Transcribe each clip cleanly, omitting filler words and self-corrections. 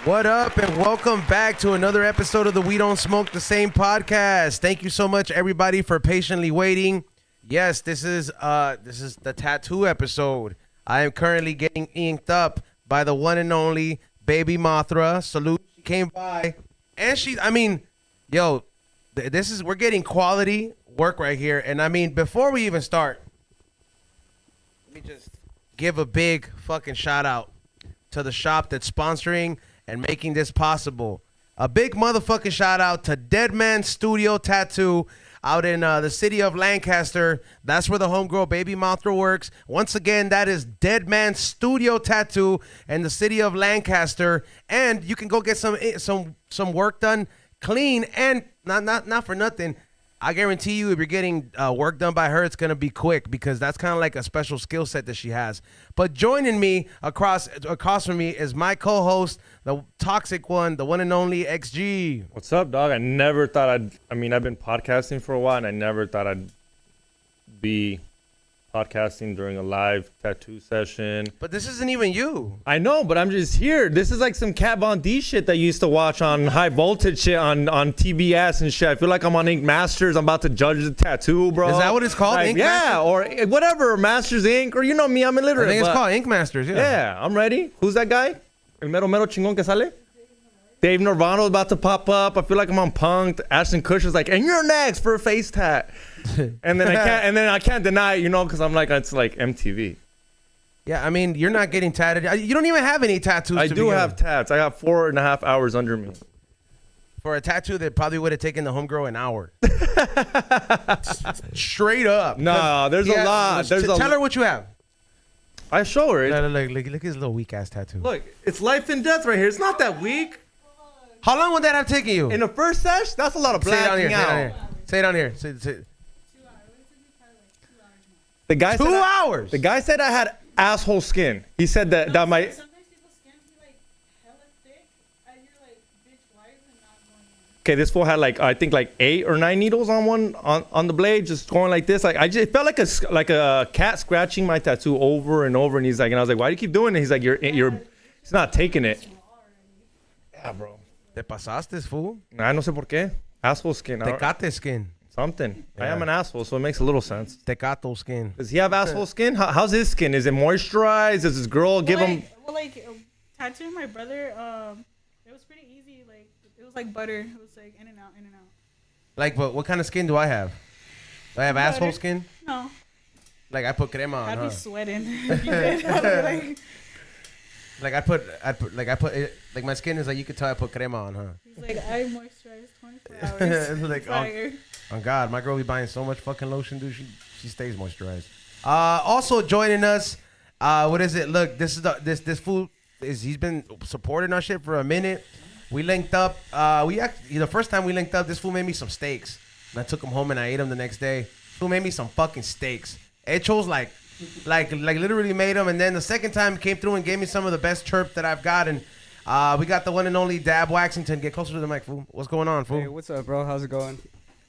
What up, and welcome back to another episode of the We Don't Smoke the Same podcast. Thank you so much, everybody, for patiently waiting. Yes, this is the tattoo episode. I am currently getting inked up by the one and only Baby Mothra. Salute, she came by, and we're getting quality work right here. And I mean, before we even start, let me just give a big fucking shout out to the shop that's sponsoring and making this possible. A big motherfucking shout out to Dead Man Studio Tattoo out in the city of Lancaster. That's where the homegirl Baby Mothra works. Once again, that is Dead Man Studio Tattoo in the city of Lancaster. And you can go get some work done clean, and not for nothing, I guarantee you, if you're getting work done by her, it's going to be quick, because that's kind of like a special skill set that she has. But joining me across from me is my co-host, the toxic one, the one and only XG. What's up, dog? I never thought I've been podcasting for a while, and I never thought I'd be podcasting during a live tattoo session. But this isn't even you. I know, but I'm just here. This is like some Kat Von D shit that you used to watch on high voltage shit on TBS and shit. I feel like I'm on Ink Masters. I'm about to judge the tattoo, bro. Is that what it's called? Like, Ink yeah, Masters? or whatever, Masters Ink, or you know me, I'm illiterate. I think it's called Ink Masters, yeah. Yeah, I'm ready. Who's that guy? El mero chingón que sale? Dave Norvano's about to pop up. I feel like I'm on Punk'd. Ashton Kutcher's like, and you're next for a face tat. And then I can't deny it, because I'm like, it's like MTV. Yeah, I mean, you're not getting tatted. You don't even have any tattoos. I do have tats. I got 4.5 hours under me. For a tattoo that probably would have taken the homegirl an hour. Straight up. No, there's a lot. Tell her what you have. I show her. Look at his little weak ass tattoo. Look, it's life and death right here. It's not that weak. How long would that have taken you? In the first sesh, that's a lot of blacking out. Say it on here. Say. 2 hours. The guy 2 hours. The guy said I had asshole skin. He said that my. Sometimes people's skin be like hella thick, and you're like, bitch, why is it not going in? Okay, this fool had I think 8 or 9 needles on the blade, just going like this. Like it felt like a cat scratching my tattoo over and over. And he's like, and I was like, why do you keep doing it? He's like, he's not taking it. Yeah, bro. Te pasaste, fool. I no sé por qué. Asshole skin. Tecate skin. Something. Yeah. I am an asshole, so it makes a little sense. Tecato skin. Does he have asshole skin? How's his skin? Is it moisturized? Does his girl give him? Tattooing my brother, it was pretty easy. Like, it was like butter. It was like in and out, in and out. Like, but what kind of skin do I have? Do I have Butter. asshole skin? No. Like, I put crema on, I'd huh? be sweating if you did. I'd be like my skin is like, you could tell I put crema on, huh? he's like, I moisturize 24 hours. It's like, Fire. Oh God, my girl be buying so much fucking lotion, dude. She stays moisturized. Also joining us, what is it? Look, this is this fool he's been supporting our shit for a minute. We linked up. The first time we linked up, this fool made me some steaks, and I took them home and I ate them the next day. Fool made me some fucking steaks. Hechos like literally made them, and then the second time he came through and gave me some of the best chirp that I've got, and we got the one and only Dab Waxington. Get closer to the mic, fool. What's going on, fool? Hey, what's up, bro? How's it going?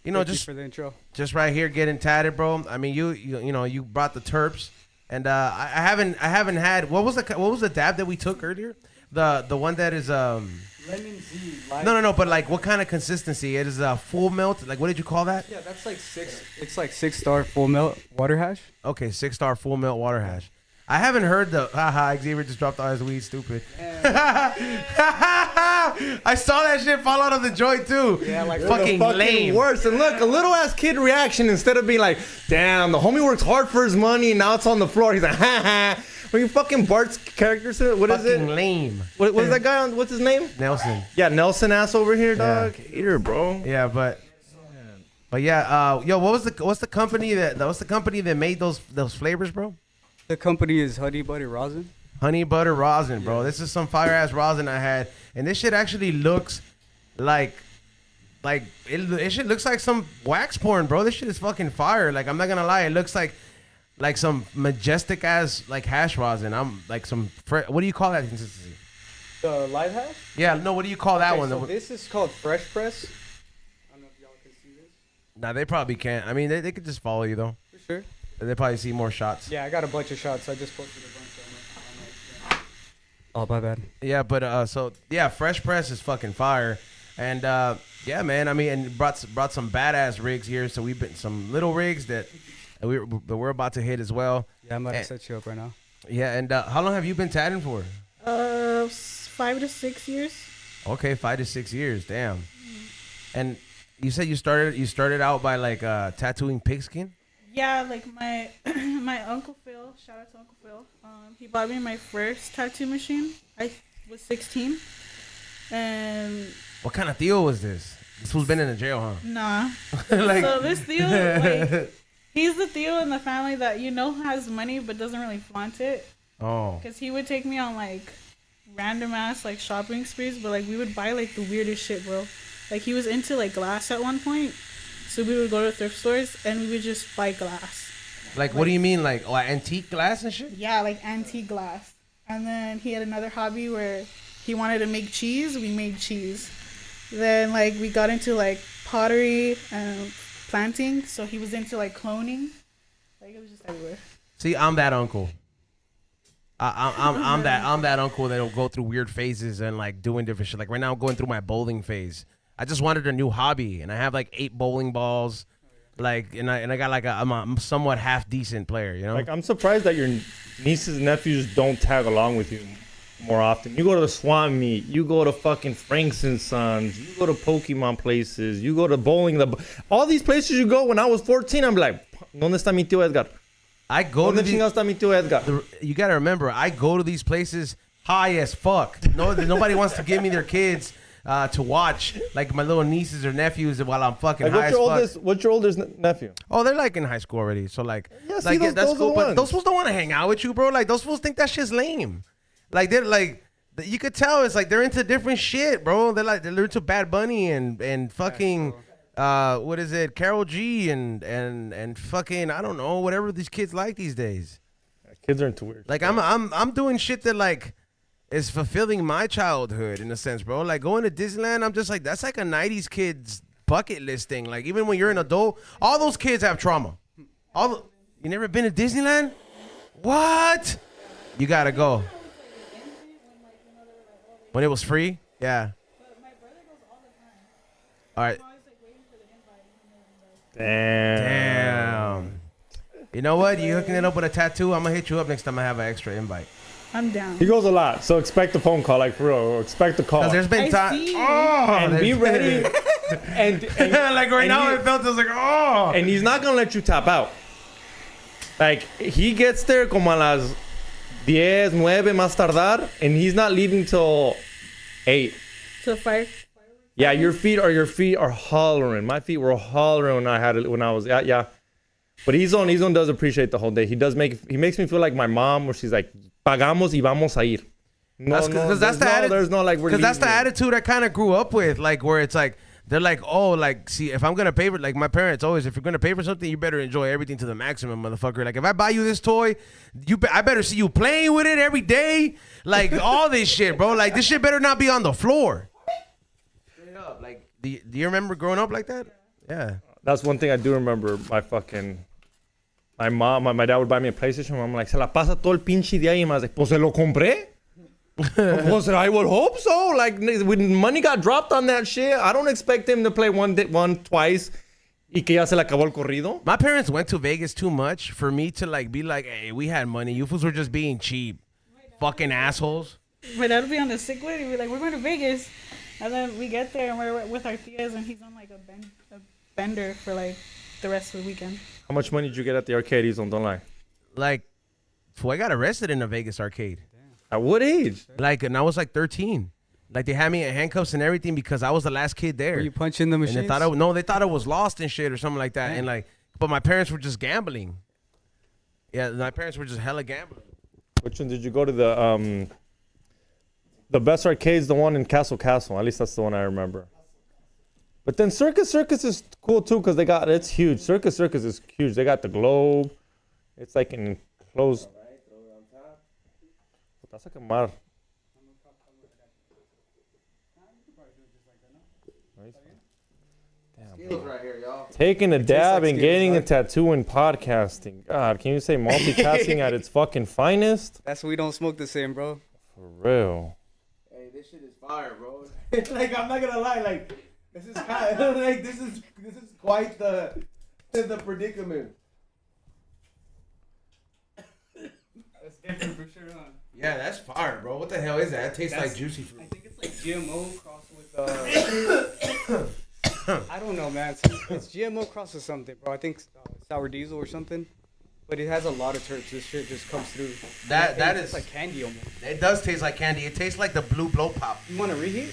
Thank you for the intro. Just right here getting tatted, bro. I mean, you brought the terps, and I haven't had what was the dab that we took earlier? The one that is Lemon Z. No, but like what kind of consistency? It is full melt. Like what did you call that? Yeah, that's like 6. It's like 6-star full melt water hash. Okay, 6-star full melt water hash. I haven't heard the Xavier just dropped all his weed, stupid. I saw that shit fall out of the joint too. Yeah, like fucking lame. Worse. And look, a little ass kid reaction, instead of being like, damn, the homie works hard for his money and now it's on the floor. He's like, ha ha. When you fucking Bart's character, what is it? Fucking lame. What is that guy on? What's his name? Nelson. Yeah, Nelson ass over here, dog. Yeah. Hater, bro. Yeah, but yeah, what's the company that made those flavors, bro? The company is Honey Butter Rosin. Honey butter rosin, bro. This is some fire ass rosin I had, and this shit actually looks like it shit looks like some wax porn, bro. This shit is fucking fire. Like, I'm not gonna lie, it looks like some majestic ass like hash rosin. I'm like some what do you call that consistency? The light hash? Yeah, no. What do you call that one? So this is called Fresh Press. I don't know if y'all can see this. Nah, they probably can't. I mean, they could just follow you though. For sure. They probably see more shots. Yeah, I got a bunch of shots. I just posted a bunch on my Oh, my bad. Yeah, but so yeah, Fresh Press is fucking fire, and yeah, man. I mean, and brought some badass rigs here. So we've been some little rigs that we're about to hit as well. Yeah, I'm about to set you up right now. Yeah, and how long have you been tatting for? 5 to 6 years. Okay, 5 to 6 years. Damn. And you said you started out by like tattooing pigskin. Yeah, like my my Uncle Phil, shout out to Uncle Phil. He bought me my first tattoo machine. I was 16, and What kind of deal was this? This fool's been in the jail, huh? nah. Like, So this Theo, like, he's the Theo in the family that has money but doesn't really flaunt it. oh, Cause he would take me on like random ass like shopping sprees, but like we would buy like the weirdest shit, bro. Like he was into like glass at one point, so we would go to thrift stores and we would just buy glass. like what do you mean, like antique glass and shit? Yeah, like antique glass. And then he had another hobby where he wanted to make cheese. We made cheese. Then like we got into like pottery and planting. So he was into like cloning. Like it was just everywhere. See, I'm that uncle. I'm that uncle that'll go through weird phases and like doing different shit. Like right now, I'm going through my bowling phase. I just wanted a new hobby, and I have like 8 bowling balls. Like, and I got like I'm a somewhat half decent player, you know. Like, I'm surprised that your nieces and nephews don't tag along with you more often. You go to the swap meet, you go to fucking Frank's and Sons, you go to Pokemon places, you go to bowling. All these places you go. When I was 14, I'm like, ¿Dónde está mi tío Edgar? I go to ¿Dónde chingados está mi tío Edgar? you gotta remember, I go to these places high as fuck. No, nobody wants to give me their kids to watch, like my little nieces or nephews, while I'm fucking Like, high as fuck. what's your oldest nephew? Oh, they're like in high school already. So like, Yeah, see, like those- that's those are cool. the But ones. those fools don't want to hang out with you, bro. Like those fools think that shit's lame. Like they're like, you could tell it's like they're into different shit, bro. They're into Bad Bunny and fucking what is it, Carol G and fucking I don't know, whatever these kids like these days. Kids are into weird. Like I'm doing shit that like is fulfilling my childhood in a sense, bro. Like going to Disneyland, I'm just like, that's like a 90s kid's bucket list thing. Like even when you're an adult, all those kids have trauma. You never been to Disneyland? What? You gotta go. When it was free? Yeah. All right. Damn. You know what? You hooking it up with a tattoo? I'm gonna hit you up next time I have an extra invite. I'm down. He goes a lot, so expect a phone call, like for real. Expect a call. Cause there's been I time. see. And be ready. and Like right now, he- it felt just like, oh. And he's not gonna let you tap out. Like he gets there como a las 10, 9 más tardar, and he's not leaving till 8. So fire. Yeah, your feet are hollering. My feet were hollering when I was yeah. But Izon does appreciate the whole day. He makes me feel like my mom, where she's like, pagamos y vamos a ir. No, That's the leaving. attitude I kind of grew up with, like where it's like they're like, oh, like see, if I'm gonna pay for, like my parents always, if you're gonna pay for something, you better enjoy everything to the maximum, motherfucker. Like if I buy you this toy, I better see you playing with it every day, like all this shit, bro. Like this shit better not be on the floor. Straight up, like do you remember growing up like that? Yeah. That's one thing I do remember. My mom, my dad would buy me a PlayStation. I'm like, se la pasa todo el pinche día y más. Like, pues se lo compré. Pues I would hope so. Like when money got dropped on that shit, I don't expect him to play twice. Y que ya se le acabó el corrido. My parents went to Vegas too much for me to like be like, hey, we had money. You fools were just being cheap. Fucking assholes. My dad would be on the sick way. He'd be like, we're going to Vegas. And then we get there and we're with our tias and he's on like a bender for like the rest of the weekend. How much money did you get at the arcade? Don't lie. Like, I got arrested in a Vegas arcade. At what age? Like, and I was like 13. Like, they had me in handcuffs and everything because I was the last kid there. Were you punching the and machines? they thought it was lost and shit or something like that. And like, but my parents were just gambling. Yeah, my parents were just hella gambling. Which one did you go to? The best arcade's the one in Castle. At least that's the one I remember. But then Circus is cool too because it's huge. Circus is huge. They got the globe. It's like an enclosed. That's like a mar. Damn. Right here, y'all. Taking a dab like and skills, getting a right? tattoo and podcasting. God, can you say multitasking at its fucking finest? That's why we don't smoke the same, bro. For real. Hey, this shit is fire, bro. Like, I'm not gonna lie, like, this is kind of, like, this is quite the predicament. That's different for sure, huh? Yeah, that's fire, bro. What the hell is that? It tastes like juicy I fruit. think it's like GMO crossed with I don't know, man. It's GMO crossed with something, bro. I think sour diesel or something. But it has a lot of terps. This shit just comes through. That It's is like candy almost. It does taste like candy. It tastes like the blue blow pop. You want to reheat?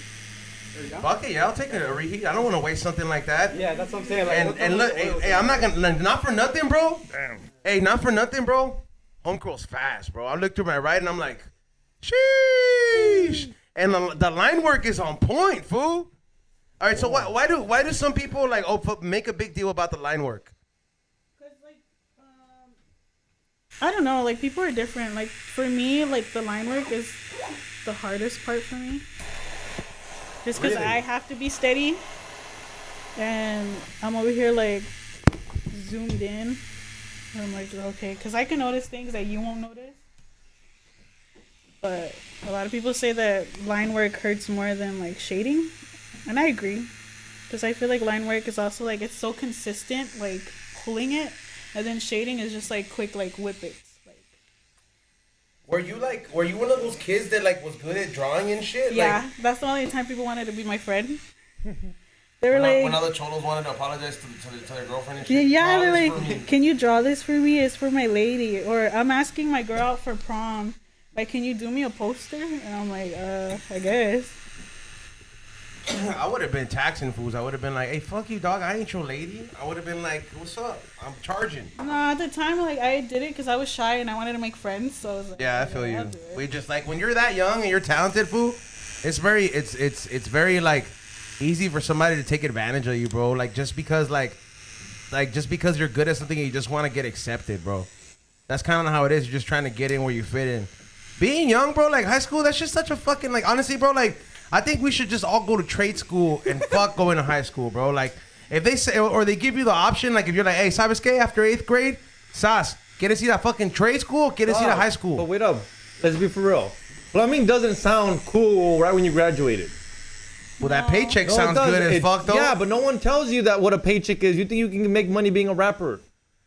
Fuck it, yeah, I'll take a reheat. I don't want to waste something like that. Yeah, that's what I'm saying. Like, And look, hey, I'm not gonna, not for nothing, bro. Damn. Hey, not for nothing, bro. Home curl's fast, bro. I look to my right and I'm like, sheesh. And the line work is on point, fool. All right, so why do some people like make a big deal about the line work? I don't know, like people are different. Like for me, like the line work is the hardest part for me. Just because Really? I have to be steady, and I'm over here like zoomed in. And I'm like, okay, because I can notice things that you won't notice. But a lot of people say that line work hurts more than like shading, and I agree. Because I feel like line work is also like it's so consistent, like pulling it. And then shading is just like quick, like whip it. Like, Were you one of those kids that like was good at drawing and shit? yeah, Like, that's the only time people wanted to be my friend. They were like, when other cholos wanted to apologize to their girlfriend and yeah, shit. yeah, "Oh, they're this is for like, me." can you draw this for me? It's for my lady. Or I'm asking my girl out for prom. Like, can you do me a poster? And I'm like, I guess. I would have been taxing fools. I would have been like, hey, fuck you, dog. I ain't your lady. I would have been like, what's up? I'm charging. No, at the time, like, I did it because I was shy and I wanted to make friends. So I was like, Yeah, I feel I'll you. do it. We just like when you're that young and you're talented, fool. It's very like easy for somebody to take advantage of you, bro. Like just because just because you're good at something, you just want to get accepted, bro. That's kind of how it is. You're just trying to get in where you fit in. Being young, bro, like high school, that's just such a fucking like. Honestly, bro, like I think we should just all go to trade school and fuck going to high school, bro. Like if they say or they give you the option, like if you're like, hey, ¿sabes qué? After 8th grade, Sas, ¿quieres ir a fucking trade school? ¿Quieres ir a high school? But wait up. Let's be for real. Plumbing doesn't sound cool right when you graduated. Well, that paycheck No, it sounds does. good as fuck, though. Yeah, but no one tells you that what a paycheck is. You think you can make money being a rapper.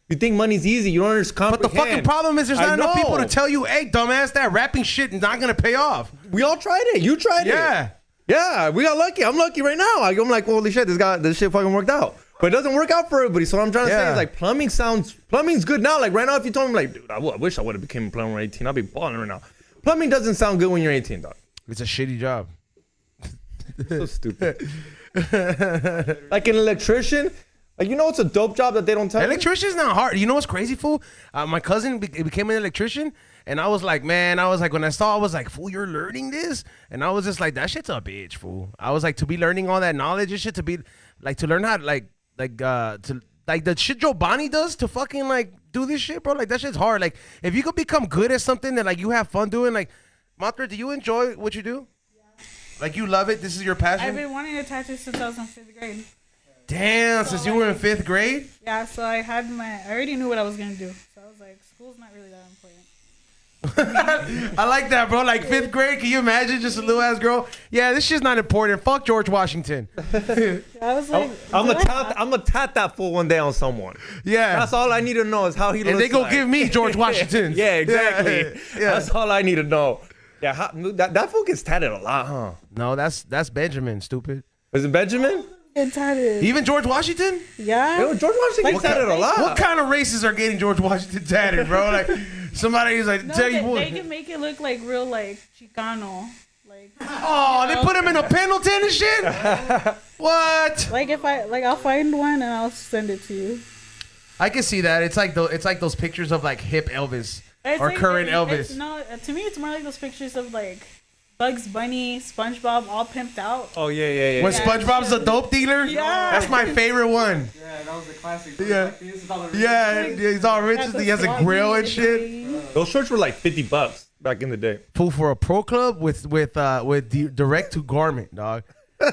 You think money's easy. You don't understand. But the fucking problem is there's not I enough people know. to tell you, hey, dumbass, that rapping shit is not going to pay off. We all tried it. You tried it. Yeah. Yeah, we got lucky. I'm lucky right now. I'm like, holy shit, this shit fucking worked out. But it doesn't work out for everybody. So what I'm trying to say Yeah. is like plumbing's good now. Like right now, if you told me like, dude, I wish I would have became a plumber at 18. I'd be balling right now. Plumbing doesn't sound good when you're 18, dog. It's a shitty job. So stupid. Like an electrician, like you know it's a dope job that they don't tell you. Electrician's not hard. You know what's crazy, fool? My cousin became an electrician, and I was like, when I saw, I was like, fool, you're learning this? And I was just like, that shit's a bitch, fool. I was like, to be learning all that knowledge and shit, to be, like, to learn how to, like the shit Joe Bonnie does to fucking, like, do this shit, bro. Like, that shit's hard. Like, if you could become good at something that, like, you have fun doing, like, Mothra, do you enjoy what you do? Like, you love it? This is your passion? I've been wanting to tattoo since I was in 5th grade. Damn, since you were in 5th grade? Yeah, so I already knew what I was going to do. So I was like, school's not really that important. I like that, bro. Like 5th grade, can you imagine just a little ass girl? Yeah, this shit's not important. Fuck George Washington. I was like, I'm gonna tat that fool one day on someone. Yeah. That's all I need to know is how he looks. And they go like. give me George Washington. Yeah, exactly. Yeah. That's all I need to know. Yeah, that fool gets tatted a lot, huh? No, that's Benjamin, stupid. Is it Benjamin? get tatted. Even George Washington? Yeah. Yo, George Washington gets tatted a lot. What kind of races are getting George Washington tatted, bro? Like somebody's like, No, tell you they what. can make it look like real, like Chicano. Like, Oh, they put him in a Pendleton and shit? What? like if I'll find one and I'll send it to you. I can see that. It's like those pictures of like hip Elvis It's or like, current Elvis. No, to me it's more like those pictures of like Bugs Bunny, SpongeBob, all pimped out. Oh yeah. When Yeah, SpongeBob's a dope dealer? Yeah. That's my favorite one. Yeah, that was the classic. Yeah. Like, this is all the Yeah, he's all rich. Got the He has a swag grill and meet shit. Those shirts were like $50 back in the day. Fool for a pro club with direct to garment, dog.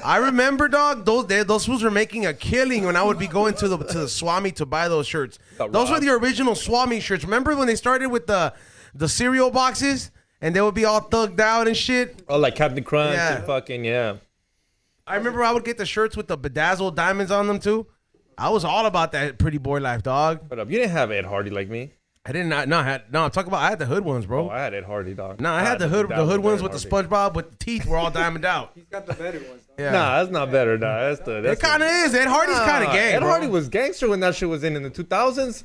I remember, dog. Those fools were making a killing when I would be going to the Swami to buy those shirts. Got Those were robbed. the original Swami shirts. Remember when they started with the cereal boxes and they would be all thugged out and shit. Oh, like Captain Crunch Yeah. and fucking, yeah. I remember I would get the shirts with the bedazzled diamonds on them too. I was all about that pretty boy life, dog. But you didn't have Ed Hardy like me. I did not. No, I'm talking about. I had the hood ones, bro. Oh, I had Ed Hardy, dog. No, I had the hood ones with the SpongeBob with the teeth were all diamond out. He's got the better ones. Though. Yeah. Nah, that's not better, dog. It kind of is. Ed Hardy's kind of gay, Ed bro. Hardy was gangster when that shit was in the 2000s.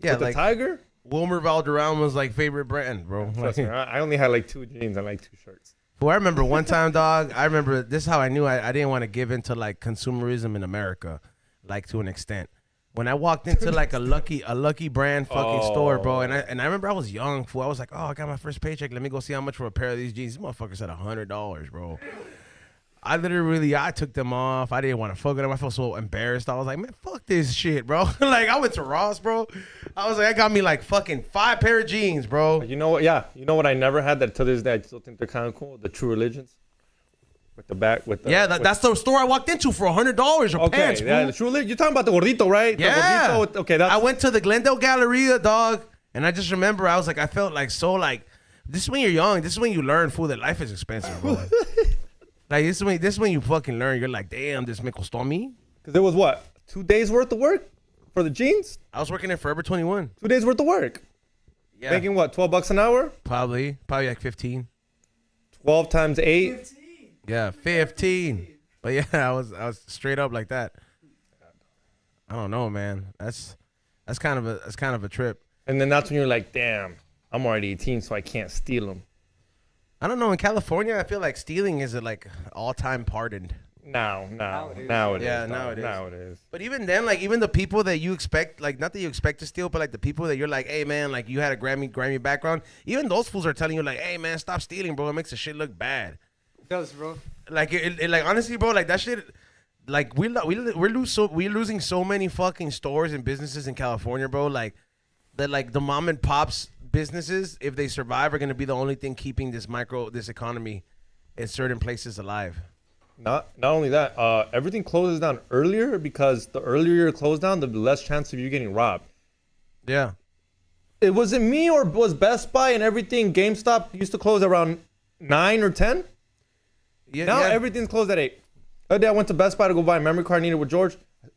Yeah, with like the Tiger. Wilmer Valderrama's like favorite brand, bro. Trust me, I only had like 2 jeans and like 2 shirts. Well, I remember one time, dog. I remember this is how I knew I didn't want to give into like consumerism in America, like to an extent. When I walked into like a lucky brand fucking store, bro, and I remember I was young, fool. I was like, oh, I got my first paycheck. Let me go see how much for a pair of these jeans. These motherfuckers said $100, bro. I took them off. I didn't want to fuck with them. I felt so embarrassed. I was like, man, fuck this shit, bro. Like I went to Ross, bro. I was like, I got me like fucking 5 pair of jeans, bro. You know what? Yeah, you know what I never had that to this day I still think they're kind of cool. The True Religions. With the back, with the That's the store I walked into for $100 or okay, pants, yeah, fool. the True Religion. You're talking about the gordito, right? The Yeah. gordito with, okay, that's I went to the Glendale Galleria, dog, and I just remember I was like, I felt like so like, this is when you're young. This is when you learn, fool, that life is expensive, bro. Like this is when you fucking learn. You're like, damn, this me costó me. because it was what 2 days worth of work for the jeans. I was working at Forever 21. 2 days worth of work. Yeah, Making what, $12 an hour? probably like 15. 12 times 8. Yeah, 15. But yeah, I was straight up like that. I don't know, man. That's kind of a trip. And then that's when you're like, damn, I'm already 18, so I can't steal them. I don't know. In California, I feel like stealing is like all-time pardoned. Now it is. Yeah, now it is. Now it is. But even then, like even the people that you expect, like not that you expect to steal, but like the people that you're like, hey man, like you had a Grammy background, even those fools are telling you like, hey man, stop stealing, bro. It makes the shit look bad. It does, bro. Like it like honestly, bro, like that shit. Like we're losing so many fucking stores and businesses in California, bro. Like that, like the mom and pops businesses, if they survive, are gonna be the only thing keeping this economy in certain places alive. Not only that, everything closes down earlier because the earlier you're closed down, the less chance of you getting robbed. Yeah. It wasn't me or was Best Buy and everything. GameStop used to close around 9 or 10. Yeah. Now yeah. everything's closed at 8. The other day I went to Best Buy to go buy a memory card needed with George.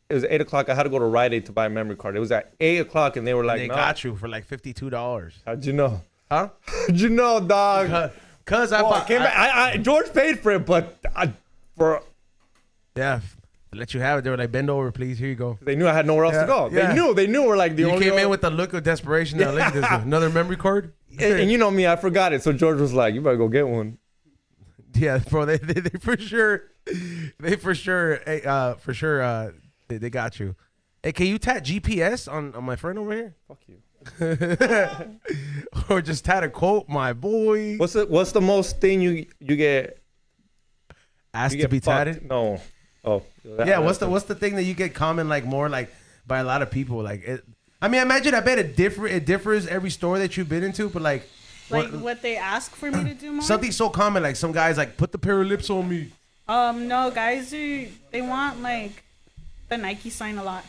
It was 8 o'clock. I had to go to Rite Aid to buy a memory card. It was at 8 o'clock and they were like, they no. got you for like $52. How'd you know? Huh? How'd you know, dog? Cause I Well, bought. George paid for it, but Yeah, to let you have it. They were like, bend over, please. Here you go. they knew I had nowhere else to go. Yeah. They knew we're like the You only came in one. with the look of desperation. Now, look at this. Another memory card? and you know me, I forgot it. So George was like, you better go get one. Yeah, bro. They for sure. They got you. Hey, can you tat GPS on my friend over here? Fuck you. Or just tat a quote, my boy. What's the most thing you get Asked you to get be fucked? tatted? No. Oh. Yeah, what's the thing that you get common like more like by a lot of people? Like it, I mean, I bet it differs every store that you've been into, but like What they ask for me to do more? something so common, like some guys like put the pair of lips on me. No, guys they want like the Nike sign a lot.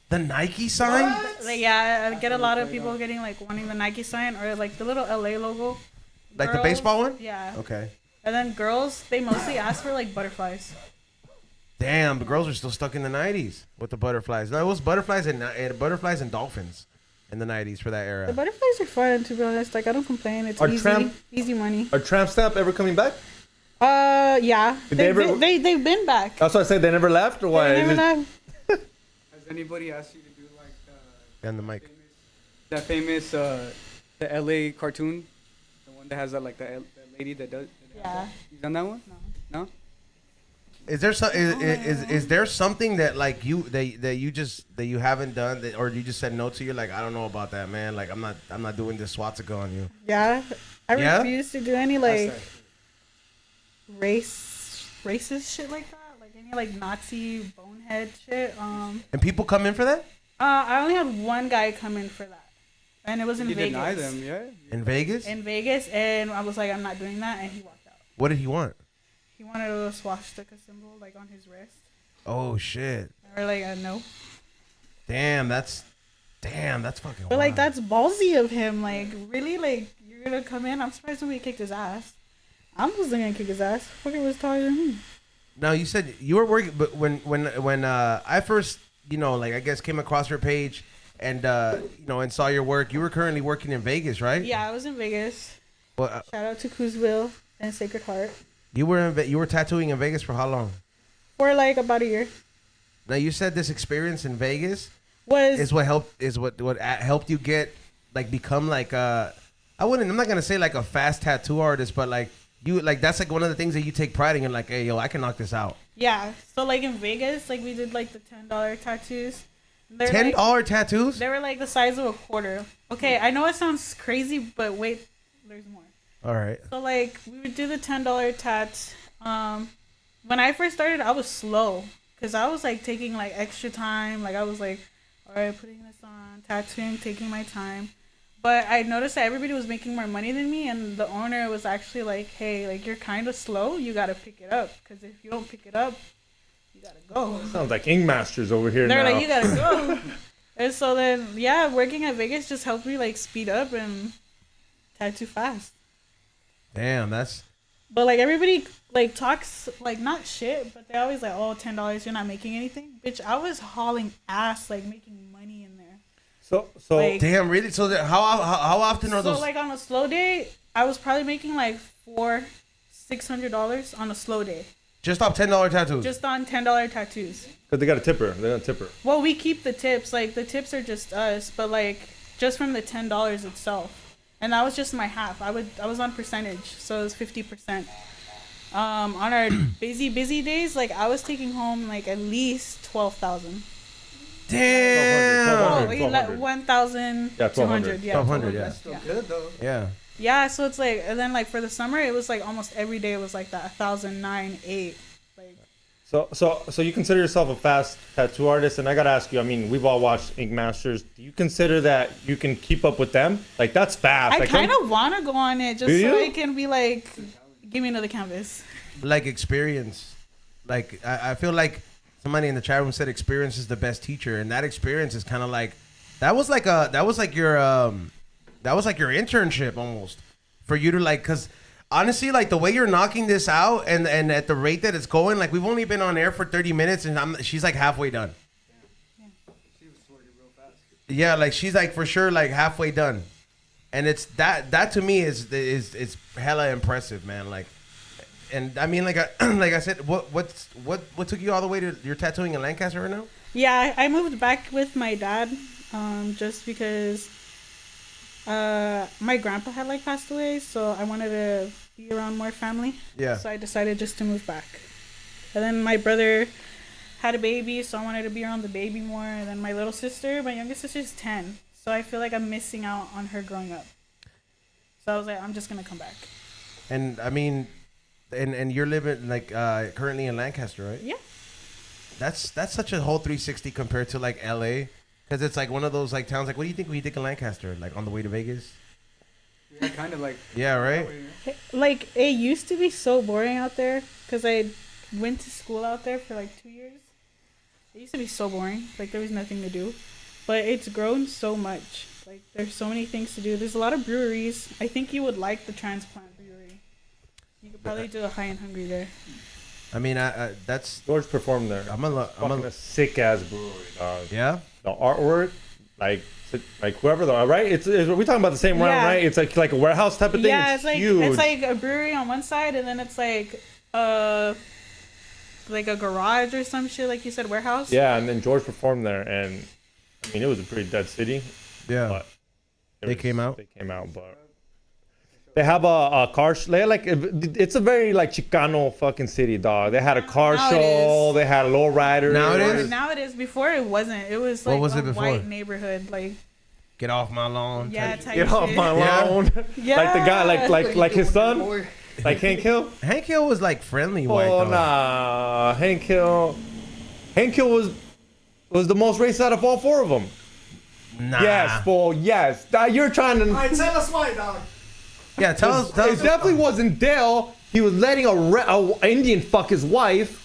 The Nike sign? Like, yeah, I get a lot of people getting like wanting the Nike sign or like the little LA logo. Like the Girls, baseball one? Yeah. Okay. And then girls, they mostly ask for like butterflies. Damn, the girls are still stuck in the 90s with the butterflies. No, it was butterflies and dolphins in the 90s for that The era. butterflies are fun, to be honest. Like I don't complain. It's Are easy, easy money. Are Tramp Stamp ever coming back? Yeah. Did they ever- They've been back. That's what I said. They never left, or what? They Is never it- left. Has anybody asked you to do like And the mic. that famous the LA cartoon, the one that has that like the lady that does? Yeah. You done that one? No. Is there is there something that like you that you haven't done that, or you just said no to? You're like, I don't know about that, man. Like I'm not doing this swastika on you. Yeah. I Yeah? refuse to do any like racist shit like that. Like any like Nazi bonehead shit. And people come in for that I only had one guy come in for that, and it was in You Vegas. deny them, yeah? in Vegas. In Vegas, and I was like, I'm not doing that, and he walked out. What did he want? He wanted a swastika symbol like on his wrist. Oh shit! Or like no. Damn, that's fucking. But like wild. that's ballsy of him. Like really, like you're gonna come in. I'm surprised nobody kicked his ass. I wasn't gonna kick his ass. Fucker was taller than me. Now you said you were working, but when I first, like I guess came across your page and and saw your work, you were currently working in Vegas, right? Yeah, I was in Vegas. Well, Shout out to Coosville and Sacred Heart. you were tattooing in Vegas for how long? For like about a year. Now you said this experience in Vegas Was is what helped you get become like I'm not gonna say like a fast tattoo artist, but like you that's like one of the things that you take pride in. You're like, hey yo, I can knock this out. yeah. So like in Vegas, like we did like the $10 tattoos. They're $10 tattoos? They were like the size of a quarter. Okay, I know it sounds crazy, but wait, there's more. All right. So like we would do the $10 tats. When I first started, I was slow because I was like taking like extra time. Like I was like, all right, putting this on, tattooing, taking my time. But I noticed that everybody was making more money than me, and the owner was actually like, hey, like you're kind of slow. You gotta pick it up because if you don't pick it up, you gotta go. Sounds like Ink Masters over here They're now. like, you gotta go. And so then, yeah, working at Vegas just helped me like speed up and tattoo fast. Damn, that's But like everybody like talks like not shit, but they always like, oh, $10, you're not making anything. Bitch, I was hauling ass, like making money in there. So Like- damn. Really? So how often are So those? like on a slow day, I was probably making like $600 on a slow day, Just off $10 tattoos. just on $10 tattoos. because they got a tipper. They got a tipper. Well, we keep the tips. Like the tips are just us, but like just from the $10 itself, and that was just my half. I was on percentage, so it was 50%. On our busy days, like I was taking home like at least 12,000. Damn. 1200. 1,200. Yeah, 1200. Yeah, 1200, yeah. That's still good though. Yeah. Yeah, so it's like, and then like for the summer, it was like almost every day it was like that 1,009, 8. Like, So you consider yourself a fast tattoo artist, and I gotta ask you. I mean, we've all watched Ink Masters. Do you consider that you can keep up with them? Like that's fast. I Like, kind of want to go on it just Do so you? I can be like, give me another canvas. Like experience. Like I feel like somebody in the chat room said experience is the best teacher, and that experience is kind of like that was like your internship almost for you to like, because honestly, like the way you're knocking this out and at the rate that it's going, like we've only been on air for 30 minutes and she's like halfway done. She was sorted real fast. Yeah, like she's like for sure like halfway done, and it's that to me is hella impressive, man. Like, and I mean like like I said, what took you all the way to you're tattooing in Lancaster right now? Yeah, I moved back with my dad, just because my grandpa had like passed away, so I wanted to be around more family. Yeah. So I decided just to move back. And then my brother had a baby, so I wanted to be around the baby more. And then my little sister, my youngest sister's 10, so I feel like I'm missing out on her growing up. So I was like, I'm just gonna come back. And I mean, and you're living like currently in Lancaster, right? Yeah. That's such a whole 360 compared to like LA, because it's like one of those like towns. Like, what do you think when you think of Lancaster? Like on the way to Vegas? Yeah, kind of like. Yeah, right. Like it used to be so boring out there because I went to school out there for like 2 years. It used to be so boring. Like there was nothing to do, but it's grown so much. Like there's so many things to do. There's a lot of breweries. I think you would like the Transplant Brewery. You could probably do a High and Hungry there. I mean, that's George performed there. I'm Fucking a sick ass brewery, dog. yeah. The artwork, like whoever the right. It's we talking about the same round, Yeah. right? It's like a warehouse type of thing. Yeah, it's it's like huge. it's like a brewery on one side, and then it's like a garage or some shit, like you said, warehouse. Yeah, and then George performed there, and I mean it was a pretty dead city. Yeah. But They came out? They came out, but they have a car. They like it's a very like Chicano fucking city, dog. They had a car Now it show. is. They had low riders. Now it is? Now it is. Before it wasn't. It was What like was a it before? white neighborhood, like Get off my lawn. yeah, type- type Get off shit. my Yeah. lawn. Yeah. Like the guy, like his son, Boy. like Hank Hill. Hank Hill was like friendly white. Oh though. nah, Hank Hill. Hank Hill was the most racist out of all four of them. Nah. Yes, fool. Yes. You're trying to. Alright, tell us why, dog. Yeah, tell us. Tell It us. definitely wasn't Dale. He was letting a Indian fuck his wife.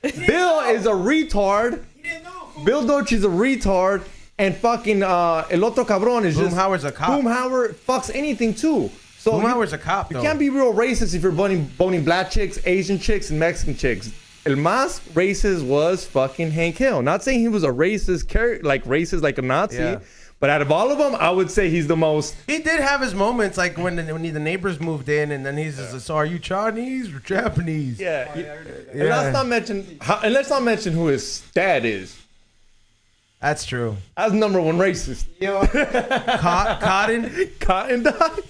Bill is a retard. You didn't know. Fool. Bill Dolce's a retard. And fucking El Otro Cabron is Boom just. Howard's a cop. Boom Howard fucks anything too. So Blumenauer's a cop, though. You can't be real racist if you're boning black chicks, Asian chicks, and Mexican chicks. El más racist was fucking Hank Hill. Not saying he was a racist racist like a Nazi, Yeah. but out of all of them, I would say he's the most. He did have his moments, like when the neighbors moved in, and then he's just, so are you Chinese or Japanese? Yeah. Yeah. And let's not mention who his dad is. That's true. That's number one racist. Yo, Cotton? Cotton dog.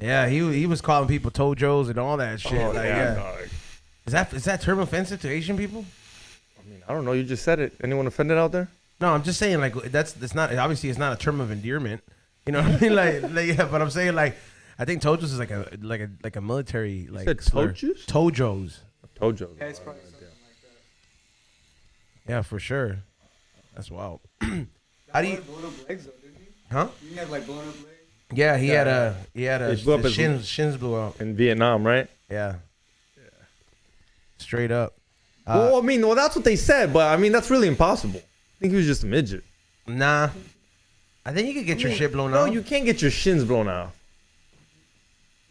Yeah, he was calling people Tojos and all that shit. Oh, like, yeah, yeah. dog. Is that term offensive to Asian people? I mean, I don't know. You just said it. Anyone offended out there? No, I'm just saying, like, it's not, obviously it's not a term of endearment. You know what I mean? Like yeah, but I'm saying, like, I think Tojos is like a military, like, said slur. Tojos? Tojos. Tojo. yeah, it's probably something like that. Yeah, for sure. That's wild. How do you, Blown up legs, though, didn't he? huh? You had like blown up legs. Yeah, he had a It blew up his his- shins blew out. In Vietnam, right? Yeah. Straight up. Well, I mean, that's what they said, but I mean, that's really impossible. I think he was just a midget. Nah. I think you could get your shit blown No, out. you can't get your shins blown off.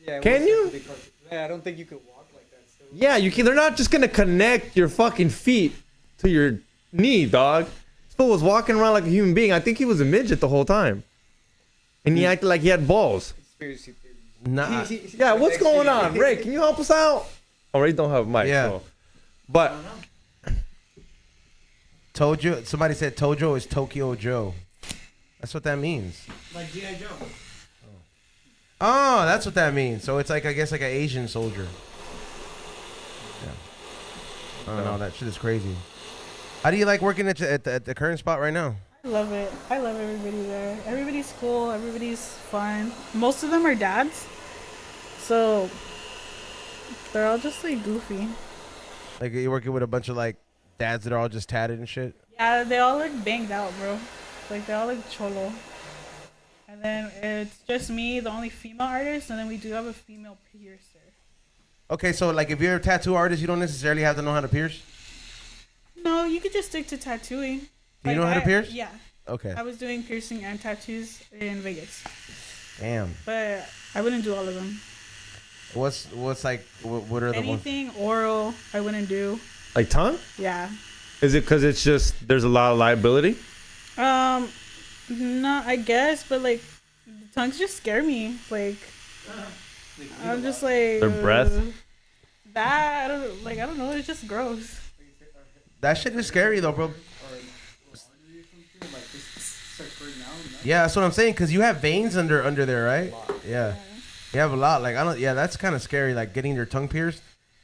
Yeah, it Can was you? like a big cartoon. Yeah, I don't think you could walk like that still. Yeah, you can. They're not just gonna connect your fucking feet to your knee, dog. This fool was walking around like a human being. I think he was a midget the whole time, and he acted like he had balls. Conspiracy theory. Nah. Yeah, what's going on, Ray? Can you help us out? Oh, Ray don't have a mic. Yeah. So. But Tojo. Somebody said Tojo is Tokyo Joe. That's what that means. Like G.I. Joe. Oh, that's what that means. So it's like, I guess, like an Asian soldier. Yeah. I don't know. That shit is crazy. How do you like working at the current spot right now? I love it. I love everybody there. Everybody's cool. Everybody's fun. Most of them are dads. So they're all just like goofy. Like, you're working with a bunch of like dads that are all just tatted and shit. Yeah, they all look banged out, bro. Like they all look cholo. And then it's just me, the only female artist, and then we do have a female piercer. Okay, so like if you're a tattoo artist, you don't necessarily have to know how to pierce. No, you could just stick to tattooing. Do you know how to pierce? Yeah. Okay. I was doing piercing and tattoos in Vegas. Damn. But I wouldn't do all of them. What's like what are the ones? Anything oral, I wouldn't do. like tongue? Yeah. Is it because it's just there's a lot of liability? No, I guess, but like, the tongues just scare me. Like, I'm just like. Their breath? That, I don't know, it's just gross. That shit is scary though, bro. Yeah, that's what I'm saying. Cause you have veins under there, right? Yeah. You have a lot. Like, I don't. Yeah, that's kind of scary. Like getting your tongue pierced,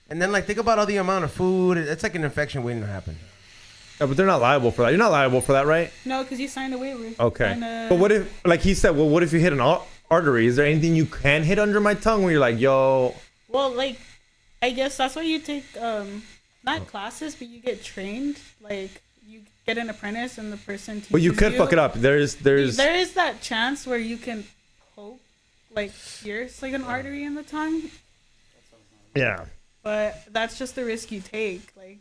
and then like think about all the amount of food. It's like an infection waiting to happen. Yeah, but they're not liable for that. You're not liable for that, right? No, because you signed a waiver. Okay. Signed But what if, like he said, well, what if you hit an artery? Is there anything you can hit under my tongue where you're like, yo? Well, like, I guess that's why you take, not classes, but you get trained. Like, you get an apprentice and the person teaches Well, you could fuck it up. There is that chance where you can poke, like, pierce, like, an artery in the tongue. Yeah. But that's just the risk you take. Like,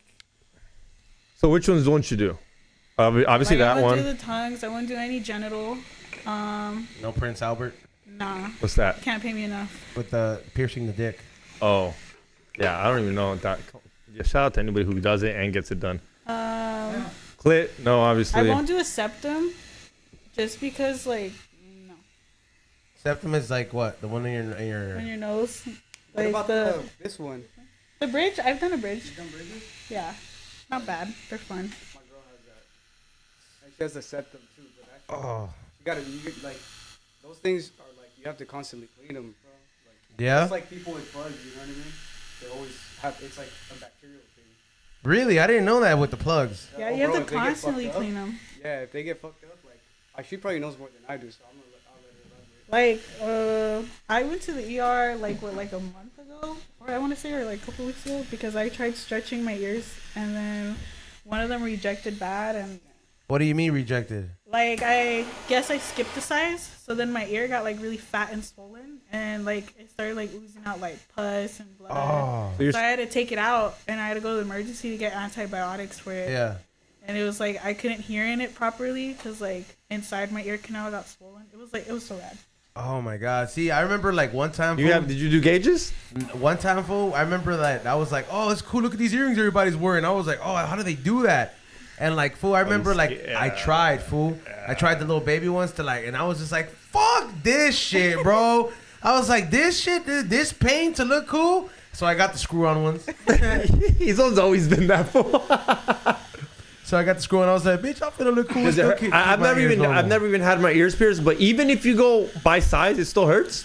So which ones won't you do? Obviously like, I that wouldn't one. do the tongues. I wouldn't do any genital. No Prince Albert Nah. What's that? Can't pay me enough. with the piercing the dick. Oh, yeah. I don't even know that. Yeah, shout out to anybody who does it and gets it done. Clit? No, I obviously. won't do a septum, just because, like, no. Septum is like what? The one in your. On your nose. What Like about this one? the bridge. I've done a bridge. You done bridges? Yeah, not bad. They're fun. My girl has that. And she has a septum too, but actually, Oh. you get, like, those things are like, you have to constantly clean them, bro. Like, Yeah. it's like people with bugs, you know what I mean? They always have, it's like a bacterial thing. Really? I didn't know that with the plugs. Yeah, Oh, you bro, have if to they get constantly fucked up- clean them. Yeah, if they get fucked up, like, she probably knows more than I do, so I'll let her elaborate. Like, I went to the ER like a month ago, or I want to say, or like a couple weeks ago, because I tried stretching my ears, and then one of them rejected bad, and What do you mean rejected? like I guess I skipped a size, so then my ear got like really fat and swollen, and like it started like oozing out like pus and blood. Oh. So you're- So I had to take it out, and I had to go to the emergency to get antibiotics for it. Yeah. And it was like I couldn't hear in it properly because like inside my ear canal got swollen. It was so bad. Oh my god. See, I remember like one time. Did you do gauges? One time, fool. I remember that I was like, "Oh, it's cool. Look at these earrings everybody's wearing." I was like, "Oh, how do they do that?" And like, fool, I remember like I tried, fool. I tried the little baby ones to like, and I was just like, "Fuck this shit, bro." I was like, "This shit, this paint to look cool." So I got the screw-on ones. He's always been that fool. So I got the screw on. I was like, "Bitch, I'm gonna look cool." I've never even had my ears pierced. But even if you go by size, it still hurts.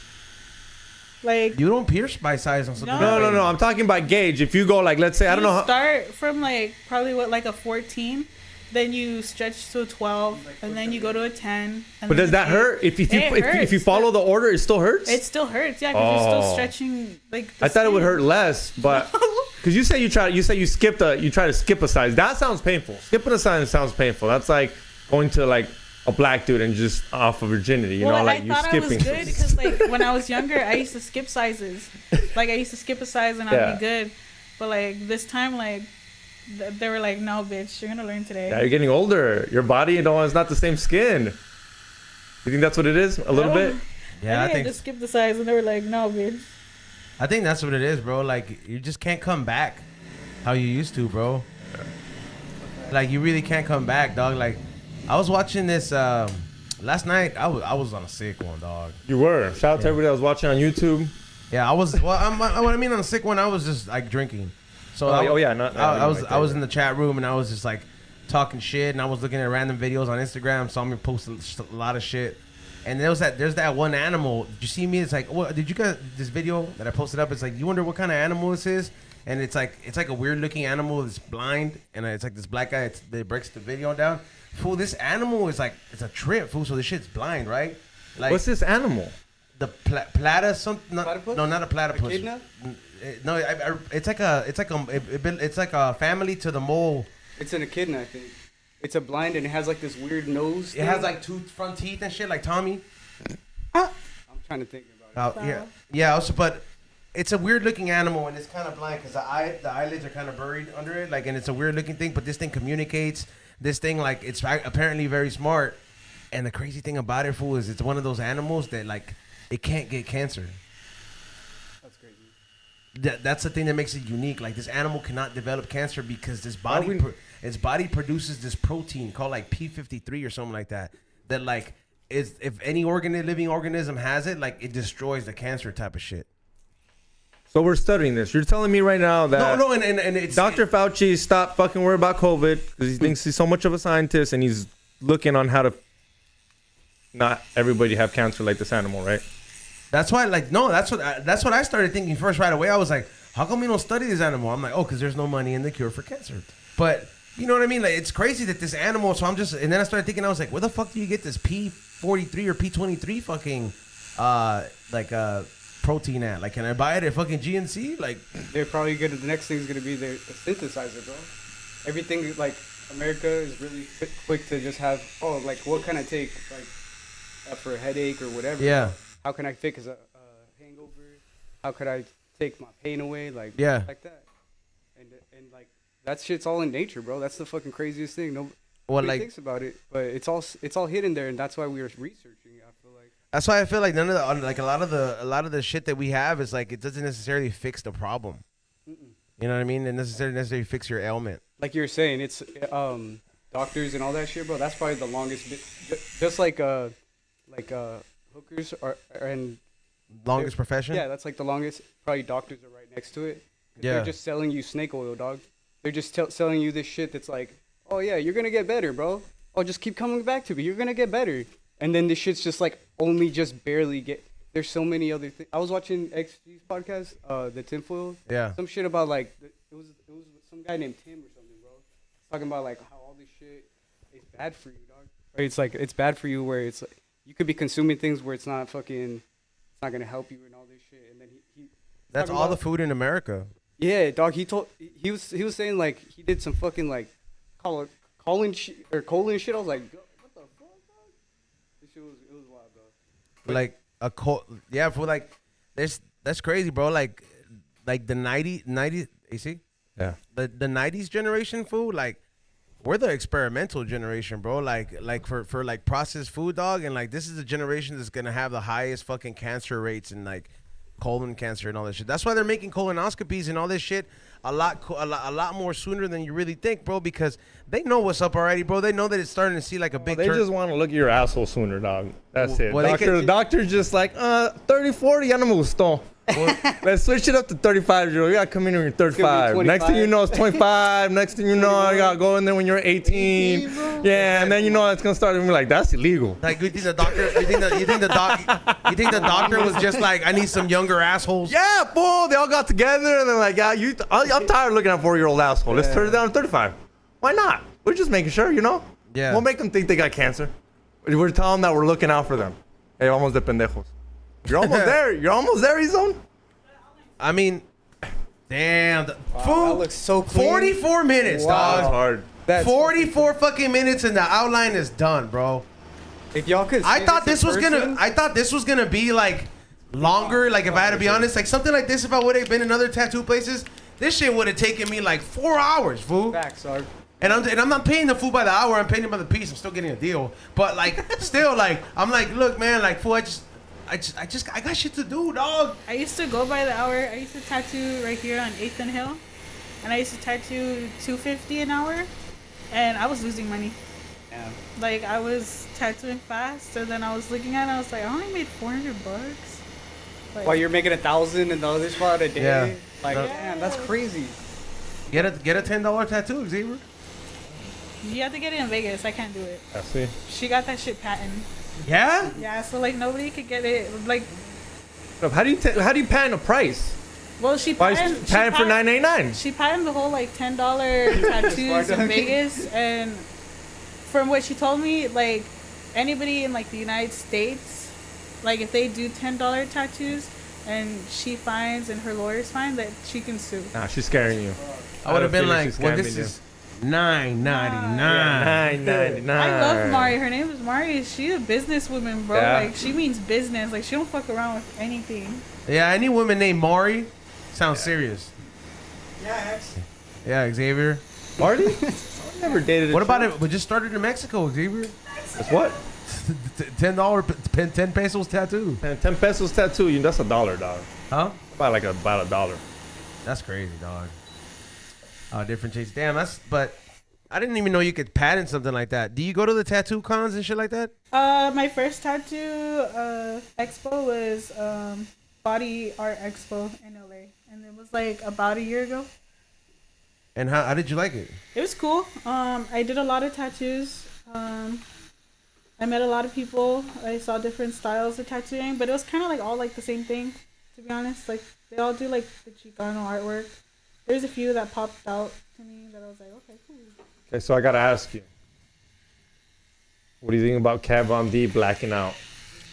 Like You don't pierce by size on something. No. I'm talking by gauge. If you go like, let's say, I don't know. Start from like probably like a 14, then you stretch to a 12, and then you go to a 10. And But does that hurt? If you follow the order, it still hurts. It still hurts, yeah, because you're still stretching. Like I thought it would hurt less, but because you say you try to skip a size. That sounds painful. Skipping a size sounds painful. That's like going to like a black dude and just off of virginity. You know, like I you're thought skipping. I was good because like when I was younger, I used to skip sizes. Like I used to skip a size and I'd be good. But like this time, like they were like, "No, bitch, you're gonna learn today." Yeah, you're getting older. Your body, is not the same skin. You think that's what it is? A little bit? Yeah, I think just skip the size, and they were like, "No, bitch." I think that's what it is, bro. Like you just can't come back how you used to, bro. Like you really can't come back, dog. Like I was watching this last night. I was on a sick one, dog. You were. Shout out to everybody that was watching on YouTube. Yeah, I was. Well, what I mean on a sick one, I was just like drinking. So I was in the chat room and I was just like talking shit and I was looking at random videos on Instagram. Saw me post a lot of shit. And there's that one animal. Did you see me? It's like, what did you guys? This video that I posted up. It's like you wonder what kind of animal this is, and it's like a weird looking animal that's blind, and it's like this black guy that breaks the video down. Fool, this animal is like it's a trip, fool. So this shit's blind, right? Like what's this animal? The platypus, something. Platypus? No, not a platypus. Echidna? No, it's like a family to the mole. It's an echidna, I think. It's a blind and it has like this weird nose. It has like two front teeth and shit, like Tommy. I'm trying to think about it. Yeah. Also, but it's a weird looking animal and it's kind of blind because the eyelids are kind of buried under it, like, and it's a weird looking thing. But this thing communicates. This thing, like, it's apparently very smart. And the crazy thing about it, fool, is it's one of those animals that like it can't get cancer. That's crazy. That's the thing that makes it unique. Like this animal cannot develop cancer because its body produces this protein called like P53 or something like that. That like is if any living organism has it, like it destroys the cancer type of shit. So we're studying this. You're telling me right now that and it's Dr. Fauci stopped fucking worrying about COVID because he thinks he's so much of a scientist and he's looking on how to not everybody have cancer like this animal, right? That's why, like, no, that's what I started thinking first right away. I was like, how come we don't study this animal? I'm like, oh, because there's no money in the cure for cancer. But you know what I mean? Like, it's crazy that this animal. So and then I started thinking, I was like, where the fuck do you get this P43 or P23 fucking protein at? Like, can I buy it at fucking GNC? Like, they're probably gonna. The next thing is gonna be the synthesizer, bro. Everything like America is really quick to just have. Oh, like what can I take? Like for a headache or whatever. Yeah. How can I fix a hangover? How could I take my pain away? Like yeah, like that. And like that shit's all in nature, bro. That's the fucking craziest thing. Nobody thinks about it, but it's all hidden there, and that's why we were researching it. I feel like. That's why I feel like none of the like a lot of the shit that we have is like it doesn't necessarily fix the problem. You know what I mean? It doesn't necessarily fix your ailment. Like you're saying, it's doctors and all that shit, bro. That's probably the longest bit. Just like hookers and longest profession. Yeah, that's like the longest. Probably doctors are right next to it. Yeah, they're just selling you snake oil, dog. They're just selling you this shit that's like, oh yeah, you're gonna get better, bro. Oh, just keep coming back to me. You're gonna get better. And then this shit's just like only just barely get. There's so many other things. I was watching XG's podcast, the tinfoil. Yeah. Some shit about like it was some guy named Tim or something, bro. Talking about like how all this shit is bad for you, dog. Right? It's like it's bad for you where it's like you could be consuming things where it's not gonna help you and all this shit. And then he that's all the food in America. Yeah, dog. He was saying like he did some fucking like colon shit. I was like, what the fuck, dog? This shit was wild, dog. But like for like that's crazy, bro. Like the 90s, you see? Yeah. The 90s generation food, like we're the experimental generation, bro. Like for like processed food, dog, and like this is the generation that's gonna have the highest fucking cancer rates and like colon cancer and all this shit. That's why they're making colonoscopies and all this shit a lot more sooner than you really think, bro, because they know what's up already, bro. They know that it's starting to see like a big They just want to look at your asshole sooner, dog. That's it. Well, The doctor's just like, 30, 40, ya no me gustó. Let's switch it up to 35 year old. You gotta come in when you're 35. Next thing you know, it's 25. Next thing you know, you gotta go in there when you're 18. Yeah, and then you know it's gonna start to be like, that's illegal. like you think the doctor you think the doctor was just like, I need some younger assholes. Yeah, fool. They all got together and they're like, yeah, I'm tired of looking at a 4-year-old asshole. Let's turn it down to 35. Why not? We're just making sure, you know? Yeah. We'll make them think they got cancer. We're telling them that we're looking out for them. Hey, vamos de pendejos. You're almost there. You're almost there, Izone. I mean, damn. That Fool, looks so clean. 44 minutes, That's dog. hard. That's 44 fucking minutes and the outline is done, bro. If y'all could, I see thought this in was person, gonna be like longer. Like if I had to be honest, like something like this. If I would have been in other tattoo places, this shit would have taken me like 4 hours, fool. Facts, dog. And I'm not paying the fool by the hour. I'm paying him by the piece. I'm still getting a deal. But like, still like, I'm like, look, man, like, fool, I got shit to do, dog. I used to go by the hour. I used to tattoo right here on 8th and Hill. And I used to tattoo $250 an hour. And I was losing money. Yeah. Like, I was tattooing fast. And then I was looking at it. I was like, I only made $400. Like, While you're making 1,000 in the other spot a day. Yeah. Like, No. damn, that's crazy. Get a $10 tattoo, Xavier. you have to get it in Vegas. I can't do it. I see. She got that shit patent. Yeah. Yeah, so like nobody could get it. Like, How do you patent a price? well, she Why patented, patent for $9.99? She patented the whole like $10 tattoos in Vegas, and from what she told me, like anybody in like the United States, like if they do $10 tattoos, and she finds and her lawyers find that she can sue. Nah, she's scaring you. I would have been figured like, she's well, scamming this you. is $9.99. $9.99. I love Mari. Her name is Mari. She's a businesswoman, bro. Yeah. Like she means business. Like she don't fuck around with anything. Yeah, any woman named Mari sounds serious. Yeah, Xavier. Marty? I never dated. What about it? We just started in Mexico, Xavier. It's what? $10 pesos tattoo. And 10 pesos tattoo. That's $1, dog. Huh? About $1. That's crazy, dog. Different chase. Damn, but I didn't even know you could patent something like that. Do you go to the tattoo cons and shit like that? My first tattoo expo was Body Art Expo in LA, and it was like about a year ago. And how did you like it? It was cool. I did a lot of tattoos. I met a lot of people. I saw different styles of tattooing, but it was kind of like all like the same thing, to be honest. Like they all do like the Chicano artwork. There's a few that popped out to me that I was like, okay, cool. Okay, so I gotta ask you. What do you think about Kat Von D blacking out?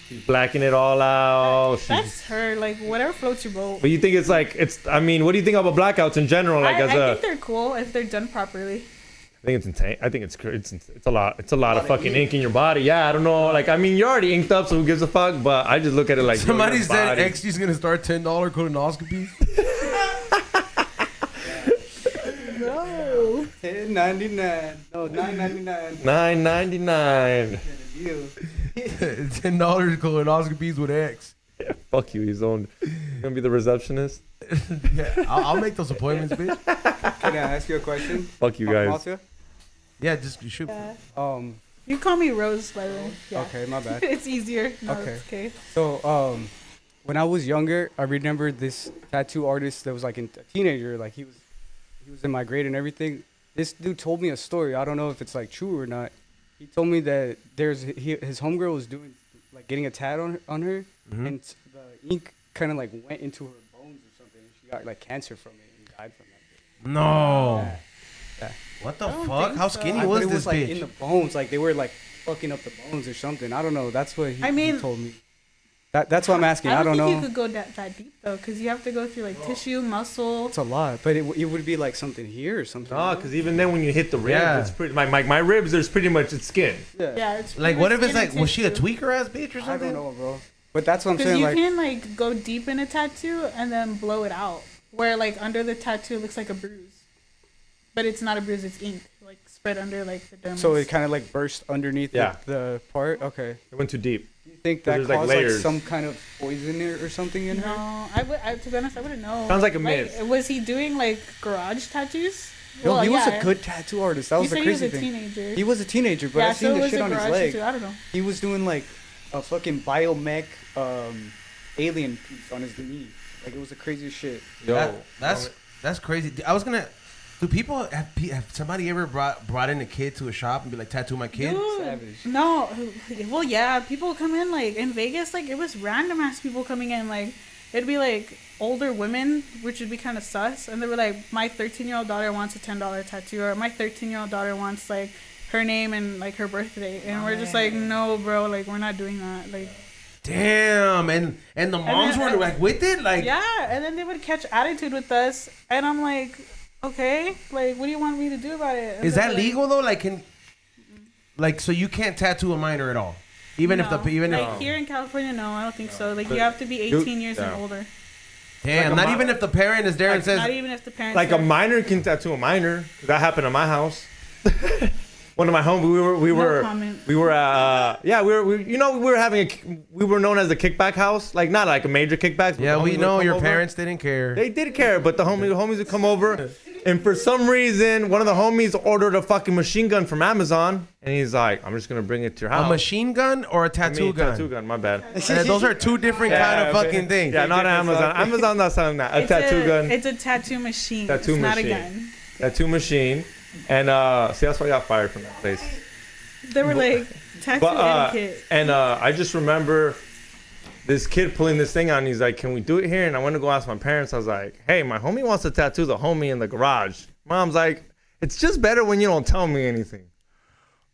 She's blacking it all out. That's her. Like whatever floats your boat. But you think it's like I mean, what do you think about blackouts in general? Like I think they're cool if they're done properly. I think it's insane. I think it's a lot. It's a lot of fucking ink in your body. Yeah, I don't know. Like I mean, you're already inked up, so who gives a fuck? But I just look at it like Somebody your said body. XG's gonna start $10 colonoscopies. No. $10.99. No, $9.99. $9.99. $10 colonoscopies with X. Yeah, fuck you. He's on. You're gonna be the receptionist. Yeah, I'll make those appointments, bitch. Can I ask you a question? Fuck you guys. Mothra? Yeah, just you shoot. Yeah. Um. You call me Rose, by the way. Yeah. Okay, my bad. It's easier. No, Okay. it's okay. So, when I was younger, I remember this tattoo artist that was like a teenager. Like he was in my grade and everything. This dude told me a story. I don't know if it's like true or not. He told me that his homegirl was doing like getting a tat on her, and the ink kind of like went into her bones or something. And she got like cancer from it and died from that. No. Yeah. What the I don't fuck? think How so. skinny But was it this was like bitch? in the bones, like they were like fucking up the bones or something. I don't know. That's what he told me. That's what I'm asking. I don't think know. you could go that deep though, because you have to go through like tissue, muscle. It's a lot, but it would be like something here or something. No, because even then when you hit the ribs, Yeah. it's pretty. My ribs, there's pretty much it's skin. Yeah, it's Like, pretty what if it's skin like, and was she a tissue. tweaker ass bitch or I something? don't know, bro. But that's what I'm Because saying. you Like, can like go deep in a tattoo and then blow it out, where like under the tattoo it looks like a bruise, but it's not a bruise, it's ink. like spread under like the dermis. So it kind of like burst underneath Yeah. the part. Okay. It went too deep. Do you think that There's, like, caused like layers. some kind of poison or something in her? No, to be honest, I wouldn't know. Sounds like a myth. Was he doing like garage tattoos? No, he was yeah. a good tattoo artist. That You was the said he was crazy a thing. teenager. He was a teenager, but yeah, I so seen it the was shit a on his garage leg. tattoo. I don't know. He was doing like a fucking biomech alien piece on his knee. Like it was the craziest shit. Yo, That's crazy. I was gonna. Do people have somebody ever brought in a kid to a shop and be like, tattoo my kid? Dude, Savage. no, well, yeah, people come in like in Vegas, like it was random ass people coming in, like it'd be like older women, which would be kind of sus, and they were like, my 13-year-old daughter wants a $10 tattoo, or my 13-year-old daughter wants like her name and like her birthday, and we're just like, no, bro, like we're not doing that, like. Damn, and the moms then- were like with it, like Yeah, and then they would catch attitude with us, and I'm like, okay, like, what do you want me to do about it? And is they're that like, legal though? Like, so you can't tattoo a minor at all, even if no. the even like if here in California, no, I don't think so. Like, But you have to be 18 years and yeah. older. damn, like a not mi- even if the parent is there and says, Not even if the parents. like a are- minor can tattoo a minor. That happened at my house. One of my homies, comment. we were we were known as the kickback house, like not like a major kickbacks. but yeah, the we homies would know come your over. parents didn't care. They did care, but the homies would come over, and for some reason, one of the homies ordered a fucking machine gun from Amazon, and he's like, "I'm just gonna bring it to your house." A machine gun or a I tattoo mean, gun? Tattoo gun. My bad. Those are two different kind of but- fucking things. Yeah, not Amazon. Amazon's not selling that. A tattoo gun. It's a tattoo machine. Tattoo it's not a machine. gun. Tattoo machine, and see, that's why I got fired from that place. They were like tattoo etiquette. And I just remember this kid pulling this thing out, and he's like, "Can we do it here?" And I went to go ask my parents. I was like, "Hey, my homie wants to tattoo the homie in the garage." Mom's like, "It's just better when you don't tell me anything."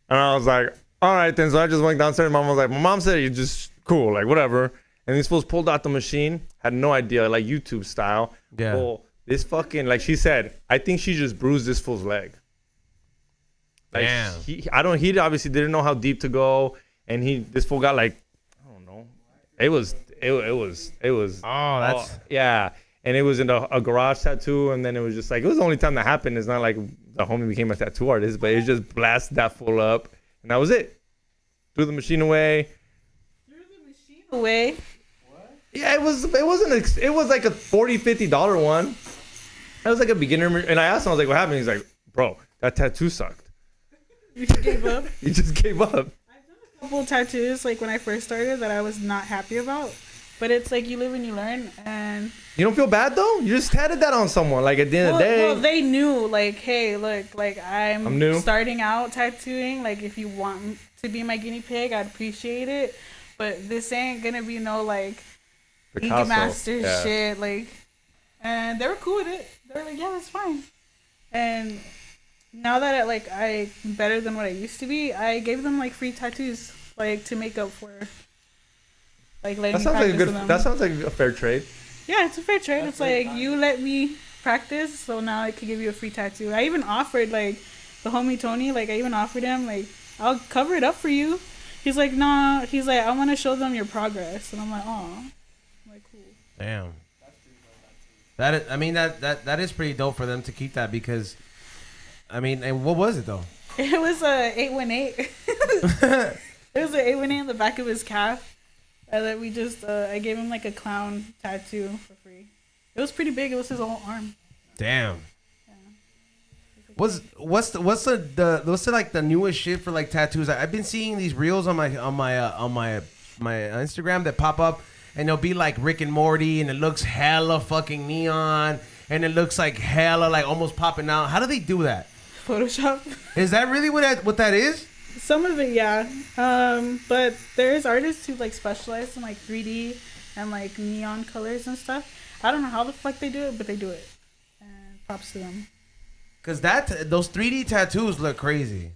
And I was like, "All right then." So I just went downstairs. Mom was like, "My mom said you're just cool, like whatever." And these fools pulled out the machine. Had no idea, like YouTube style. Yeah. Pull this fucking, like she said, I think she just bruised this fool's leg. Like Damn. he obviously didn't know how deep to go, and this fool got like, I don't know, it was Oh, that's yeah, and it was in a garage tattoo, and then it was just like, it was the only time that happened. It's not like the homie became a tattoo artist, but it just blasted that fool up, and that was it. Threw the machine away. Away. Yeah, it was like a $40-$50 one. That was like a beginner, and I asked him, I was like, what happened? He's like, bro, that tattoo sucked. You just gave up. He just gave up. Couple tattoos like when I first started that I was not happy about, but it's like you live and you learn. And You don't feel bad though? You just tatted that on someone. Like at the end of the day. well, they knew like, hey, look, like I'm new. starting out tattooing. Like if you want to be my guinea pig, I'd appreciate it. But this ain't gonna be no like Ink Picasso. Master Yeah. shit. Like, and they were cool with it. They were like, yeah, that's fine. And now that I'm better than what I used to be, I gave them like free tattoos, like to make up for like letting That me sounds like a practice good. with them. That sounds like a fair trade. Yeah, it's a fair trade. It's like you let me practice, so now I could give you a free tattoo. I even offered like the homie Tony, like I even offered him like I'll cover it up for you. He's like, nah. He's like, I want to show them your progress, and I'm like, oh, I'm like cool. damn. That is, I mean that is pretty dope for them to keep that because, I mean, and what was it though? It was a 818. It was an 818 in the back of his calf, and then we just I gave him like a clown tattoo for free. It was pretty big. It was his whole arm. Damn. What's the like the newest shit for like tattoos? I've been seeing these reels on my Instagram that pop up, and they'll be like Rick and Morty, and it looks hella fucking neon, and it looks like hella like almost popping out. How do they do that? Photoshop. Is that really what that is? Some of it, yeah. But there's artists who like specialize in like 3D and like neon colors and stuff. I don't know how the fuck they do it, but they do it. And props to them. Cause those 3D tattoos look crazy.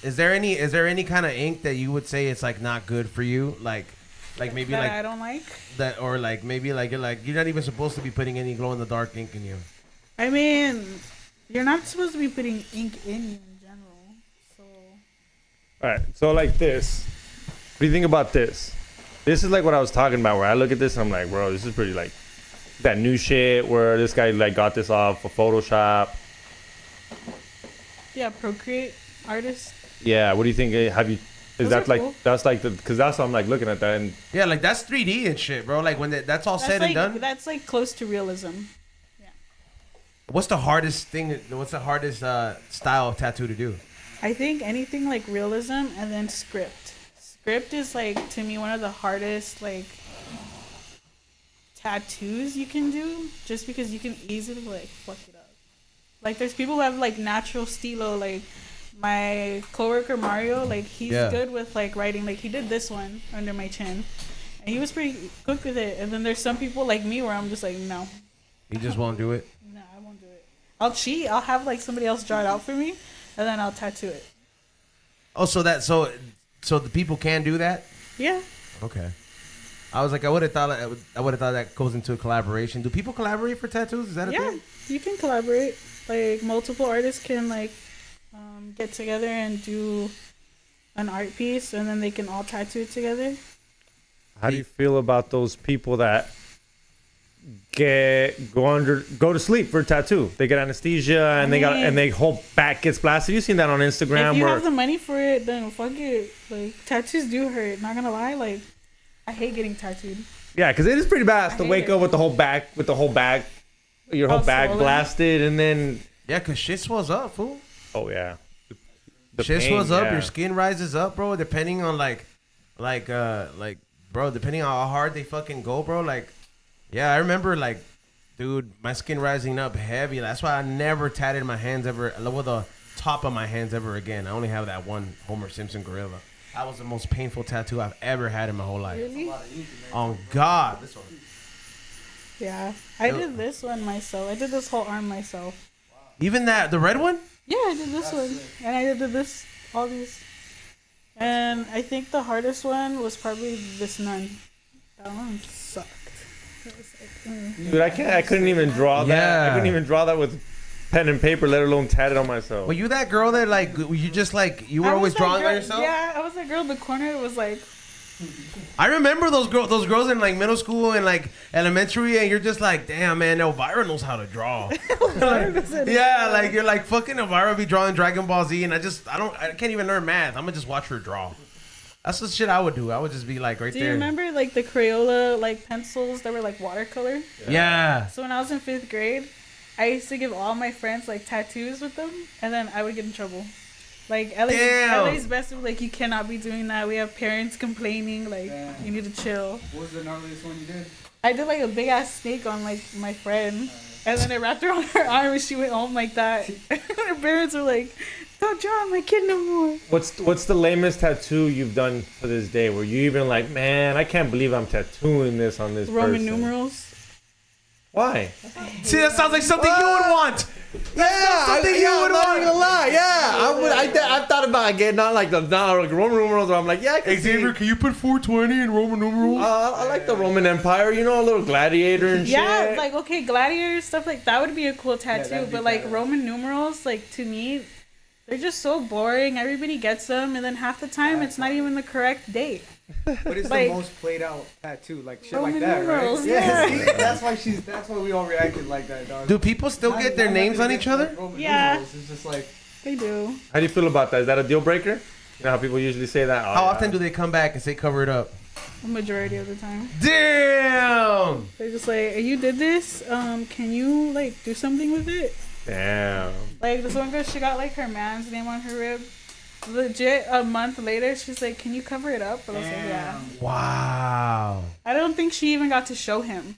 Is there any kind of ink that you would say it's like not good for you? Like maybe That like I don't like. that, or like maybe like you're not even supposed to be putting any glow in the dark ink in you. I mean, you're not supposed to be putting ink in you in general. So All right. So like this. What do you think about this? This is like what I was talking about. Where I look at this and I'm like, bro, this is pretty like that new shit. Where this guy like got this off of Photoshop. Yeah, Procreate artist. Yeah. What do you think? Have you? Is Those that are like cool. that's like the? Because that's what I'm like looking at that and Yeah, like that's 3D and shit, bro. Like when that's all That's said like and done. that's like close to realism. What's the hardest thing? What's the hardest style of tattoo to do? I think anything like realism and then script. Script is like to me one of the hardest like tattoos you can do, just because you can easily like fuck it up. Like there's people who have like natural stilo, like my coworker Mario, like he's Yeah. good with like writing. Like he did this one under my chin, and he was pretty good with it. And then there's some people like me where I'm just like, no, You just won't do it. no, I won't do it. I'll cheat. I'll have like somebody else draw it out for me, and then I'll tattoo it. Oh, so the people can do that. Yeah. Okay. I was like, I would have thought that goes into a collaboration. Do people collaborate for tattoos? Is that a Yeah, thing? you can collaborate. Like multiple artists can like get together and do an art piece, and then they can all tattoo it together. how do you feel about those people that go to sleep for a tattoo? They get anesthesia and they whole back gets blasted. You seen that on Instagram If you where have the money for it, then fuck it. Like tattoos do hurt. Not gonna lie. Like I hate getting tattooed. yeah, because it is pretty bad to hate wake it. up with the whole back your whole All back swollen. blasted and then Yeah, cause shit swells up, fool. oh yeah. The Shit pain, swells up. yeah. Your skin rises up, bro. Depending on bro, depending on how hard they fucking go, bro. Like, yeah, I remember like, dude, my skin rising up heavy. That's why I never tatted my hands ever. Well, the top of my hands ever again. I only have that one Homer Simpson gorilla. That was the most painful tattoo I've ever had in my whole life. Really? On God, this one. Yeah. I did this one myself. I did this whole arm myself. Even the red one. Yeah, I did this one, and I did this all these. And I think the hardest one was probably this nun. That one sucked. It was like, Dude, I couldn't even draw that. I Yeah. couldn't even draw that with pen and paper, let alone tat it on myself. Were you that girl that like you just like you were I was always that drawing girl- by yourself? Yeah, I was that girl in the corner that was like, I remember those girls in like middle school and like elementary, and you're just like, damn man, Elvira knows how to draw. Yeah, like you're like fucking Elvira be drawing Dragon Ball Z, and I can't even learn math. I'm gonna just watch her draw. That's the shit I would do. I would just be like right do there. you remember like the Crayola like pencils that were like watercolor? Yeah. So when I was in 5th grade, I used to give all my friends like tattoos with them, and then I would get in trouble. Like Damn. LA's best was like, you cannot be doing that. We have parents complaining. Like Damn. you need to chill. What was the gnarliest one you did? I did like a big ass snake on like my friend, and then I wrapped her on her arm, and she went home like that. Her parents were like, "Don't draw my kid no more." What's the lamest tattoo you've done to this day? Where you even like, man, I can't believe I'm tattooing this on this Roman person. numerals. Why? See, that sounds like something you would want. something you would I'm not want. even gonna lie. Yeah, I thought about getting not like Roman numerals. I'm like, yeah, I can see. can you put 420 in Roman numerals? I like the Roman Empire. You know, a little gladiator and Yeah, shit. like okay, gladiator stuff like that would be a cool tattoo. that'd be But like badass. Roman numerals, like to me, they're just so boring. Everybody gets them, and then half the time it's not even the correct date. What is Like- the most played out tattoo? Like shit Roman like that, numerals, right? yeah. See? That's why we all reacted like that, dog. Do people still get their names on each other? Yeah. It's just like They do. How do you feel about that? Is that a deal breaker? You know how people usually say that. Oh, How yeah. often do they come back and say cover it up? The majority of the time, Damn. they're just like, "You did this. Can you like do something with it?" Damn. Like this one girl, she got like her man's name on her rib. Legit, a month later, she's like, "Can you cover it up?" But I was like, "Yeah." Wow. I don't think she even got to show him.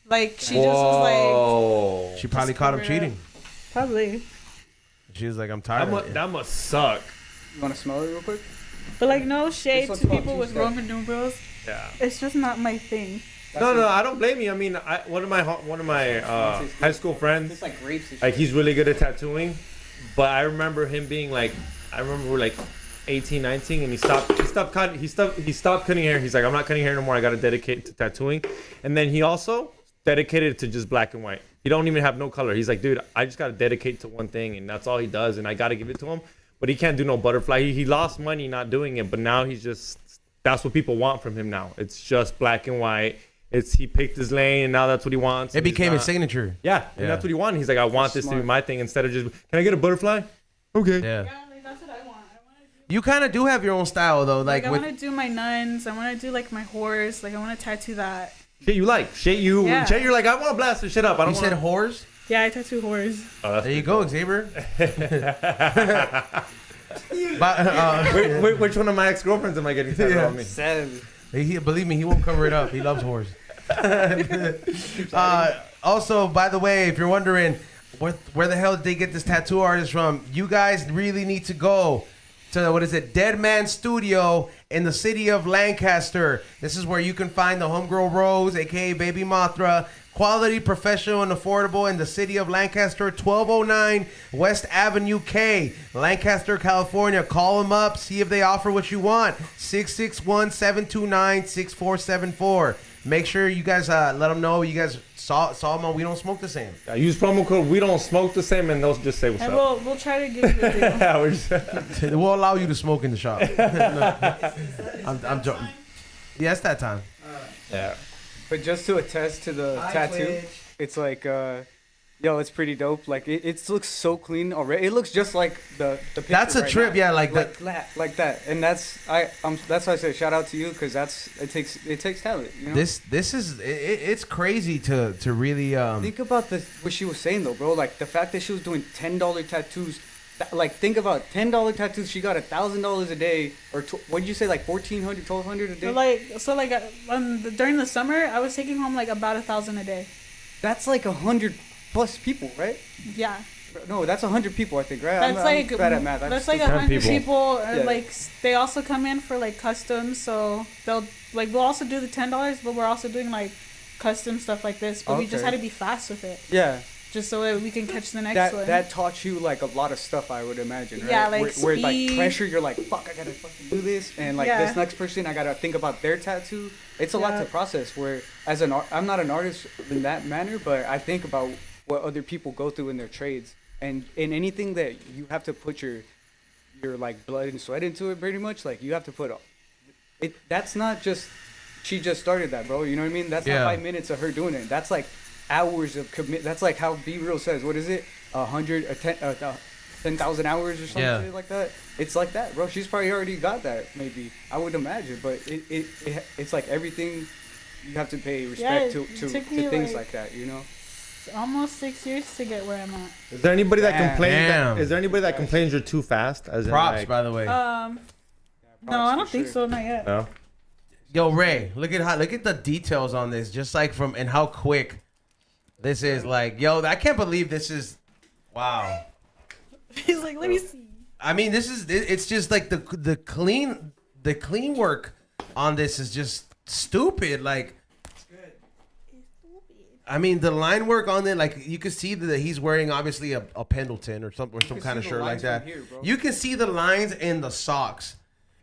Like she just was like, She probably Just caught him cover it up. cheating. probably. She was like, I'm tired of it. That must suck. you want to smell it real quick? But like no shade This to one's people called with two-step. Roman numerals. Yeah. It's just not my thing. No, I don't blame you. I mean, one of my high school friends, It's like grapes. And like shit. he's really good at tattooing, but I remember him being like, we're like 18, 19, and he stopped cutting hair. He's like, I'm not cutting hair no more. I got to dedicate to tattooing, and then he also dedicated to just black and white. He don't even have no color. He's like, dude, I just got to dedicate to one thing, and that's all he does, and I got to give it to him. But he can't do no butterfly. He lost money not doing it, but now that's what people want from him now. It's just black and white. He picked his lane, and now that's what he wants. It and he's became his not- signature. Yeah, and Yeah. that's what he wanted. He's like, I want this to be smart. my thing instead of just, can I get a butterfly? Okay. Yeah. Yeah, like that's what I want. I want to do. You kind of do have your own style though, Like I with want to do my nuns. I want to do like my horse. Like I want to tattoo that. Shit you like. Shit you. Yeah. Shit you're like, I want to blast this shit up. I you don't said want. whores. Yeah, I tattoo horse. Oh, that's There you go, Xavier. Which one of my ex-girlfriends am I getting tattooed on me? Seven. Believe me, he won't cover it up. He loves whores. Also, by the way, if you're wondering where the hell did they get this tattoo artist from, you guys really need to go to, what is it, Dead Man Studio in the city of Lancaster. This is where you can find the homegirl Rose, aka Baby Mothra. Quality, professional, and affordable in the city of Lancaster, 1209 West Avenue K, Lancaster, California. Call them up, see if they offer what you want. 661-729-6474. Make sure you guys let them know you guys saw them on We Don't Smoke the Same. I use promo code We Don't Smoke the Same, and they'll just say what's And up. we'll try to give you a deal. Yeah, we're just- We'll allow you to smoke in the shop. I'm joking. Yeah, it's that time. yeah. But just to attest to the tattoo, it's like, yo, it's pretty dope. Like it looks so clean already. It looks just like the picture. That's a right trip, now. yeah, like like that. And that's that's why I say shout out to you, because it takes talent. You know? This is it's crazy to really Think about what she was saying though, bro. Like the fact that she was doing $10 tattoos. Like think about $10 tattoos. She got $1,000 a day, or what did you say? Like 1,400, 1,200 a day. So during the summer, I was taking home like about 1,000 a day. That's like 100 plus people, right? Yeah, No, that's 100 people, I think, right? that's I'm bad at math. That's I'm like stupid. 100 people. people. And Yeah. like they also come in for like customs, so we'll also do the $10, but we're also doing like custom stuff like this. But we just Okay. had to be fast with it, yeah. just so that we can catch the next one. That taught you like a lot of stuff, I would imagine, right? Yeah, like where like speed. pressure, you're like, fuck, I gotta fucking do this, and like Yeah. this next person, I gotta think about their tattoo. It's a lot Yeah. to process. Where as I'm not an artist in that manner, but I think about what other people go through in their trades, and in anything that you have to put your like blood and sweat into it, pretty much. Like you have to put it. That's not just she just started that, bro. You know what I mean? That's Yeah. not 5 minutes of her doing it. That's like hours of commit. That's like how Be Real says. What is it? 10,000 hours or something Yeah. like that. It's like that, bro. She's probably already got that, maybe. I would imagine, but it's like everything. You have to pay respect Yeah, it to took me, things like- like that, you know. Almost 6 years to get where I'm at. Is there anybody that Damn. complains? Damn. Is there anybody that complains you're too fast? As in, props, like, by the way. No, I don't think so, not yet. No. Yo, Ray, look at the details on this, just like and how quick this is. Like, yo, I can't believe this is. Wow. He's like, let me see. I mean, it's just like the clean work on this is just stupid. Like, I mean, the line work on it, like you can see that he's wearing obviously a Pendleton or some can kind of see the shirt like lines that. from here, bro. You can see the lines in the socks.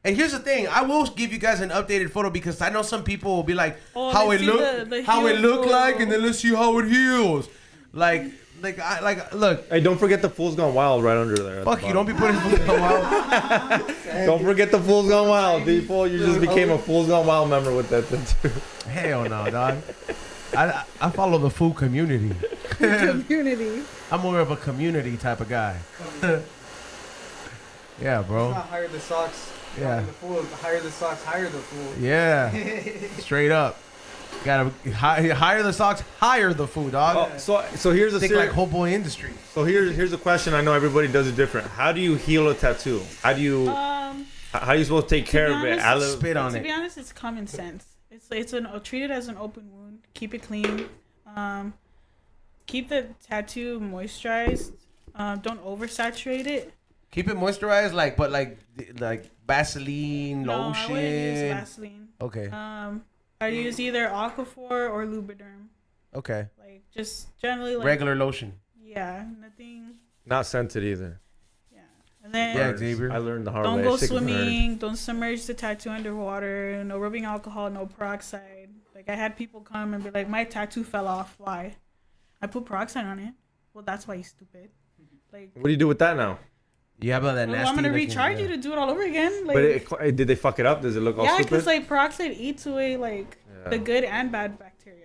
And here's the thing, I will give you guys an updated photo because I know some people will be like, Oh, how let's it see look, the how it heel look like, photo. and then let's see how it heals. Look. Hey, don't forget the Fool's Gone Wild right under there. at the Fuck you! bottom. Don't be putting Fool's Gone Wild. Don't forget the Fool's Gone Wild, people. You just became a Fool's Gone Wild member with that tattoo. Hell no, dog. I follow the food community. Community. I'm more of a community type of guy. Yeah, bro. Hire the socks. Yeah. The fool. Hire the socks. Hire the fool. Yeah. Straight up. Gotta hire the socks. Hire the food, dog. Oh, so here's a Think like whole boy industry. So here's a question. I know everybody does it different. How do you heal a tattoo? How do you supposed to take care of it? Spit on To it. be honest, it's common sense. Treat it as an open wound. Keep it clean. Keep the tattoo moisturized. Don't oversaturate it. Keep it moisturized, like Vaseline, No, I lotion. wouldn't use Vaseline. Okay. I use either Aquaphor or Lubriderm. Okay. Like just generally like Regular lotion. Yeah, nothing. Not scented either. Yeah, and then Yeah, Xavier. I learned the hard don't way. go Sick of nerd. swimming. Don't submerge the tattoo underwater. No rubbing alcohol. No peroxide. Like I had people come and be like, "My tattoo fell off. Why?" I put peroxide on it. Well, that's why you stupid. Like, What do you do with that now? You have that nasty. well, I'm gonna looking- recharge you to do it all over again. Like, But did they fuck it up? Does it look all yeah, stupid? because like peroxide eats away like the good and bad bacteria.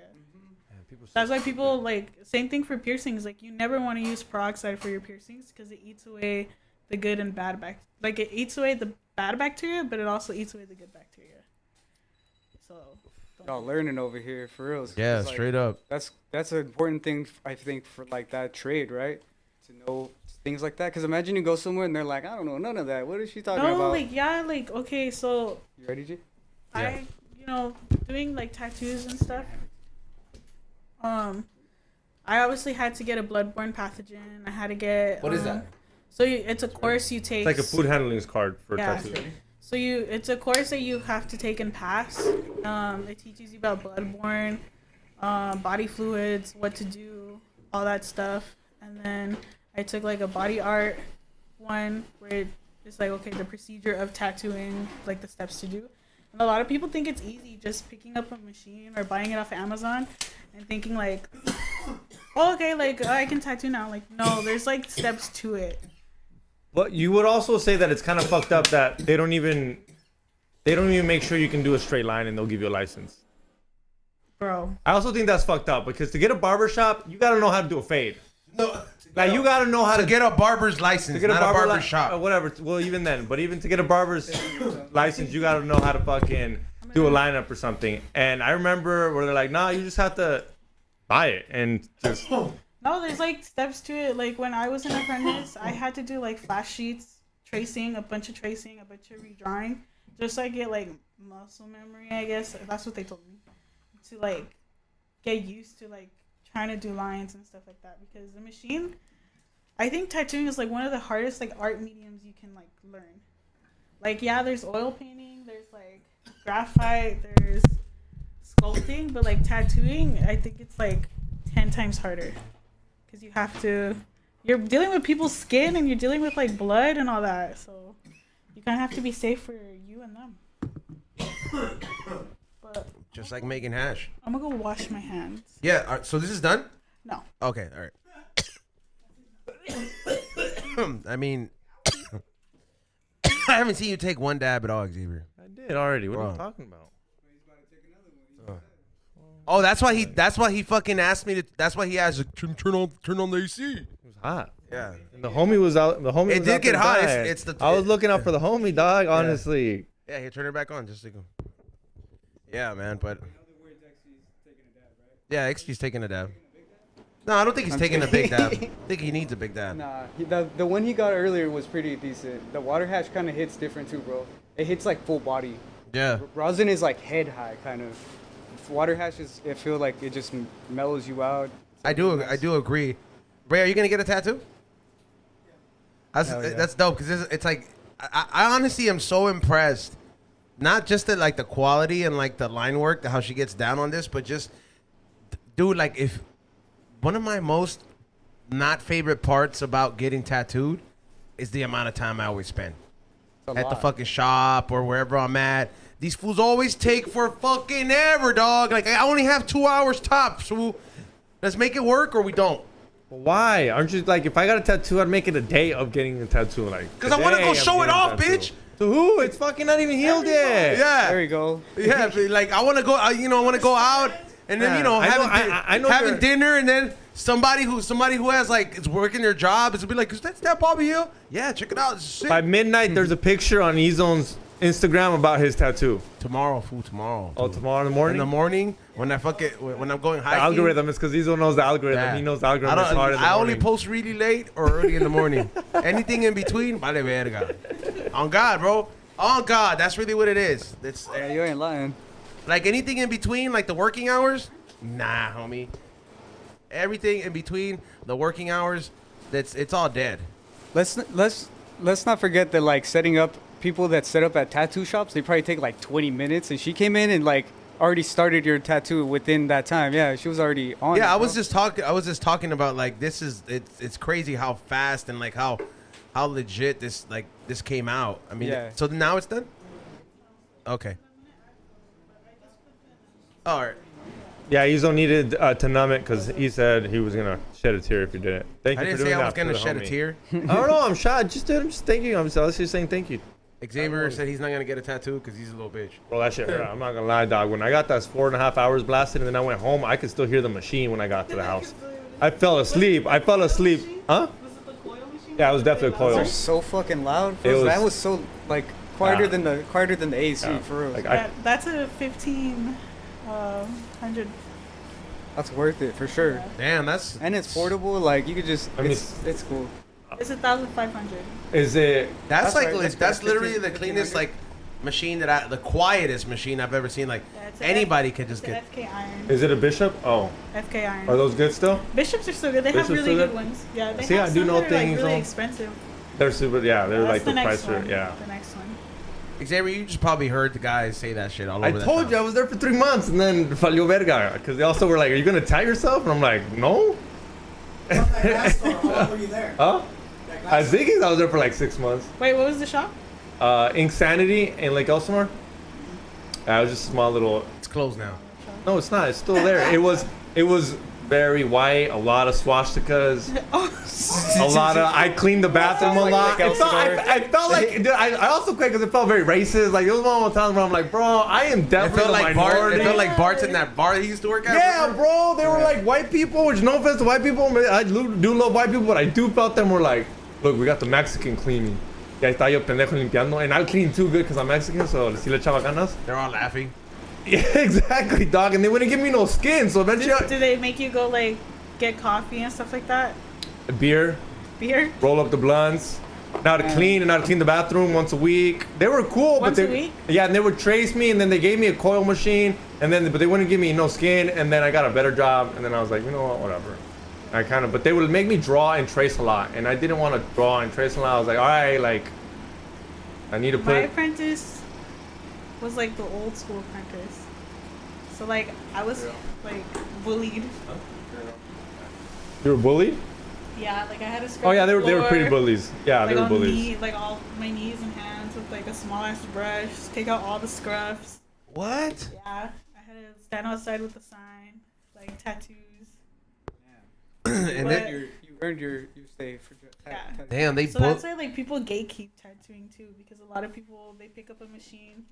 That's why people like same thing for piercings. Like you never want to use peroxide for your piercings because it eats away the good and bad like it eats away the bad bacteria, but it also eats away the good bacteria. So Y'all learning over here for real. Yeah, It's like, straight up. that's an important thing I think for like that trade, right? To know things like that. Because imagine you go somewhere and they're like, I don't know none of that. What is she talking no, about? like yeah, like okay, so You ready, G? I doing like tattoos and stuff. I obviously had to get a bloodborne pathogen. I had to get. What is that? So it's a course you take. It's like a food handling card for Yeah. tattoos. So it's a course that you have to take and pass. It teaches you about bloodborne, body fluids, what to do, all that stuff. And then I took like a body art one where it's like, okay, the procedure of tattooing, like the steps to do. And a lot of people think it's easy just picking up a machine or buying it off Amazon and thinking like, oh, okay, like I can tattoo now. Like, no, there's like steps to it. But you would also say that it's kind of fucked up that they don't even make sure you can do a straight line and they'll give you a license. Bro. I also think that's fucked up because to get a barbershop, you gotta know how to do a fade. No, Like you gotta know how to get a barber's license, to get a not barber a barber shop. whatever. Well, even then, but even to get a barber's license, you gotta know how to fucking do a lineup or something. And I remember where they're like, nah, you just have to buy it and just. No, there's like steps to it. Like when I was an apprentice, I had to do like flash sheets, tracing, a bunch of redrawing, just so I get like muscle memory, I guess. That's what they told me. To like get used to like trying to do lines and stuff like that. Because the machine, I think tattooing is like one of the hardest like art mediums you can like learn. Like yeah, there's oil painting, there's like graphite, there's sculpting, but like tattooing, I think it's like 10 times harder. Because you're dealing with people's skin and you're dealing with like blood and all that. So you kind of have to be safe for you and them. But Just like making hash. I'm going to go wash my hands. Yeah, so this is done? No. Okay, all right. I mean, I haven't seen you take one dab at all, Xavier. I did already. What are Bro. you talking about? Oh, that's why he fucking asked me to. That's why he asked turn on the AC. It was hot. Yeah. And the homie was out. The homie. It was did out get there hot. dying. It's the. I was looking out for the homie, dog. Honestly. Yeah, here, turn it back on, just so you can. Yeah, man, but. Yeah, XG's taking a dab. No, I don't think he's taking a big dab. I think he needs a big dab. Nah, the one he got earlier was pretty decent. The water hash kind of hits different too, bro. It hits like full body. Yeah. Rosin is like head high, kind of. Water hash is, I feel like it just mellows you out. I do agree. Ray, are you gonna get a tattoo? Hell yeah. That's dope because it's like I honestly am so impressed, not just at like the quality and like the line work, how she gets down on this, but just dude, like if one of my most not favorite parts about getting tattooed is the amount of time I always spend It's a at the lot. fucking shop or wherever I'm at. These fools always take for fucking ever, dog. Like I only have 2 hours tops, so let's make it work or we don't. Why? Aren't you like, if I got a tattoo, I'd make it a day of getting a tattoo. Like, Because I want to today go I'm show it getting a off, tattoo. bitch. To who? It's fucking not even healed yet. Yeah. There you go. Yeah, but, like I want to go. I want to go out and then I know having you're- dinner and then somebody who has like is working their job is be like, is that Bobby Hill? Yeah, check it out. It's sick. By midnight, there's a picture on Ezone's Instagram about his tattoo. Tomorrow, fool. Tomorrow. Oh, dude. tomorrow in the morning? In the morning when I'm going The hiking. algorithm is because Ezo knows the algorithm. Yeah. He knows the algorithm is hard in the I morning. only post really late or early in the morning. Anything in between, vale verga. On God, bro. On God, that's really what it is. It's Yeah, you ain't lying. like anything in between, like the working hours. Nah, homie. Everything in between the working hours, it's all dead. Let's not forget that like setting up people that set up at tattoo shops, they probably take like 20 minutes, and she came in and like already started your tattoo within that time. Yeah, she was already on. Yeah, it, I was bro. just talking about like it's crazy how fast and like how legit this came out. I mean, Yeah. so now it's done. Okay. All right. Yeah, Ezo needed to numb it because he said he was going to shed a tear if you did it. Thank I you didn't for say doing I was that for gonna the shed a homie. tear. I don't know. I'm shy. I'm just thanking you. I was just saying thank you. Xavier said he's not gonna get a tattoo because he's a little bitch. Bro, that shit hurt. I'm not going to lie, dog. When I got that 4.5 hours blasted and then I went home, I could still hear the machine when I got to the house. I fell asleep. Huh? Was it the coil machine? Yeah, it was definitely a Those coil. are so fucking loud. It was- That was so like quieter Yeah. than the AC Yeah. for real. Like, That's a 1500. That's worth it for sure. Yeah. Damn, that's And it's portable. Like you could just. I mean, It's cool. It's 1,500. Is it? that's like right, lit- that's that's good. literally 15, the cleanest 1500. like machine the quietest machine I've ever seen. Like Yeah, it's a anybody could just It's a get. FK Iron. Is it a Bishop? Oh, FK Iron. are those good still? Bishops are so good. They have Bishops really so good good? ones. Yeah, they See, have I do some know that are things, like really though. expensive. They're super. Yeah, they're That's like the next price for one. it. Yeah. The next one. Xavier, you just probably heard the guys say that shit all I over. that told shop. you I was there for 3 months and then valió verga because they also were like, "Are you gonna tag yourself?" And I'm like, "No." How long were you there? Huh? At Ziggy's, I was there for like 6 months. Wait, what was the shop? Insanity in Lake Elsinore. It was just a small little. It's closed now. No, it's not. It's still there. It was very white. A lot of swastikas. A lot of. I cleaned the bathroom a Like lot. Lake It felt, Elsinore. I felt like. Dude, I also quit because it felt very racist. Like it was one of the times where I'm like, bro, I am It definitely felt the like Bart. minority. It felt like Bart's in that bar he used to work at. Yeah, remember? bro, they were like white people, which no offense to white people, I do love white people, but I do felt them were like, look, we got the Mexican cleaning. Ya está yo pendejo limpiando, and I clean too good because I'm Mexican, so si le echaba ganas. They're all laughing. Yeah, exactly, dog, and they wouldn't give me no skin, so eventually, Do they make you go like get coffee and stuff like that? beer, Beer? roll up the blunts, now to clean and now to clean the bathroom once a week. They were cool, Once but a they, week? yeah, and they would trace me, and then they gave me a coil machine, and then but they wouldn't give me no skin, and then I got a better job, and then I was like, you know what, whatever. I kind of, but they would make me draw and trace a lot, and I didn't want to draw and trace a lot. I was like, all right, like, I need to My put. apprentice was like the old school apprentice. So like I was like bullied. You were bullied? Yeah, like I had to scrub Oh yeah, the they were pretty floor, bullies. Yeah, Like they were on bullies. knee, like all my knees and hands with like a small ass brush, take out all the scruffs. What? Yeah, I had to stand outside with a sign, like tattoos. And But- then, You earned your stay for. Yeah. damn, they So both. that's why like people gatekeep tattooing too, because a lot of people they pick up a machine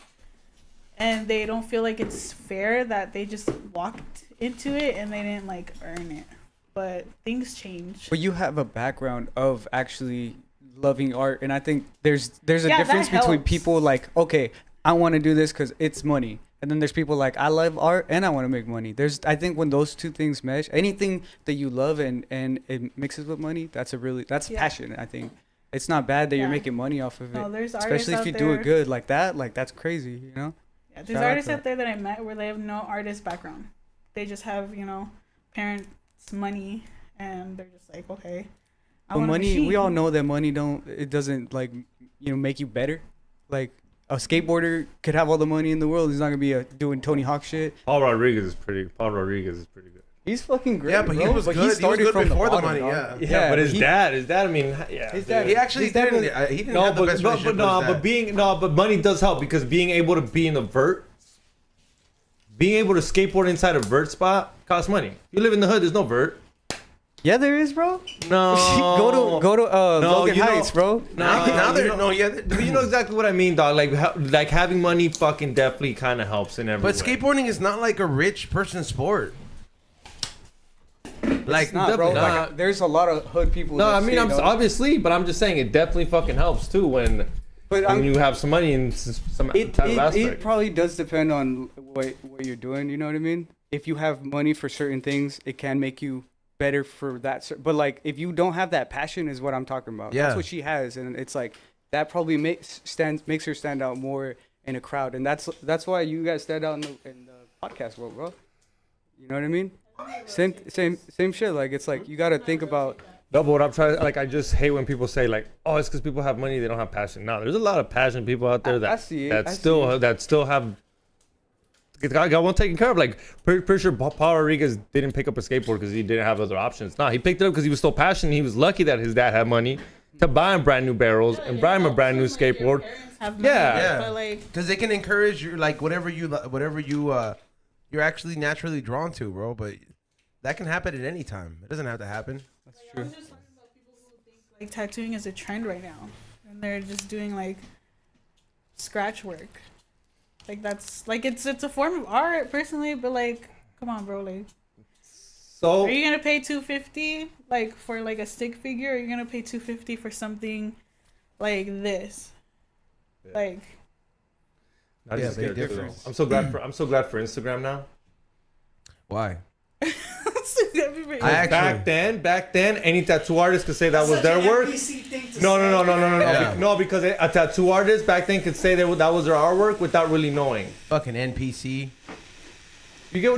and they don't feel like it's fair that they just walked into it and they didn't like earn it. But things change. But you have a background of actually loving art, and I think there's a Yeah, that difference between helps. people like, okay, I want to do this because it's money, and then there's people like, I love art and I want to make money. I think when those two things mesh, anything that you love and it mixes with money, that's Yeah. passion. I think it's not bad that you're Yeah. making money off of it, No, there's artists especially if out you do it there- good like that. Like that's crazy, you know. Yeah, there's Shout out artists to- out there that I met where they have no artist background. They just have, parents' money and they're just like, okay. I But want a money, we machine. all know that money doesn't like make you better. Like a skateboarder could have all the money in the world, he's not gonna be doing Tony Hawk shit. Paul Rodriguez is pretty good. He's fucking great. Yeah, but he bro. was good. He was started good from before the bottom, money, dog. yeah. Yeah, but he- his dad, I mean, yeah. His dad- He actually His dad didn't. was- He didn't No, have the best relationship with his dad. but money does help because being able to be in the vert, being able to skateboard inside a vert spot costs money. You live in the hood, there's no vert. Yeah, there is, bro. No. go to No, Logan you know- Heights, bro. Now they're you know- no, yeah. But you know exactly what I mean, dog. Like having money fucking definitely kind of helps in every But way. skateboarding is not like a rich person sport. Like It's not, bro. definitely Like, not. there's a lot of hood people. No, that I mean, skate, dog. obviously, but I'm just saying it definitely fucking helps too when But when you have some money in some it, type of it, aspect. it probably does depend on what you're doing. You know what I mean? If you have money for certain things, it can make you better for that. But like, if you don't have that passion, is what I'm talking about. Yeah. That's what she has, and it's like that probably makes her stand out more in a crowd, and that's why you guys stand out in the podcast world, bro. You know what I mean? Same shit. Like it's like you got to think about. No, but what I'm trying, like, I just hate when people say like, "Oh, it's because people have money, they don't have passion." No, there's a lot of passionate people out there I see it. that I still see it. have got one taken care of. Like, pretty sure Paul Rodriguez didn't pick up a skateboard because he didn't have other options. No, he picked it up because he was so passionate. He was lucky that his dad had money to buy him brand new barrels and buy him a brand new skateboard. Have money, Yeah. Yeah. But like, because they can encourage you, like whatever you're actually naturally drawn to, bro. But that can happen at any time. It doesn't have to happen. That's true. like tattooing is a trend right now, and they're just doing like scratch work. Like that's like it's a form of art personally, but like come on, bro, like So Are you gonna pay $250 like for like a stick figure? Or are you gonna pay $250 for something like this? Like I just big get it. difference. I'm so glad for Instagram now. Why? I Back then, any tattoo artist could say that was their work. Yeah. No, because a tattoo artist back then could say that was their artwork without really knowing. Fucking NPC. You get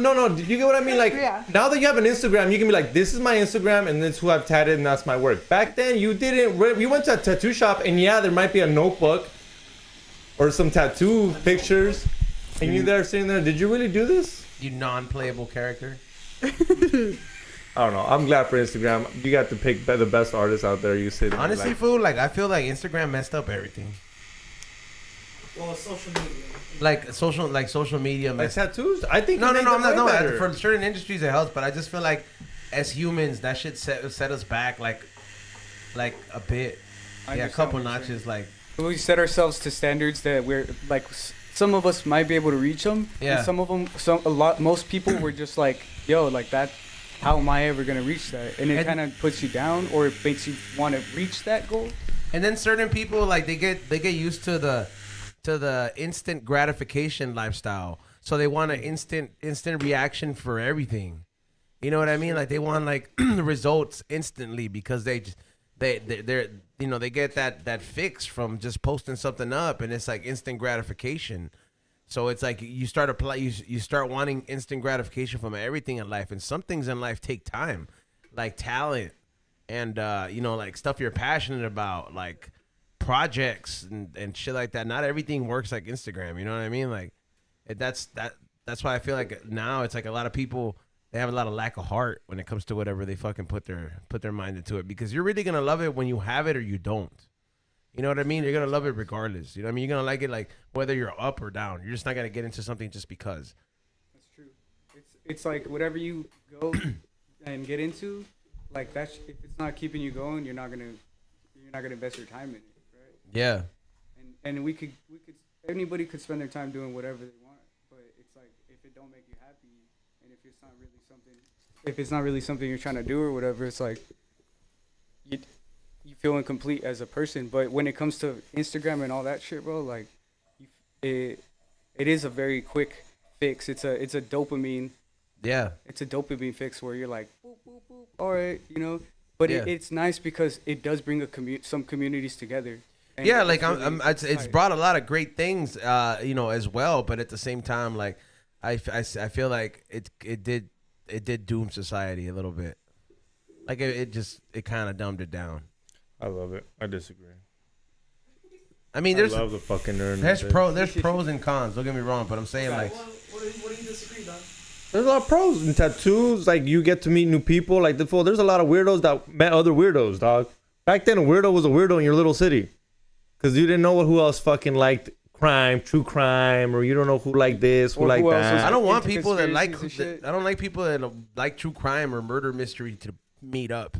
you get what I mean? Like Yeah. now that you have an Instagram, you can be like, this is my Instagram and this is who I've tatted and that's my work. Back then, you didn't. We went to a tattoo shop and yeah, there might be a notebook or some tattoo pictures, and you there sitting there. Did you really do this? You non-playable character. I don't know. I'm glad for Instagram. You got to pick the best artists out there. You sit. Honestly, like, fool, like I feel like Instagram messed up everything. Well, it's social media. Like social media like messed. tattoos. I think No, it made I'm them not. way No, better. for certain industries it helps, but I just feel like as humans that shit set us back like a bit. I Yeah, a understand couple what you're saying. notches. Like We set ourselves to standards that we're like. Some of us might be able to reach them. Yeah. And some of them, most people were just like, "Yo, like that. How am I ever gonna reach that?" And it And- kind of puts you down, or it makes you want to reach that goal. and then certain people like they get used to the instant gratification lifestyle, so they want an instant reaction for everything. You know what I mean? Like they want like results instantly because they're they get that fix from just posting something up, and it's like instant gratification. So it's like you start wanting instant gratification from everything in life, and some things in life take time, like talent and like stuff you're passionate about, like projects and shit like that. Not everything works like Instagram. You know what I mean? Like that's why I feel like now it's like a lot of people. They have a lot of lack of heart when it comes to whatever they fucking put their mind into it, because you're really gonna love it when you have it or you don't. You know what I mean? You're gonna love it regardless. You know what I mean? You're gonna like it like whether you're up or down. You're just not gonna get into something just because. That's true. It's like whatever you go and get into, like if it's not keeping you going, you're not gonna invest your time in it, right? Yeah. And we could anybody could spend their time doing whatever they want, but it's like if it don't make you happy, and if it's not really something you're trying to do or whatever, it's like you feel incomplete as a person. But when it comes to Instagram and all that shit, bro, like it is a very quick fix. It's a dopamine. Yeah. It's a dopamine fix where you're like, boop, boop, boop, all right, you know. But Yeah. it's nice because it does bring some communities together. And Yeah, like it's it's tight. brought a lot of great things, as well. But at the same time, like I feel like it did doom society a little bit. Like it kind of dumbed it down. I love it. I disagree. I mean, I love the fucking nerd. there's pros and cons. Don't get me wrong, but I'm saying like What do you disagree, dog? There's a lot of pros in tattoos. Like you get to meet new people. Like there's a lot of weirdos that met other weirdos, dog. Back then, a weirdo was a weirdo in your little city, because you didn't know who else fucking liked crime, true crime, or you don't know who liked this, who Or liked who else was that. I don't want into people that like conspiracies and shit. I don't like people that like true crime or murder mystery to meet up.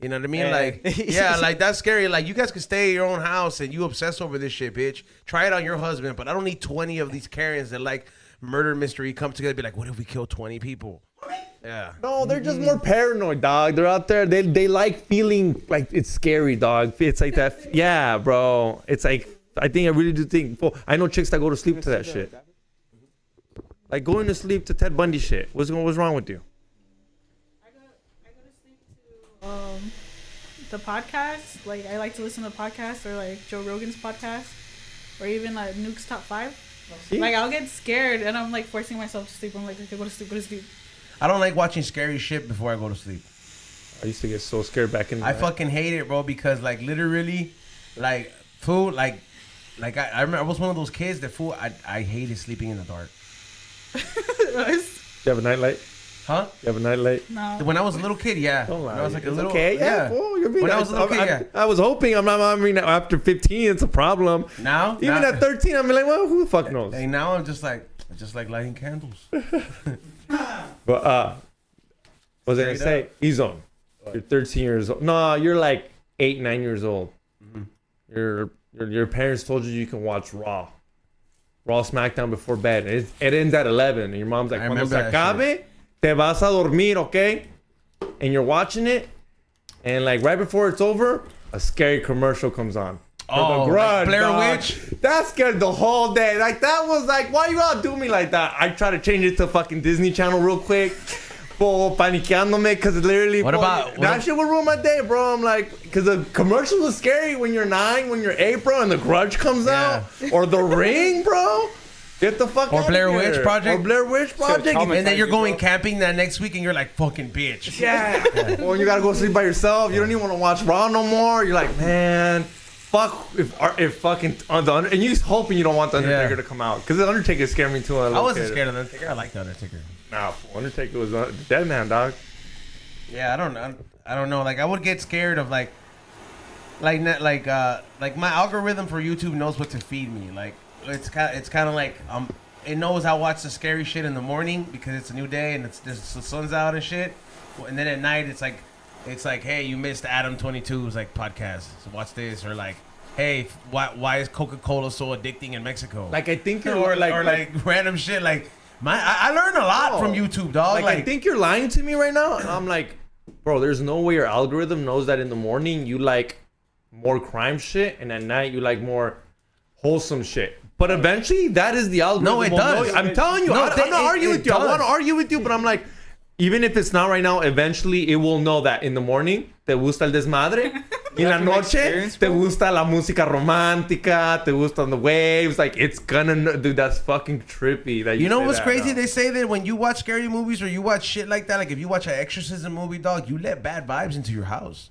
You know what I mean? Yeah. Like, yeah, like that's scary. Like, you guys can stay at your own house and you obsess over this shit, bitch. Try it on your husband, but I don't need 20 of these Karens that like murder mystery come together and be like, what if we kill 20 people? Yeah. No, they're just more paranoid, dog. They're out there. They like feeling like it's scary, dog. It's like that. Yeah, bro. It's like, I really do think. I know chicks that go to sleep to that shit. Like going to sleep to Ted Bundy shit. What's wrong with you? I go to sleep to the podcast. Like I like to listen to podcasts or like Joe Rogan's podcast or even like Nuke's Top 5. See? Like I'll get scared and I'm like forcing myself to sleep. I'm like, okay, go to sleep. I don't like watching scary shit before I go to sleep. I used to get so scared back in the I day. fucking hate it, bro, because like literally, like food, like I remember I was one of those kids that I hated sleeping in the dark. You have a nightlight? Huh? You have a nightlight? No. When I was a little kid, yeah. Don't lie. When I was like a It's little okay. Yeah. Fool, you're being When I was a little kid, yeah. I was hoping. I mean, after 15, it's a problem. Now, Even now, at 13, I'm like, well, who the fuck knows? hey, now I'm just like lighting candles. But what was I gonna say? E-Zone. You're 13 years old. No, you're like 8, 9 years old. Your parents told you can watch Raw SmackDown before bed. It ends at 11. And your mom's like, I cuando se remember that acabe, te vas a dormir, okay? And you're watching it, and like right before it's over, a scary commercial comes on. Oh, The Grudge, like Blair dog. Witch? That scared the whole day. Like, that was like, why you all do me like that? I try to change it to fucking Disney Channel real quick. For paniqueándome, because literally, that shit would ruin my day, bro. I'm like, because the commercials are scary when you're 9, when you're 8, bro, and The Grudge comes out. Or The Ring, bro. Get the fuck out of here. Or Blair Witch Project. Or Blair Witch Project. And then you're going camping that next week and you're like, fucking bitch. Yeah. Or you gotta go sleep by yourself. You don't even want to watch Raw no more. You're like, man, fuck if fucking and you just hoping you don't want the Undertaker to come out, because the Undertaker scared me too. I wasn't scared of the Undertaker. I like the Undertaker. Nah, Undertaker was the dead man, dog. Yeah, I don't know. I don't know. Like, I would get scared of like my algorithm for YouTube knows what to feed me. Like, it's kind of like it knows I watch the scary shit in the morning because it's a new day and the sun's out and shit. And then at night it's like, hey, you missed Adam 22's like podcast, so watch this. Or like, hey, why is Coca-Cola so addicting in Mexico? Like, I think you're or random shit. Like, I learn a lot from YouTube, dog. Like, I think you're lying to me right now. And I'm like, bro, there's no way your algorithm knows that in the morning you like more crime shit and at night you like more wholesome shit. But eventually, that is the algorithm. No, it does. I'm telling you, I'm not arguing with you. I want to argue with you, but I'm like, even if it's not right now, eventually it will know that in the morning te gusta el desmadre, en la noche te gusta la música romántica, te gustan the waves. Like, it's gonna know, dude. That's fucking trippy. That you know what's crazy? They say that when you watch scary movies or you watch shit like that, like if you watch an exorcism movie, dog, you let bad vibes into your house.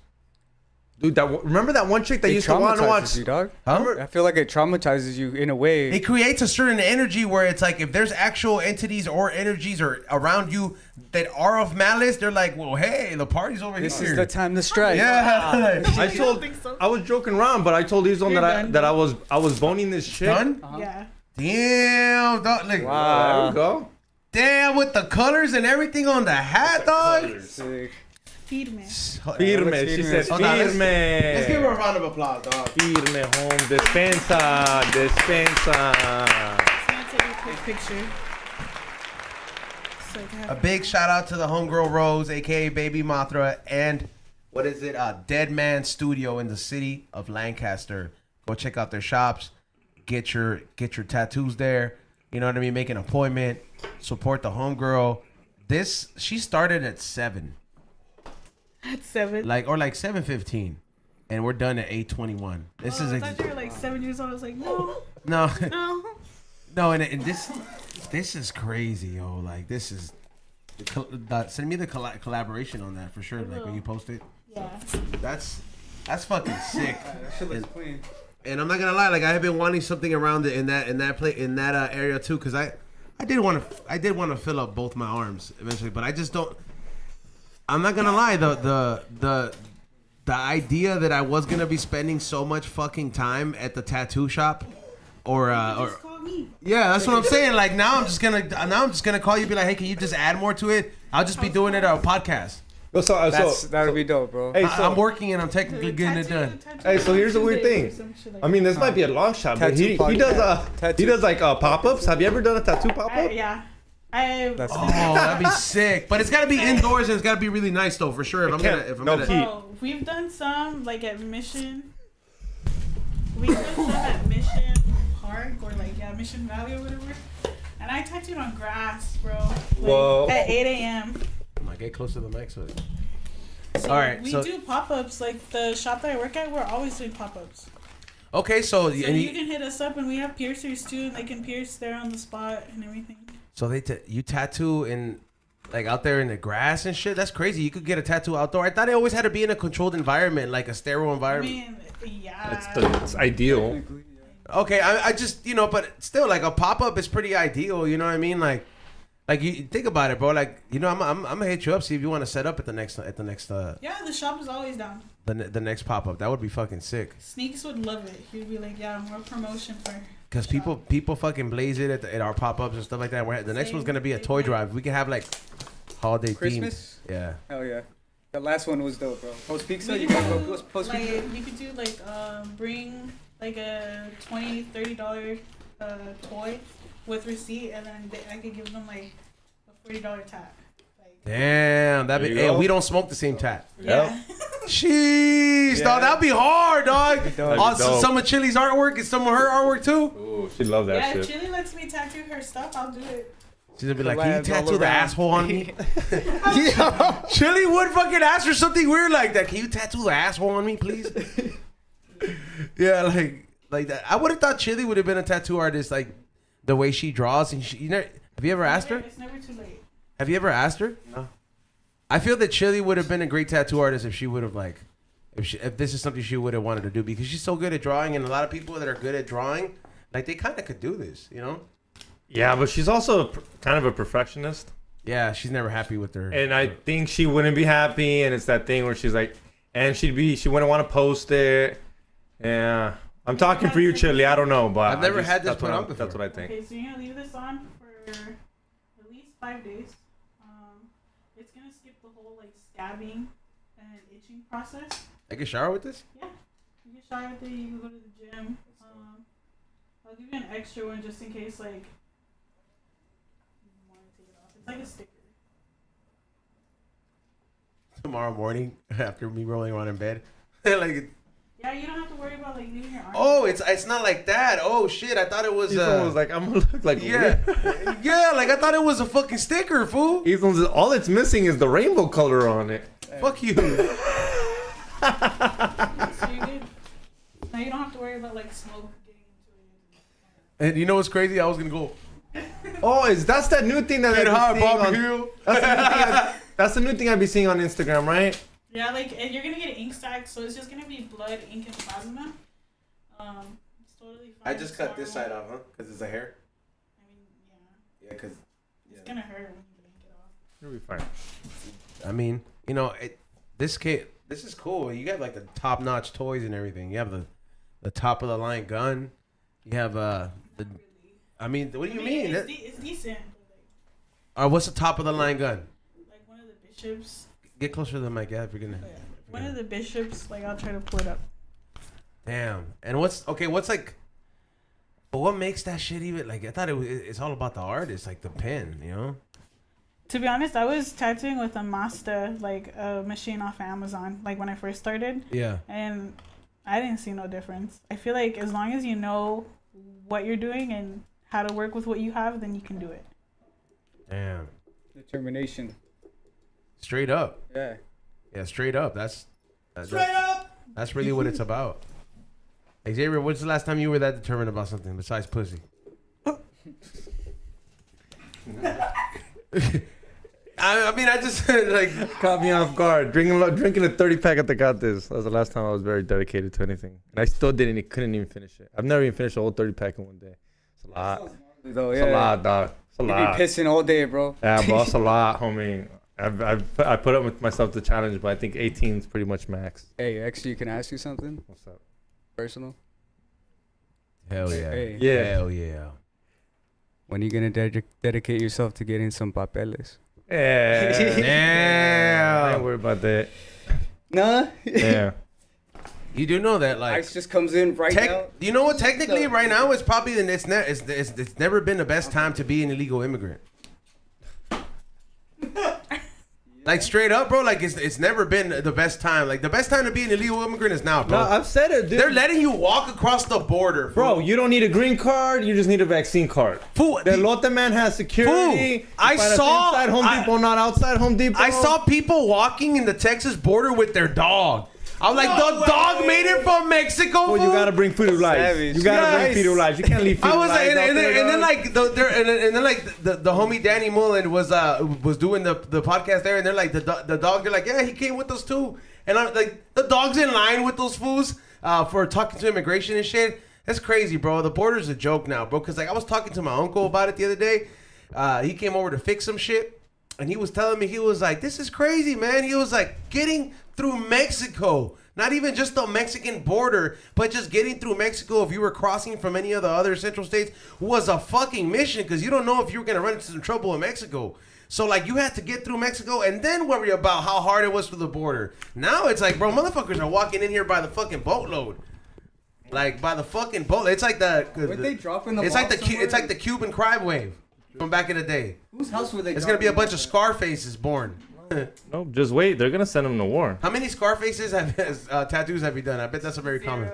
Dude, remember that one chick that used to want to watch? You, dog. Huh? I feel like it traumatizes you in a way. It creates a certain energy where it's like if there's actual entities or energies or around you that are of malice, they're like, well, hey, the party's over This here. is the time to strike. Yeah. I was joking around, but I told Izon that I was boning this chick. Done? Yeah. Damn, dog. Like, There we go. damn, with the colors and everything on the hat, dog. Sick. Firme. Firme. She said Hold on, firme. Let's give her a round of applause, dog. Firme, home. Despensa. Just gonna take a quick picture. So I can have A big shout out to the homegirl Rose, aka Baby Mothra, and what is it? Dead Man Studio in the city of Lancaster. Go check out their shops. Get your tattoos there. You know what I mean? Make an appointment. Support the homegirl. She started at 7. at 7. Like 7:15, and we're done at 8:21. This is I thought you were like 7 years old. I was like, no, no, no. no, and this is crazy, yo. Like, this is send me the collaboration on that for sure. Like when you post it, Yeah. that's fucking sick. That shit looks clean. And I'm not gonna lie, like I have been wanting something around it in that area too, because I did want to fill up both my arms eventually, but I just don't. I'm not gonna lie, the idea that I was gonna be spending so much fucking time at the tattoo shop, or Just call me. yeah, that's what I'm saying. Like now I'm just gonna call you, and be like, hey, can you just add more to it? I'll just be doing it on a podcast. That would be dope, bro. Hey, I'm working and I'm technically getting it done. Hey, so here's the weird thing. I mean, this might be a long shot, but he does like pop-ups. Have you ever done a tattoo pop-up? Yeah. That's Oh, that'd be sick. But it's gotta be indoors and it's gotta be really nice though, for sure. If I'm gonna Bro, we've done some like at Mission. We've done some at Mission Park or Mission Valley or whatever. And I tattooed on grass, bro. Like, Whoa. At 8 a.m. get close to the mic, so. So All right, we so do pop-ups. Like the shop that I work at, we're always doing pop-ups. okay, so So you can hit us up, and we have piercers too, and they can pierce there on the spot and everything. so you tattoo in like out there in the grass and shit. That's crazy. You could get a tattoo outdoor. I thought it always had to be in a controlled environment, like a sterile I environment. mean, yeah. It's ideal. Okay, I just but still, like a pop up is pretty ideal. You know what I mean? Like you think about it, bro. Like I'm gonna hit you up, see if you want to set up at the next Yeah, the shop is always down. the next pop up. That would be fucking sick. Sneaks would love it. He'd be like, yeah, more promotion for. Because people fucking blaze it at our pop ups and stuff like that. The next one's gonna be a toy drive. We can have like holiday Christmas? themed. Yeah. Hell yeah. The last one was dope, bro. Post pizza? We You could gotta do, go post like, pizza? you could do bring like a $20-$30 toy with receipt, and then I could give them like a $40 tag. Like, Damn, that'd be. There you Hey, go. we don't smoke the same tat. Yeah. Jeez, dog, that'd be hard, dog. dope. Some of Chili's artwork is some of her artwork too. Ooh, she love that Yeah, if shit. Chili lets me tattoo her stuff, I'll do it. She's gonna be like, "Can you Collabs all tattoo the around. asshole on me?" Chili would fucking ask for something weird like that. Can you tattoo the asshole on me, please? Yeah, like that. I would have thought Chili would have been a tattoo artist, like the way she draws. And she, have you ever asked her? It's never too late. Have you ever asked her? No. I feel that Chili would have been a great tattoo artist if she would have like, if this is something she would have wanted to do, because she's so good at drawing, and a lot of people that are good at drawing, like they kind of could do this, you know? Yeah, but she's also kind of a perfectionist. Yeah, she's never happy with her. And I think she wouldn't be happy, and it's that thing where she's like, and she wouldn't want to post it. Yeah, I'm talking for you, Chili. I don't know, but I've never had this that's put what on I'm- before. That's what I think. Okay, so you're gonna leave this on for at least 5 days. It's gonna skip the whole like stabbing and itching process. I can shower with this? Yeah, you can shower with it. You can go to the gym. I'll give you an extra one just in case like you want to take it off. It's like a sticker. Tomorrow morning, after me rolling around in bed. Like, Yeah, you don't have to worry about like leaving your arm. oh, it's not like that. Oh, shit, I thought it was... Ethan was like, I'm gonna look like yeah. Yeah, like I thought it was a fucking sticker, fool. Ethan's all it's missing is the rainbow color on it. Fuck you. So you're good. Now you don't have to worry about like smoke getting into it. And you know what's crazy? I was gonna go, Oh, that's that new thing that get I've high, been seeing on, barbecue. that's the new thing I've been seeing on Instagram, right? Yeah, like and you're gonna get ink sac, so it's just gonna be blood, ink, and plasma. It's totally fine. I just cut this side off, huh? Because it's a hair. I mean, yeah, Yeah, because... it's gonna hurt when you yank it off. It'll be fine. I mean, you know, this is cool. You got like the top-notch toys and everything. You have the top-of-the-line gun. You have the... I mean, what do you mean? It's decent. But, like, What's the top-of-the-line gun? like one of the bishops. Get closer to the mic, yeah, if you're gonna... One of the bishops. Like I'll try to pull it up. Damn. And what's like... But what makes that shit even... Like, I thought it's all about the artist, like the pen, you know? To be honest, I was tattooing with a Mazda, like a machine off Amazon, like when I first started, Yeah. and I didn't see no difference. I feel like as long as you know what you're doing and how to work with what you have, then you can do it. Damn. Determination. Straight up. Yeah. Yeah, straight up. That's really what it's about. Xavier, when's the last time you were that determined about something besides pussy? I mean, I just like... Caught me off guard. Drinking a 30 pack at the Got This. That was the last time I was very dedicated to anything, and I still couldn't even finish it. I've never even finished a whole 30 pack in one day. It's a lot. Though, It's a lot, dog. It's a You be lot. pissing all day, bro. Yeah, bro, it's a lot, homie. I put up with myself the challenge, but I think 18 is pretty much max. Hey, actually, can I ask you something What's up? personal? Hell yeah. Hey. Yeah. Hell yeah. When are you gonna dedicate yourself to getting some papeles? Yeah. I ain't Damn. worried about that. Nah. Yeah. You do know that, like... Ice just comes in right now. You know what? Technically, right now, it's probably it's never been the best time to be an illegal immigrant. Like straight up, bro. Like it's never been the best time. Like the best time to be an illegal immigrant is now, bro. No, I've said it, dude. They're letting you walk across the border, Bro, you don't need a green card. You just need a vaccine card. Fool, The Lotte man has security. Fool, I You find us saw- inside Home I- Depot, not outside Home Depot. I saw people walking in the Texas border with their dog. I'm like, the dog made it from Mexico. Well, you fool? gotta bring food lives. Savage. You gotta Yes. bring fetal lives. You can't leave fetal I was like, lives out and there, then dog. like the homie Danny Mullen was doing the podcast there, and they're like the dog. They're like, yeah, he came with us too, and I'm like, the dog's in line with those fools for talking to immigration and shit. That's crazy, bro. The border's a joke now, bro. Cause like I was talking to my uncle about it the other day. He came over to fix some shit, and he was telling me, he was like, this is crazy, man. He was like, getting through Mexico. Not even just the Mexican border, but just getting through Mexico if you were crossing from any of the other central states was a fucking mission, because you don't know if you were going to run into some trouble in Mexico. So, like, you had to get through Mexico and then worry about how hard it was for the border. Now it's like, bro, motherfuckers are walking in here by the fucking boatload. Like, by the fucking boat. It's like Would they drop in the It's like box it's like the Cuban crime wave. from back in the day. Whose house were they? It's gonna be a bunch of scars. Scarfaces born. No, just wait. They're gonna send him to war. How many Scarfaces tattoos have you done? I bet that's a very common.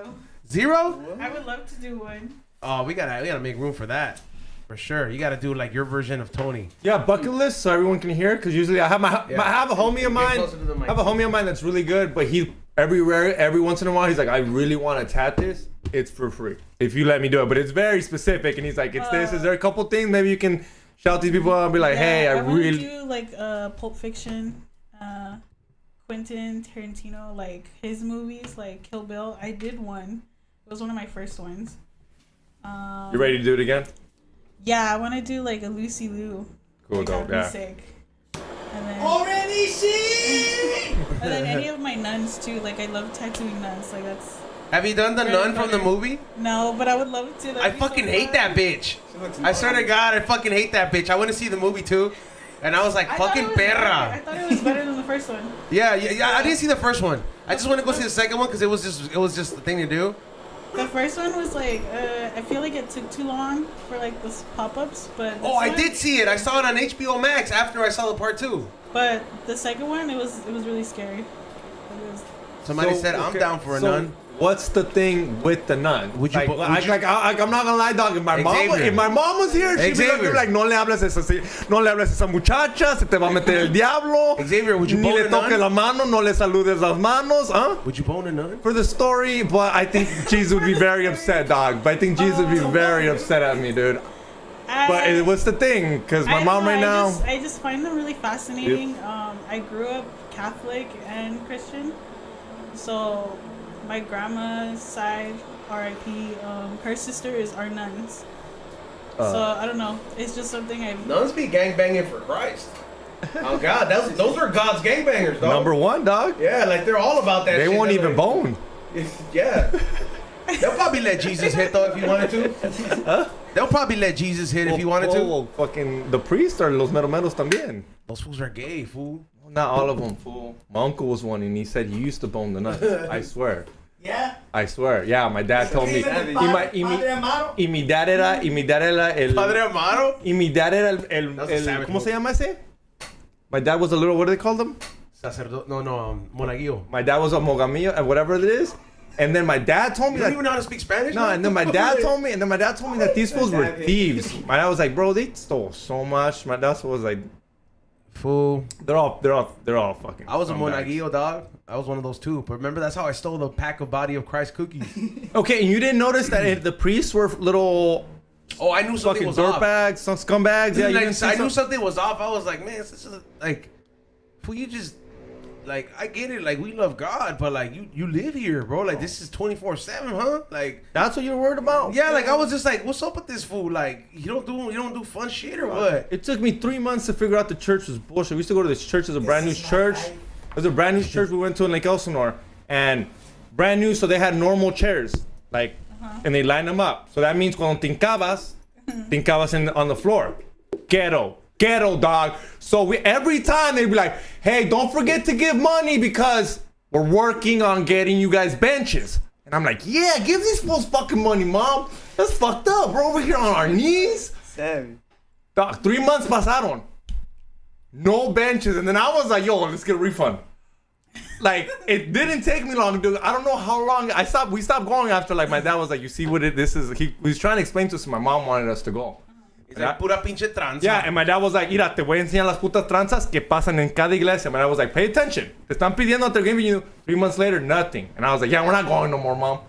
0. 0? I would love to do one. Oh, we gotta make room for that. For sure. You gotta do like your version of Tony. Yeah, bucket list so everyone can hear. Because usually I have I have a homie of mine. I have a homie of mine that's really good, but he every once in a while he's like, I really want to tat this. It's for free if you let me do it, but it's very specific. And he's like, it's this. Is there a couple things maybe you can shout these people out and be like, hey, I wanna really do like Pulp Fiction, Quentin Tarantino, like his movies, like Kill Bill. I did one. It was one of my first ones. You ready to do it again? Yeah, I want to do like a Lucy Liu. Cool, Like, dope. that'd be Yeah. sick. And then, Already see. and then any of my nuns too. Like I love tattooing nuns. Like that's Have you done the Really nun from the better. movie? no, but I would love to. That'd I be so fucking hate fun. that bitch. I swear to God, I fucking hate that bitch. I went to see the movie too, and I was like, I thought fucking it was better. I perra. thought it was better than the first one. Yeah. I didn't see the first one. I just want to go see the second one because it was just the thing to do. The first one was like, I feel like it took too long for like the pop-ups, but Oh, I did see it. I saw it on HBO Max after I saw the part 2. But the second one, it was really scary. It was, Somebody So, said I'm okay, down for a so nun. What's the thing with the nun? Would you Like, bo- would I'm you- not gonna lie, dog. If my Xavier. mom was here, she'd be Xavier. like, no le hables a esa muchacha, se te va a meter el diablo. Xavier, would you Ni bone le a toque nun? la mano, no le saludes las manos, huh? Would you bone a nun? For the story, but I think Jesus would be very upset, dog. But I think Jesus would be very upset at me, dude. But what's the thing? Because my I mom don't right know, now. I just find them really fascinating. I grew up Catholic and Christian, so my grandma's side, R.I.P. Her sister is our nuns. So I don't know. It's just something I've. Nuns be gangbanging for Christ. Oh God, those are God's gangbangers, dog. Number one, dog. Yeah, like they're all about that. They shit. won't They're even like- bone. Yeah. They'll probably let Jesus hit though if he wanted to. Huh? They'll probably let Jesus hit if he wanted to. Well, fucking the priest or los meromeros también. Those fools are gay, fool. Not all of them, fool. My uncle was one, and he said he used to bone the nuts. I swear. Yeah. I swear. Yeah, my dad told me. Padre Amaro. Y mi dad era el. Padre Amaro. Y mi dad era el That was a savage ¿cómo se move. llama ese? My dad was a little, what do they call them? Sacerdote. No, monaguillo. My dad was a mogamillo, whatever it is. And then my dad told me You don't that. even know how to speak Spanish? No, man? and then my dad told me, that these fools were thieves. My dad was like, bro, they stole so much. My dad was like, Fool. they're all fucking. I was a scumbags. monaguillo, dog. I was one of those too. But remember, that's how I stole the pack of Body of Christ cookies. Okay, and you didn't notice that the priests were little Oh, I knew something fucking was off. dirtbags, some scumbags. Yeah, Dude, you like, didn't see I knew some- something was off. I was like, man, this is like, fool, you just like, I get it. Like, we love God, but like, you live here, bro. Like, this is 24/7, huh? Like, That's what you're worried about? yeah. Like, I was just like, what's up with this fool? Like, you don't do fun shit or what? It took me 3 months to figure out the church was bullshit. We used to go to this church. It was a brand new church. It was a brand new church we went to in Lake Elsinore. And brand new, so they had normal chairs. Like, and they lined them up. So that means cuando tincabas on the floor. Ghetto, dog. So every time they'd be like, hey, don't forget to give money because we're working on getting you guys benches. And I'm like, yeah, give these fools fucking money, mom. That's fucked up. We're over here on our knees. Savage. Dog, 3 months pasaron. No benches. And then I was like, yo, let's get a refund. Like, it didn't take me long, dude. I don't know how long. We stopped going after, like, my dad was like, you see what this is? He was trying to explain to us. My mom wanted us to go. It's like pura pinche tranza. Yeah, and my dad was like, mira, te voy a enseñar las putas tranzas que pasan en cada iglesia. My dad was like, pay attention. Te están pidiendo, they're giving you. 3 months later, nothing. And I was like, yeah, we're not going no more, mom.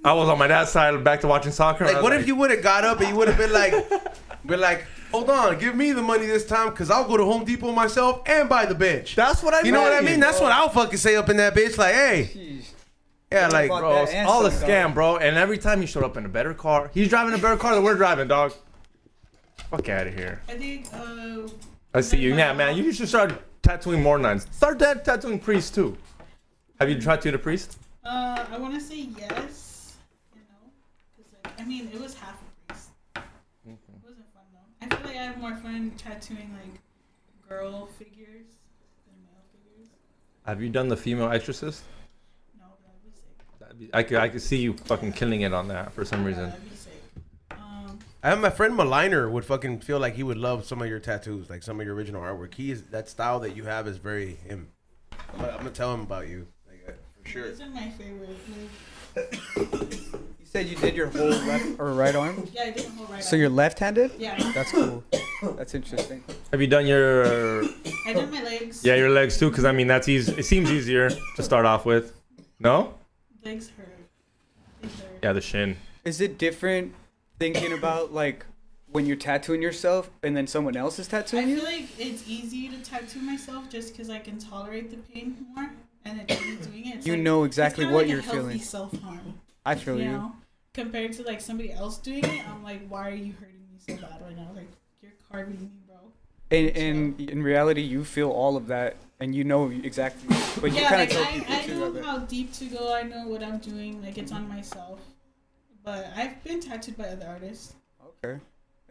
I was on my dad's side, back to watching soccer. Like, what if you would have got up and you would have been like, hold on, give me the money this time, cause I'll go to Home Depot myself and buy the bench. That's what I You know what I mean? mean? That's what I'll fucking say up in that bitch. Like, hey, Jeez. yeah, like, Fuck Bro, that it's and all a some, scam, dog. bro. And every time he showed up in a better car, he's driving a better car than we're driving, dog. Fuck out of here. I think. I see you. Yeah, man, you should start tattooing more nuns. Start tattooing priests, too. Have you tattooed a priest? I want to say yes. You know, 'cause, like, I mean, it was half a priest. It wasn't fun though. I feel like I have more fun tattooing like girl figures than male figures. Have you done the female exorcist? No, but that'd be sick. I could see you fucking killing it on that for some reason. That'd be sick. I have my friend Maliner would fucking feel like he would love some of your tattoos, like some of your original artwork. He is that style that you have is very him. I'm gonna tell him about you, like, for sure. These are my favorite. You said you did your whole left or right arm. Yeah, I did the whole right. So you're left-handed? Yeah. That's cool. That's interesting. Have you done your? I did my legs. Yeah, your legs too, because I mean that's easy. It seems easier to start off with. No? Legs hurt. They hurt. Yeah, the shin. Is it different thinking about like when you're tattooing yourself and then someone else is I tattooing you? feel like it's easy to tattoo myself just because I can tolerate the pain more, and it's me doing it. It's You like, know exactly it's what kinda you're like a healthy feeling. self-harm. I feel You you. know, compared to like somebody else doing it, I'm like, why are you hurting me so bad right now? Like you're carving me, bro. And in reality, you feel all of that, and you know exactly. But you Yeah, kind like of tell people I too. know that- how deep to go. I know what I'm doing. Like it's on myself. But I've been tattooed by other artists. Okay.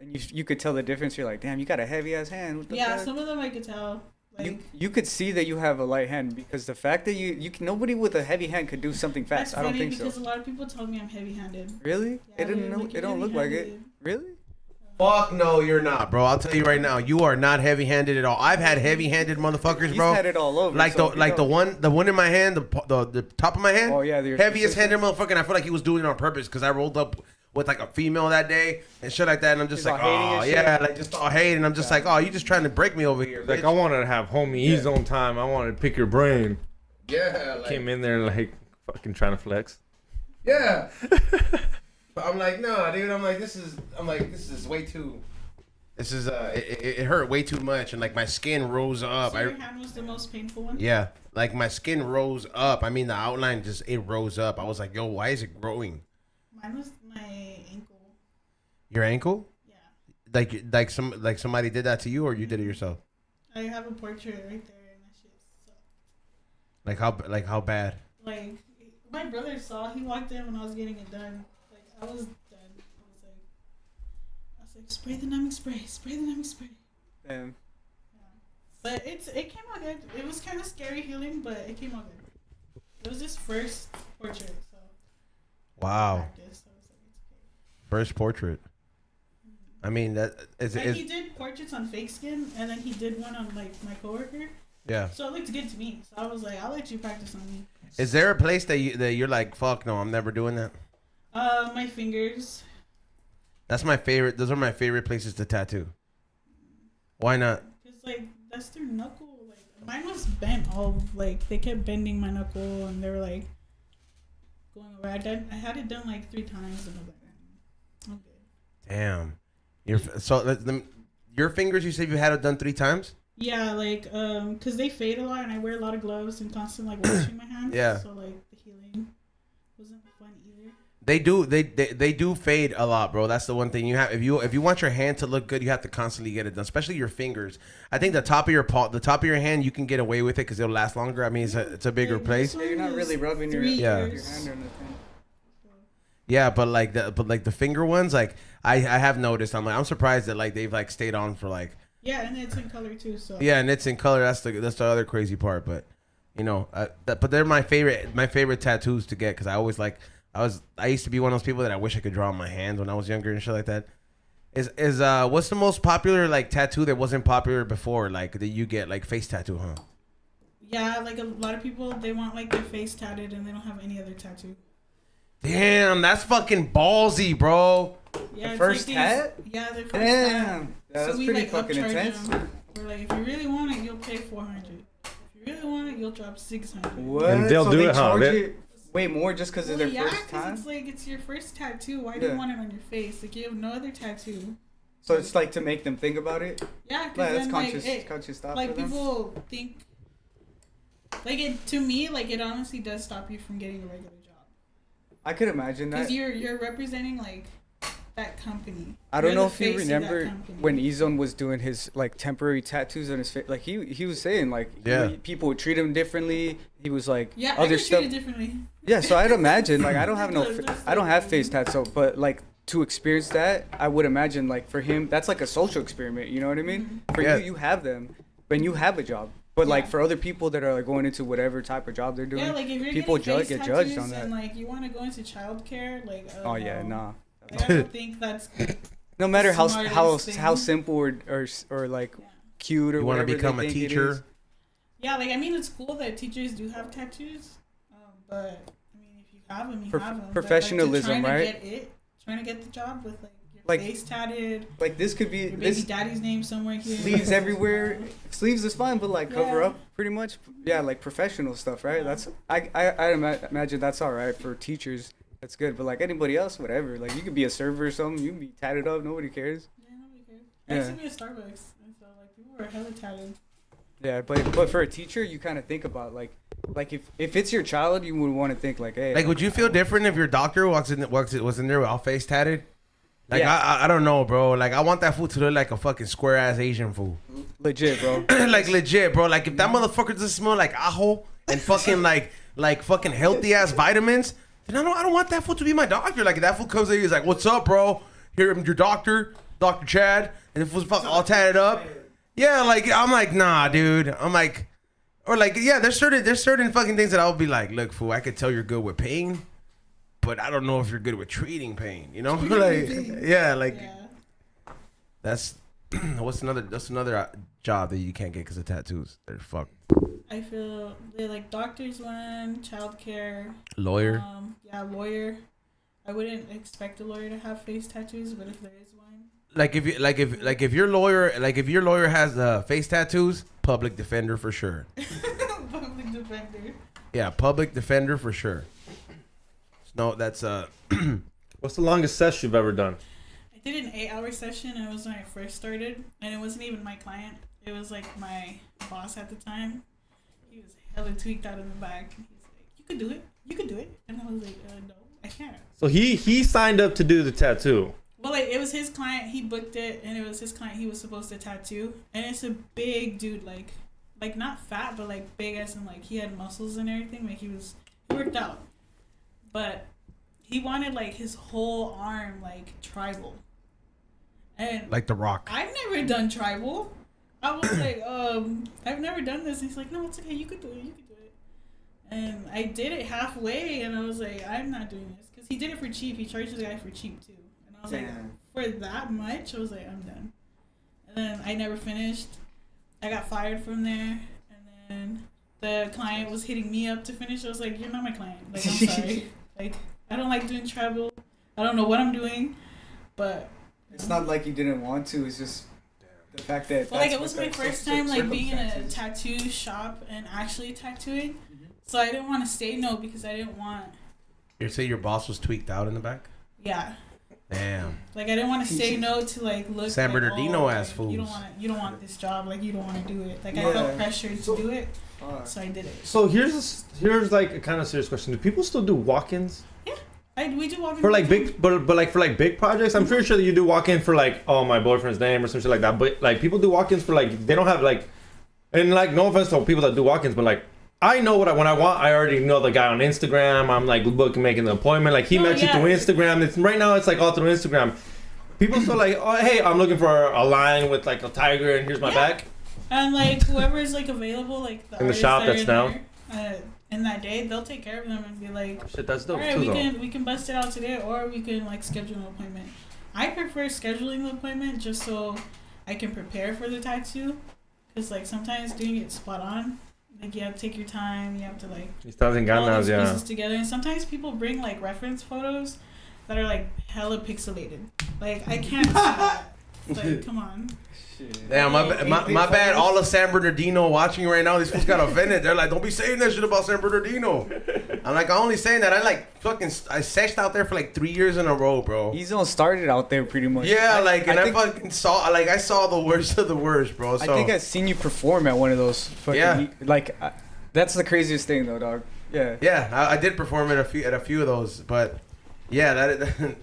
And you could tell the difference. You're like, damn, you got a heavy ass hand. What the Yeah, fuck? some of them I could tell. Like You could see that you have a light hand because the fact that you can, nobody with a heavy hand could do something that's fast. I don't funny think because so. a lot of people told me I'm heavy-handed. Really? Yeah, It didn't they're know. like, It don't "You're look like it. heavy-handed." Really? Fuck no, you're not, bro. I'll tell you right now, you are not heavy-handed at all. I've had heavy-handed motherfuckers, He's bro. had it all over. Like so the you like know. the one in my hand, the top of my hand. Oh, yeah, your heaviest consistent- handed motherfucker. And I feel like he was doing it on purpose because I rolled up with like a female that day and shit like that, and I'm just He's like, all hating oh and yeah, shit. like just all hate, and I'm just like, oh, you just trying to break me over here, Like bitch. I wanted to have homie ease on time. I wanted to pick your brain. Yeah, like, Came in there like fucking trying to flex. yeah. But I'm like, no, dude. I'm like, this is way too. This is it hurt way too much, and like my skin rose up. So your hand was the most painful one? Yeah, like my skin rose up. I mean, the outline just it rose up. I was like, yo, why is it growing? Mine was my ankle. Your ankle? Yeah. Like somebody did that to you, or you did it yourself? I have a portrait right there, and that shit sucked. Like how bad? Like, my brother saw, he walked in when I was getting it done. Like, I was done. I was like, spray the numbing spray, spray the numbing spray. Damn. But it came out good. It was kind of scary healing, but it came out good. It was his first portrait, so. Wow, Practice, so I was like, it's okay. first portrait. I mean that is Like, it. he did portraits on fake skin, and then he did one on, like, my coworker. Yeah. So it looked good to me. So I was like, I'll let you practice on me. Is there a place that you're like, fuck no, I'm never doing that? My fingers. That's my favorite. Those are my favorite places to tattoo. Why not? Cause like that's their knuckle. Like mine was bent. All like they kept bending my knuckle, and they were like going over. I had it done like 3 times, and I was like, okay. Damn. Your fingers. You said you had it done 3 times. Yeah, like cause they fade a lot, and I wear a lot of gloves and constantly like washing my hands. Yeah. So like the healing wasn't fun either. They do fade a lot, bro. That's the one thing you have. If you want your hand to look good, you have to constantly get it done, especially your fingers. I think the top of your hand, you can get away with it because it'll last longer. I mean, it's a bigger Like, place. this Yeah, you're one not really was rubbing your 3 Yeah. years. hand or nothing. Yeah, but like the finger ones, like I have noticed. I'm surprised that like they've like stayed on for like. Yeah, and it's in color too. So Yeah, and it's in color. That's the other crazy part. But you know, but they're my favorite tattoos to get because I always like. I used to be one of those people that I wish I could draw on my hands when I was younger and shit like that. Is what's the most popular like tattoo that wasn't popular before, like that you get, like face tattoo, huh? Yeah, like a lot of people, they want like their face tatted and they don't have any other tattoo. Damn, that's fucking ballsy, bro. Yeah, it's first like tat? Yeah, their first Damn. tat. Yeah, that's we, pretty like, fucking upcharge intense. them. We're like, if you really want it, you'll pay 400. If you really want it, you'll drop 600. What? And they'll so do they it, huh? charge They- it way more just because of Well, their yeah, first because time? it's like, it's your first tattoo. Why do Yeah. you want it on your face? Like, you have no other tattoo. So it's like to make them think about it? Yeah, because Yeah, that's then, conscious, like, conscious thought like for them. people think, like, it, to me, like, it honestly does stop you from getting a regular job. I could imagine that. Because you're representing, like, that company. I don't You're know the if you face of that remember company. when Ezone was doing his like temporary tattoos on his face. Like he was saying like Yeah. people would treat him differently. He was like Yeah, I other get stuff. treated differently. Yeah, so I'd imagine like I don't have There's I don't have like- face tats, but like to experience that, I would imagine like for him that's like a social experiment. You know what I mean? For Yeah. you have them, when you have a job. But like Yeah. for other people that are like going into whatever type of job they're doing, Yeah, like if you're people getting face get judged tattoos on that. And like you want to go into childcare, like Oh yeah, nah. Like, I don't think that's no matter how smartest how thing. simple or like cute or You want to whatever they become a think it is. teacher? Yeah, like I mean, it's cool that teachers do have tattoos, but I mean, if you have them, you have them. Professionalism, but, like, right? Trying to get the job with like your Like- face tatted, Like this could be your baby this daddy's name somewhere here. sleeves everywhere. Sleeves is fine, but like cover Yeah. up pretty much. Yeah, like professional stuff, right? Yeah. That's imagine that's all right for teachers. That's good, but like anybody else, whatever. Like you could be a server or something. You can be tatted up. Nobody cares. Yeah, nobody cares. I used to be at Starbucks, and so like people were hella tatted. Yeah, but for a teacher, you kind of think about like if it's your child, you would want to think like, hey, Like, would you feel different if your doctor was in there with all face tatted? Like, Yeah. I don't know, bro. Like, I want that fool to look like a fucking square ass Asian fool. legit, bro. Like, legit, bro. Like, if that motherfucker doesn't smell like ajo and fucking like fucking healthy ass vitamins, then I don't want that fool to be my doctor. Like, if that fool comes in, he's like, "What's up, bro? Here, I'm your doctor, Dr. Chad," and the fool's fucking all tatted up. Yeah, like I'm like, nah, dude. I'm like, or like, yeah, there's certain fucking things that I'll be like, look, fool, I could tell you're good with pain, but I don't know if you're good with treating pain. You know, like, yeah, like Yeah. that's that's another job that you can't get because of tattoos. They're fucked. I feel they're like doctors one, childcare, Lawyer. yeah, lawyer. I wouldn't expect a lawyer to have face tattoos, but if there is one, Like if your lawyer has face tattoos, public defender for sure. public defender. Yeah, public defender for sure. No, that's What's the longest session you've ever done? I did an 8-hour session, and it was when I first started, and it wasn't even my client. It was like my boss at the time. He was hella tweaked out in the back. And he's like, "You could do it. You could do it." And I was like, "No, I can't." So he signed up to do the tattoo. Well, like, it was his client. He booked it, and it was his client he was supposed to tattoo. And it's a big dude, like not fat, but like big as in like he had muscles and everything. Like he worked out, but he wanted like his whole arm like tribal. And like The Rock. I've never done tribal. I was like, I've never done this. He's like, no, it's okay. You could do it. You could do it. And I did it halfway, and I was like, I'm not doing this because he did it for cheap. He charged the guy for cheap too. And I was like, for that much, I was like, I'm done. And then I never finished. I got fired from there, and then the client was hitting me up to finish. I was like, you're not my client. Like, I'm sorry. Like, I don't like doing tribal. I don't know what I'm doing, but It's not like you didn't want to. It's just the fact that. well, like that's it was what my the first time like being in a circumstances. tattoo shop and actually tattooing, so I didn't want to say no because I didn't want. You say your boss was tweaked out in the back? Yeah, Damn. like I didn't want to say no to like look. San like, Bernardino ass like, fools. You don't want this job. Like you don't want to do it. Like I Yeah. felt pressured to do it, Fuck. so I did it. So here's like a kind of serious question. Do people still do walk-ins We do walk for like big, but like for like big projects? I'm pretty sure that you do walk-in for like, oh, my boyfriend's name or some shit like that. But like people do walk-ins for like, they don't have like, and like no offense to people that do walk-ins, but like I know when I want. I already know the guy on Instagram. I'm like making the appointment. Like he No, met you yeah. through Instagram. It's right now. It's like all through Instagram. People still like, oh hey, I'm looking for a line with like a tiger, and here's my Yeah. back. And like whoever's like available, like the In the artists shop that that's are down? there, in that day, they'll take care of them and be like, Shit, that's dope all right, too, though. we can bust it out today, or we can like schedule an appointment. I prefer scheduling the appointment just so I can prepare for the tattoo, because like sometimes doing it spot on, like you have to take your time, you have to like Estás en put all ganas, those yeah. pieces together, and sometimes people bring like reference photos that are like hella pixelated. Like I can't see that. Like come on. Damn, my bad. All of San Bernardino watching right now. These fools got offended. They're like, don't be saying that shit about San Bernardino. I'm like, I'm only saying that. I seshed out there for like 3 years in a row, bro. He's all started out there pretty much. Yeah, I I think, saw the worst of the worst, bro. So I think I've seen you perform at one of those. Fucking Yeah. That's the craziest thing though, dog. Yeah. yeah, I did perform at a few of those, but yeah, that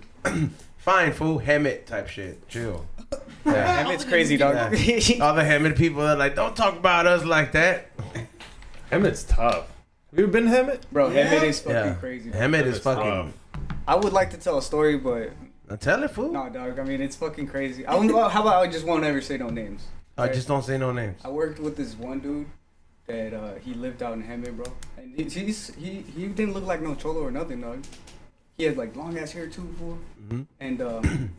fine, fool, Hemet type shit, chill. Yeah. Emmett's crazy, dog. Yeah. All the Hemet people are like, don't talk about us like that. Emmett's tough. Have you ever been to Emmett? Bro, Emmett is fucking Yeah, crazy. Dog. Hemet is Emmett's fucking. I would like to tell a story, but Tell it, fool. no, dog. I mean, it's fucking crazy. How about I just won't ever say no names? I just don't say no names. I worked with this one dude that he lived out in Hemet, bro, and he didn't look like no cholo or nothing, dog. He had like long ass hair too, fool. Mm-hmm. And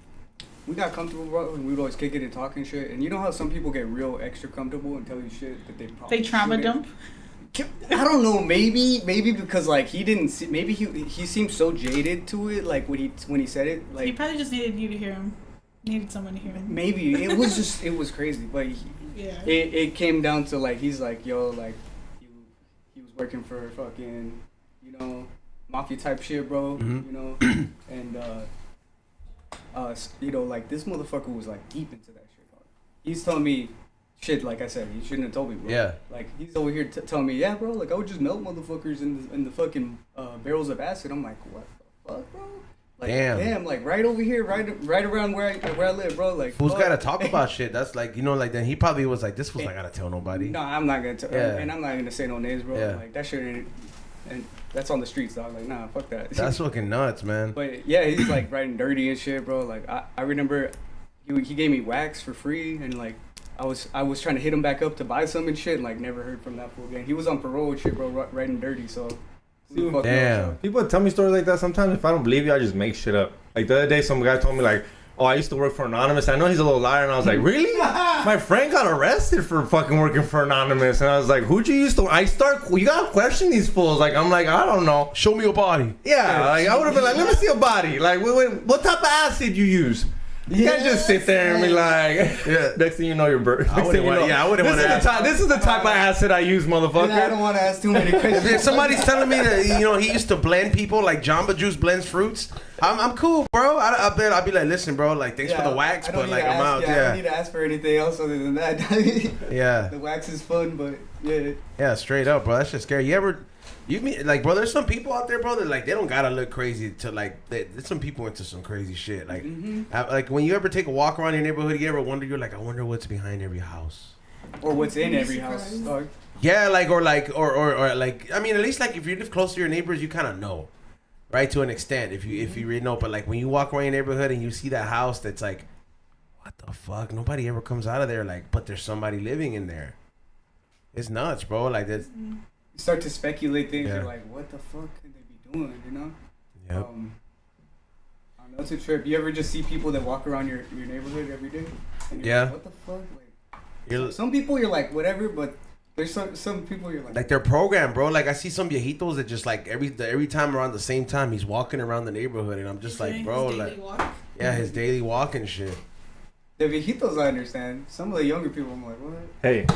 we got comfortable, bro, and we'd always kick it and talk and shit. And you know how some people get real extra comfortable and tell you shit that they probably They trauma shouldn't? dump. I don't know. Maybe because like he didn't. See, maybe he seemed so jaded to it. Like when he said it. He Like probably just needed you to hear him. Needed someone to hear him. maybe it was crazy. But Yeah. it came down to like he's like, yo, like he was working for fucking, you know, mafia type shit, bro. Mhm. You know, and you know, like this motherfucker was like deep into that shit. Bro. He's telling me shit, like I said, he shouldn't have told me, bro. Yeah. Like he's over here telling me, yeah, bro. Like I would just melt motherfuckers in the fucking barrels of acid. I'm like, what the fuck, bro? Like, Damn. like right over here, right around where I live, bro. Like, Who's fuck. got to talk about shit? That's like, you know, like then he probably was like, this fool's not gonna tell nobody. No, I'm not gonna tell, Yeah. and I'm not gonna say no names, bro. Yeah. Like that shit ain't, and that's on the streets, dog. Like, nah, fuck that. That's fucking nuts, man. But yeah, he's like riding dirty and shit, bro. Like I remember, he gave me wax for free, and like I was trying to hit him back up to buy some and shit, and like never heard from that fool again. He was on parole and shit, bro, riding dirty. So who the fuck knows, Damn. bro? People tell me stories like that. Sometimes if I don't believe you, I just make shit up. Like the other day, some guy told me like, "Oh, I used to work for Anonymous. I know he's a little liar." And I was like, "Really? My friend got arrested for fucking working for Anonymous." And I was like, "Who'd you used to?" You gotta question these fools. Like I'm like, I don't know. Show me your body. Yeah, like I would have been like, "Let me see your body. Like, what type of acid you use?" You can't just sit there and be like, Yeah. Next thing you know, you're burnt. I wouldn't want. Yeah, I wouldn't want to ask. This is the type of acid I use, motherfucker. Yeah, I don't want to ask too many questions. If somebody's telling me that, you know, he used to blend people like Jamba Juice blends fruits, I'm cool, bro. I bet I'll be like, listen, bro, like thanks for the wax, I don't but need like to I'm ask, out. I don't need to ask for anything else other than that. Yeah. The wax is fun, but yeah. Yeah, straight up, bro. That's just scary. You mean like, bro? There's some people out there, bro, that like they don't gotta look crazy to like. There's some people into some crazy shit. Like, like when you ever take a walk around your neighborhood, you ever wonder? You're like, I wonder what's behind every house. Or what's in every house, dog. Yeah, like or like I mean, at least like if you live close to your neighbors, you kind of know, right? To an extent, if you really know. But like when you walk around your neighborhood and you see that house, that's like, what the fuck? Nobody ever comes out of there. Like, but there's somebody living in there. It's nuts, bro. Like that's. You start to speculate things. Yeah. You're like, what the fuck could they be doing? You know? Yep. I don't know, it's a trip. You ever just see people that walk around your neighborhood every day? And you're Yeah. like, what the fuck? Like, You're, some people you're like, whatever, but there's some people you're like they're programmed, bro. Like I see some viejitos that just like every time around the same time he's walking around the neighborhood, and I'm just like, bro, like yeah, his daily walk and shit. the viejitos, I understand. Some of the younger people, I'm like, what? Hey,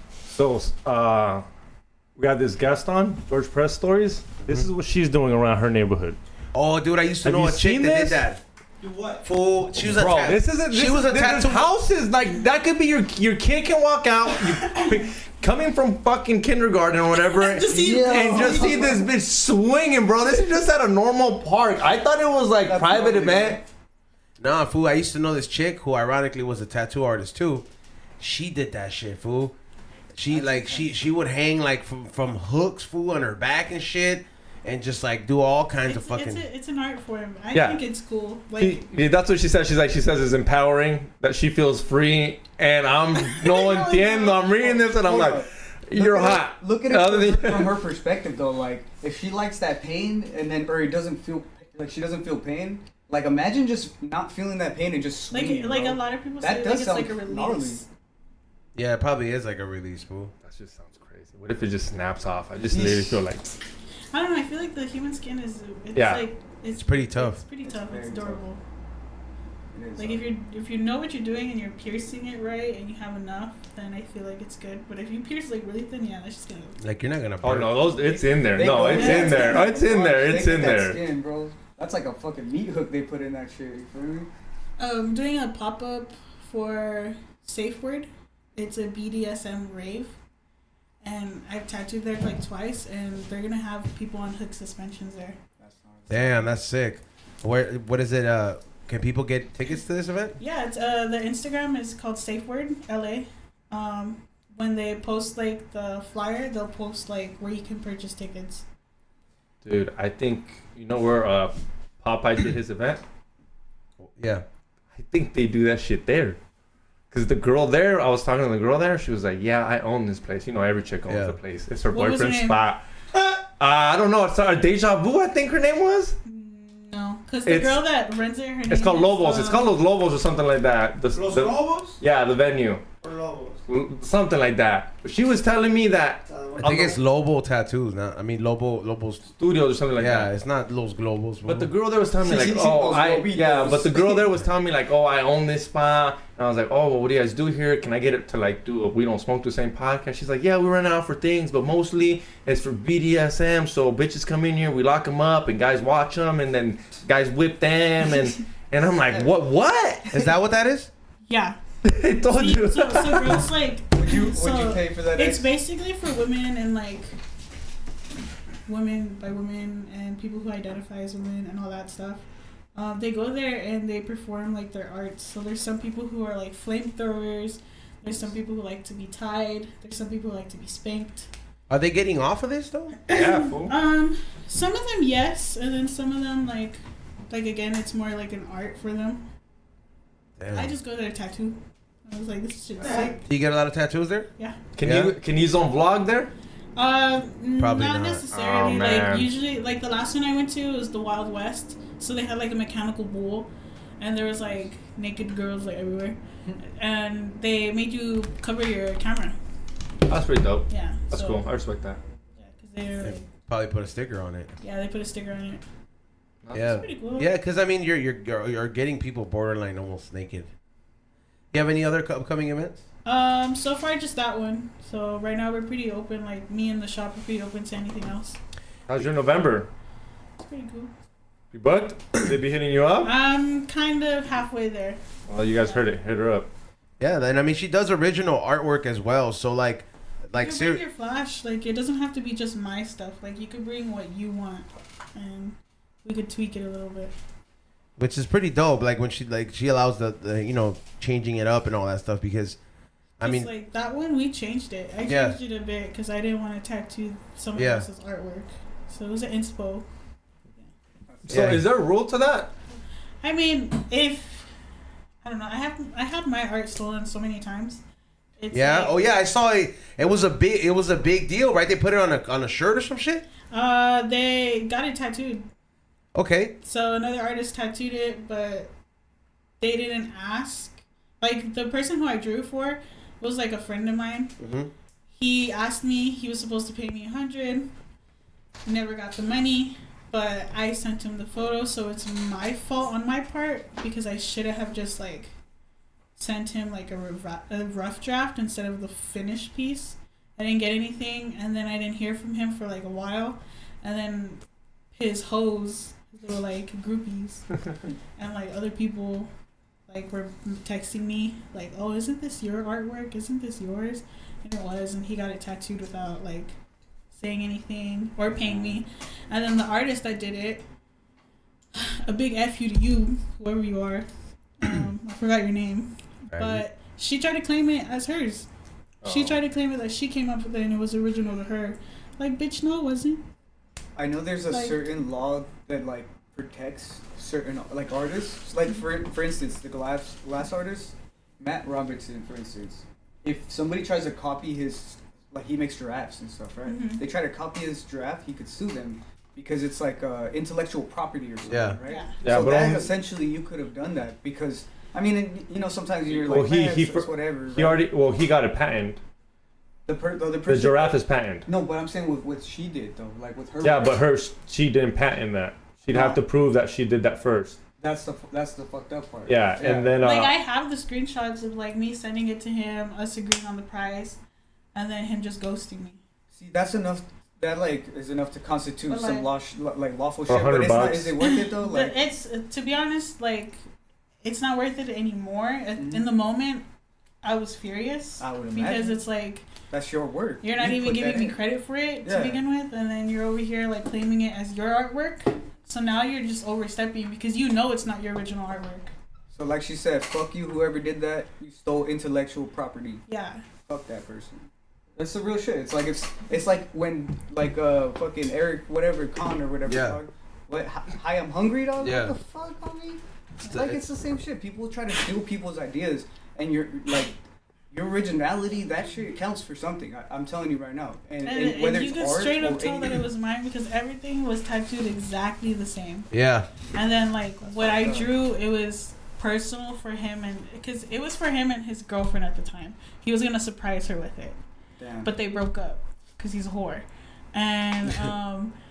so we got this guest on, George Press Stories. This is what she's doing around her neighborhood. Oh, dude, I used to Have know you a chick seen that did this? that. Do what? Fool, she was a Bro, tat- this is she was a tattoo. house is like that could be your kid can walk out coming from fucking kindergarten or whatever and just see this bitch swinging, bro. This is just at a normal park. I thought it was like private event. Nah, fool, I used to know this chick who ironically was a tattoo artist too. She did that shit, fool. She like she would hang like from hooks, fool, on her back and shit, and just like do all kinds of fucking. It's an art form. I Yeah. think it's cool. Like That's what she said. She says it's empowering, that she feels free, and I'm no entiendo. I'm reading this and I'm like, you're hot. Look at Other it than- from her perspective, though. Like, if she likes that pain, and then or it doesn't feel like she doesn't feel pain. Like, imagine just not feeling that pain and just swinging. like bro. a lot of people That say does like it's sound like a release. gnarly. Yeah, it probably is like a release, fool. That just sounds crazy. What if it just snaps off? I just literally feel like I don't know. I feel like the human skin is Yeah. like It's pretty tough. It's pretty tough. It's Very tough. durable. It is, Like if you know what you're doing and you're piercing it right and you have enough, then I feel like it's good. But if you pierce like really thin, yeah, that's just gonna. Like you're not gonna. oh burn. no, it's in there. They No, go it's in in there. It's in there. They It's get in that there. Skin, bro. That's like a fucking meat hook they put in that shit. You feel me? Doing a pop up for Safe Word. It's a BDSM rave, and I've tattooed there like twice, and they're gonna have people on hook suspensions there. That's not. Damn, that's sick. What is it? Can people get tickets to this event? Yeah, it's the Instagram is called Safe Word LA. When they post like the flyer, they'll post like where you can purchase tickets. Dude, I think you know where Popeye did his event. Yeah. I think they do that shit there. Cause the girl there, I was talking to the girl there. She was like, "Yeah, I own this place. You know, every chick owns Yeah. the place. It's her What was her boyfriend's name? spot." I don't know. It's Deja Vu. I think her name was. No. Because the girl that runs it, her name It's called is, Lobos. It's called Los Lobos or something like that. Los Lobos? Yeah, the venue. Or Lobos? Something like that. But she was telling me that I think it's Lobo Tattoos now. I mean, Lobo's. studios or something like Yeah, that. it's not Los Globos. But the girl there was telling me like, oh, but the girl there was telling me like, oh, I own this spa. And I was like, oh, well, what do you guys do here? Can I get it to like do a We Don't Smoke the Same podcast? She's like, yeah, we run out for things, but mostly it's for BDSM. So bitches come in here, we lock them up, and guys watch them, and then guys whip them, and I'm like, what? Is that what that is? Yeah. I told you. So girls like. Would you pay for that? It's basically for women and like women by women and people who identify as women and all that stuff. They go there and they perform like their arts. So there's some people who are like flamethrowers. There's some people who like to be tied. There's some people who like to be spanked. Are they getting off of this though? Yeah, fool. Some of them yes, and then some of them like again, it's more like an art for them. Damn. I just go there to tattoo. I was like, this shit's sick. Do you get a lot of tattoos there? Yeah. Can you zone vlog there? Probably not not. necessarily. Oh, man. Like usually, like the last one I went to was the Wild West. So they had like a mechanical bull, and there was like naked girls like everywhere, and they made you cover your camera. That's pretty dope. Yeah. That's so, cool. I respect that. Yeah, because they're They like, probably put a sticker on it. yeah, they put a sticker on it. Yeah. pretty cool. Yeah, because I mean, you're getting people borderline almost naked. You have any other upcoming events? So far just that one. So right now we're pretty open. Like me and the shop are pretty open to anything else. How's your November? It's pretty cool. You booked? They be hitting you up? I'm kind of halfway there. Well, you guys heard it. Hit her up. Yeah, and I mean, she does original artwork as well. So like You can bring seriously. your flash. Like it doesn't have to be just my stuff. Like you could bring what you want, and we could tweak it a little bit. Which is pretty dope. Like when she allows the changing it up and all that stuff because, I mean, like that one we changed it. I changed it a bit because I didn't want to tattoo someone else's artwork. So it was an inspo. So Yeah. is there a rule to that? I mean, if I don't know, I had my art stolen so many times. It's yeah. like, Oh yeah, I saw it. It was a big deal, right? They put it on a shirt or some shit. They got it tattooed. Okay. So another artist tattooed it, but they didn't ask. Like the person who I drew for was like a friend of mine. Mm-hmm. He asked me. He was supposed to pay me $100. Never got the money, but I sent him the photo, so it's my fault on my part because I should have just like sent him like a rough draft instead of the finished piece. I didn't get anything, and then I didn't hear from him for like a while, and then his hoes, they were like groupies, and like other people like were texting me like, oh, isn't this your artwork, isn't this yours? And it was, and he got it tattooed without like saying anything or paying me. And then the artist that did it, a big F you to you, whoever you are, I forgot your name, but she tried to claim it as hers. She tried to claim it that she came up with it and it was original to her. Like, bitch, no, it wasn't. I know there's a Like- certain law that like protects certain like artists. Like for instance, the glass artist, Matt Robertson, for instance. If somebody tries to copy his, like he makes giraffes and stuff, right? Mhm. They try to copy his giraffe, he could sue them because it's like intellectual property or something, Yeah. right? Yeah. Yeah, So but that only- essentially you could have done that because I mean, you know, sometimes you're like, Well, he- man, he it's for- whatever. He right? he got it patented. The other The person. giraffe is patented. No, but I'm saying with what she did though, like with her. Yeah, but she didn't patent that. She'd have to prove that she did that first. That's the fucked up part. Yeah, and then Like, I have the screenshots of like me sending it to him, us agreeing on the price, and then him just ghosting me. See, that's enough. That like is enough to constitute But, some like- lawful For shit. But it's not. $100. Is it worth it though? Like, It's, to be honest, like, it's not worth it anymore. Mhm. In the moment, I was furious I would because imagine. it's like that's your work. you're not You even put giving that me in. credit for it Yeah. to begin with, and then you're over here like claiming it as your artwork. So now you're just overstepping because you know it's not your original artwork. So like she said, fuck you, whoever did that. You stole intellectual property. Yeah. Fuck that person. That's the real shit. It's like it's like when like fucking Eric whatever Khan or whatever. Yeah. Dog, what? Hi, I'm hungry, dog. Yeah. What the fuck, homie? Like it's the same shit. People try to steal people's ideas, and you're like, your originality, that shit counts for something. I'm telling you right now. And And you could straight up tell that it anything. was mine because everything was tattooed exactly the same. Yeah. And then like what I fucked up. drew, it was personal for him, and because it was for him and his girlfriend at the time. He was gonna surprise her with it, Damn. but they broke up because he's a whore, and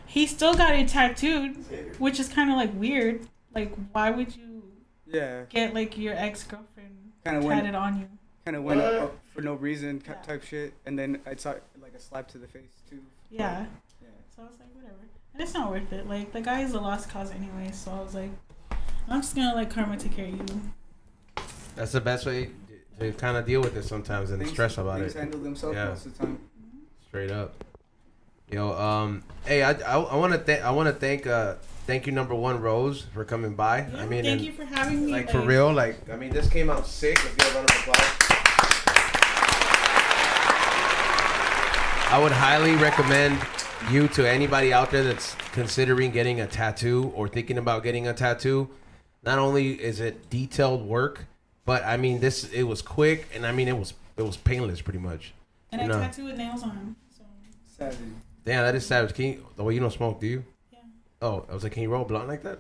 he still got it tattooed, which is kind of like weird. Like, why would you Yeah. get like your ex girlfriend Kind of went. tatted on you? Kind of went up for no reason, type shit, and then I saw like a slap to the face too. Yeah. Yeah. So I was like, whatever. And it's not worth it. Like, the guy is a lost cause anyway. So I was like, I'm just gonna let karma take care of you. That's the best way to kind of deal with it sometimes and stress about things it. handle themselves Yeah. most of the time. Straight up. Yo, hey, I want to thank you, number one, Rose, for coming by. Yeah, I mean, thank and, you for having me. like, for real, like, I mean, this came out sick. Let's give a round of applause. I would highly recommend you to anybody out there that's considering getting a tattoo or thinking about getting a tattoo. Not only is it detailed work, but I mean, it was quick, and I mean, it was painless pretty much. And you I know. tattoo with nails on him. So Savage. Damn, that is savage. Can you? Oh, you don't smoke, do you? yeah, Oh, I was like, can you roll a blunt like that?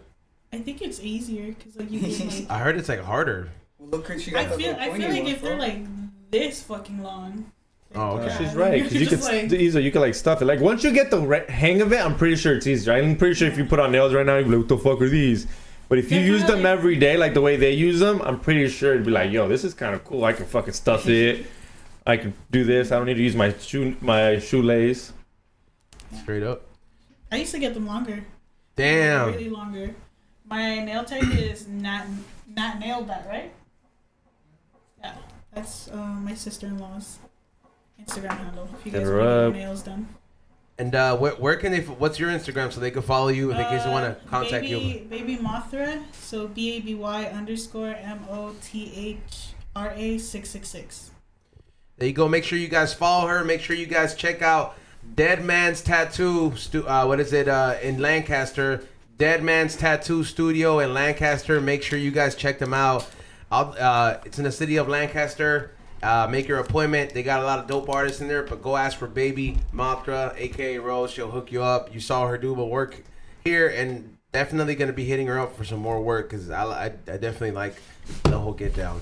I think it's easier because like you can like. I heard it's like harder. Well, look, she got I the feel little like pointy if one, they're bro. like this fucking long. Oh, okay. Yeah, She's then right, you're because you could just like- easily you can like stuff it. Like once you get the hang of it, I'm pretty sure it's easier. I'm pretty sure if you put on nails right now, you'd be like, what the fuck are these? But if you use them every day, like the way they use them, I'm pretty sure it'd be like, yo, this is kind of cool. I can fucking stuff it. I can do this. I don't need to use my shoelace. Straight up. I used to get them longer. Damn. Really longer. My nail tag is not nailed that, right? Yeah. That's my sister-in-law's Instagram handle. If you guys Hit her want your up. nails done. And where can they? What's your Instagram so they can follow you in case they want to contact you? Baby Mothra. So BABY_MOTHRA 666. There you go. Make sure you guys follow her. Make sure you guys check out Dead Man's Tattoo. What is it in Lancaster? Dead Man's Tattoo Studio in Lancaster. Make sure you guys check them out. It's in the city of Lancaster. Make your appointment. They got a lot of dope artists in there, but go ask for Baby Mothra, aka Rose. She'll hook you up. You saw her do the work here, and definitely gonna be hitting her up for some more work because I definitely like the whole get down.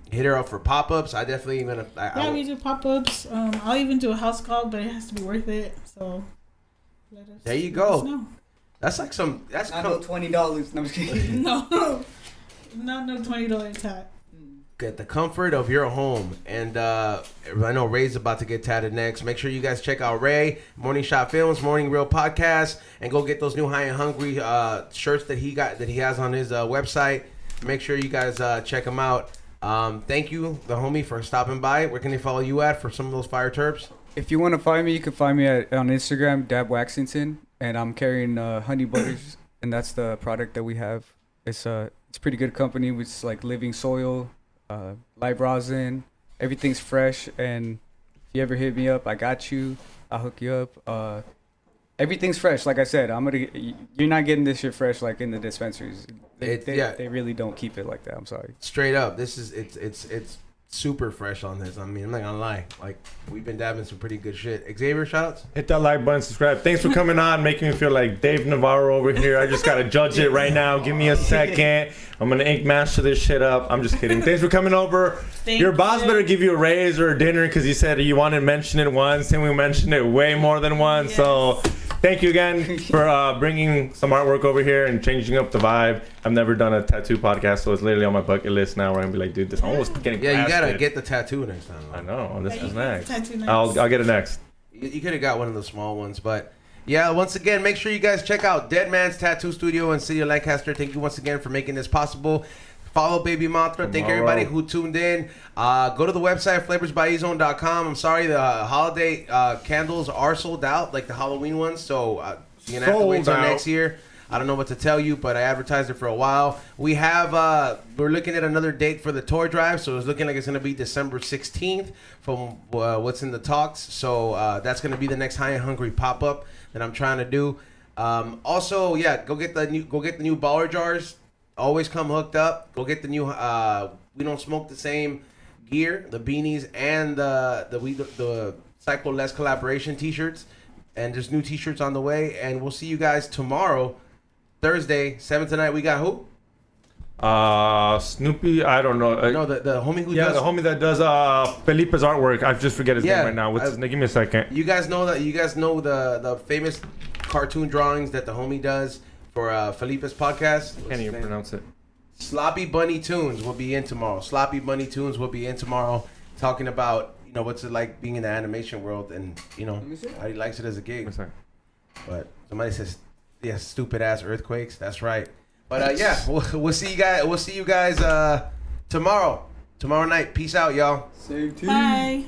Hit her up for pop-ups. I definitely gonna. Yeah, we do pop-ups. I'll even do a house call, but it has to be worth it. So There you let go. us know. That's like some. That's I know $20. No, I'm just kidding. No, not no $20 tat. Get the comfort of your home. And I know Ray's about to get tatted next. Make sure you guys check out Ray, Morning Shot Films, Morning Real Podcast, and go get those new High and Hungry shirts that he has on his website. Make sure you guys check them out. Thank you, the homie, for stopping by. Where can they follow you at for some of those fire terps? If you want to find me, you can find me on Instagram, Dab Waxington, and I'm carrying Honey Butters, and that's the product that we have. It's a pretty good company with like living soil, live rosin, everything's fresh. And if you ever hit me up, I got you. I'll hook you up. Everything's fresh. Like I said, you're not getting this shit fresh like in the dispensaries. They really don't keep it like that. I'm sorry. Straight up, it's super fresh on this. I mean, I'm not gonna lie. Like, we've been dabbing some pretty good shit. Xavier, shoutouts. Hit that like button, subscribe. Thanks for coming on, making me feel like Dave Navarro over here. I just gotta judge it right now. Give me a second. I'm gonna ink master this shit up. I'm just kidding. Thanks for coming over. Your boss better give you a raise or a dinner because he said you wanted to mention it once, and we mentioned it way more than once. Yes. So thank you again for bringing some artwork over here and changing up the vibe. I've never done a tattoo podcast, so it's literally on my bucket list now. Where I'm gonna be like, dude, this almost getting. Yeah, you gotta blasted. get the tattoo next time. I know. This Yeah, is you get next. the tattoo next. I'll get it next. You could have got one of the small ones, but yeah, once again, make sure you guys check out Dead Man's Tattoo Studio in City of Lancaster. Thank you once again for making this possible. Follow Baby Mothra. Thank everybody who tuned in. Go to the website, flavorsbyezone.com. I'm sorry, the holiday candles are sold out, like the Halloween ones, so you're going to have to wait till next year. I don't know what to tell you, but I advertised it for a while. We have, we're looking at another date for the toy drive, so it's looking like it's going to be December 16th from what's in the talks. So that's going to be the next High and Hungry pop-up that I'm trying to do. Also, yeah, go get the new baller jars. Always come hooked up. Go get the new, we don't smoke the same gear, the beanies, and the Psycho Less collaboration T-shirts, and there's new T-shirts on the way. And we'll see you guys tomorrow, Thursday, 7 tonight. We got who? Snoopy, I don't know. No, the homie who yeah, does. the homie that does Felipe's artwork. I just forget his Yeah, name right now. What's his name? Give me a second. You guys know that. You guys know the famous cartoon drawings that the homie does for Felipe's podcast. What's Can't his even name? pronounce it. Sloppy Bunny Tunes will be in tomorrow. Sloppy Bunny Tunes will be in tomorrow, talking about what's it like being in the animation world, and how he likes it as a gig. One second. But somebody says, yeah, stupid ass earthquakes. That's right. But yeah, we'll see you guys. We'll see you guys tomorrow night. Peace out, y'all. Save team. Bye.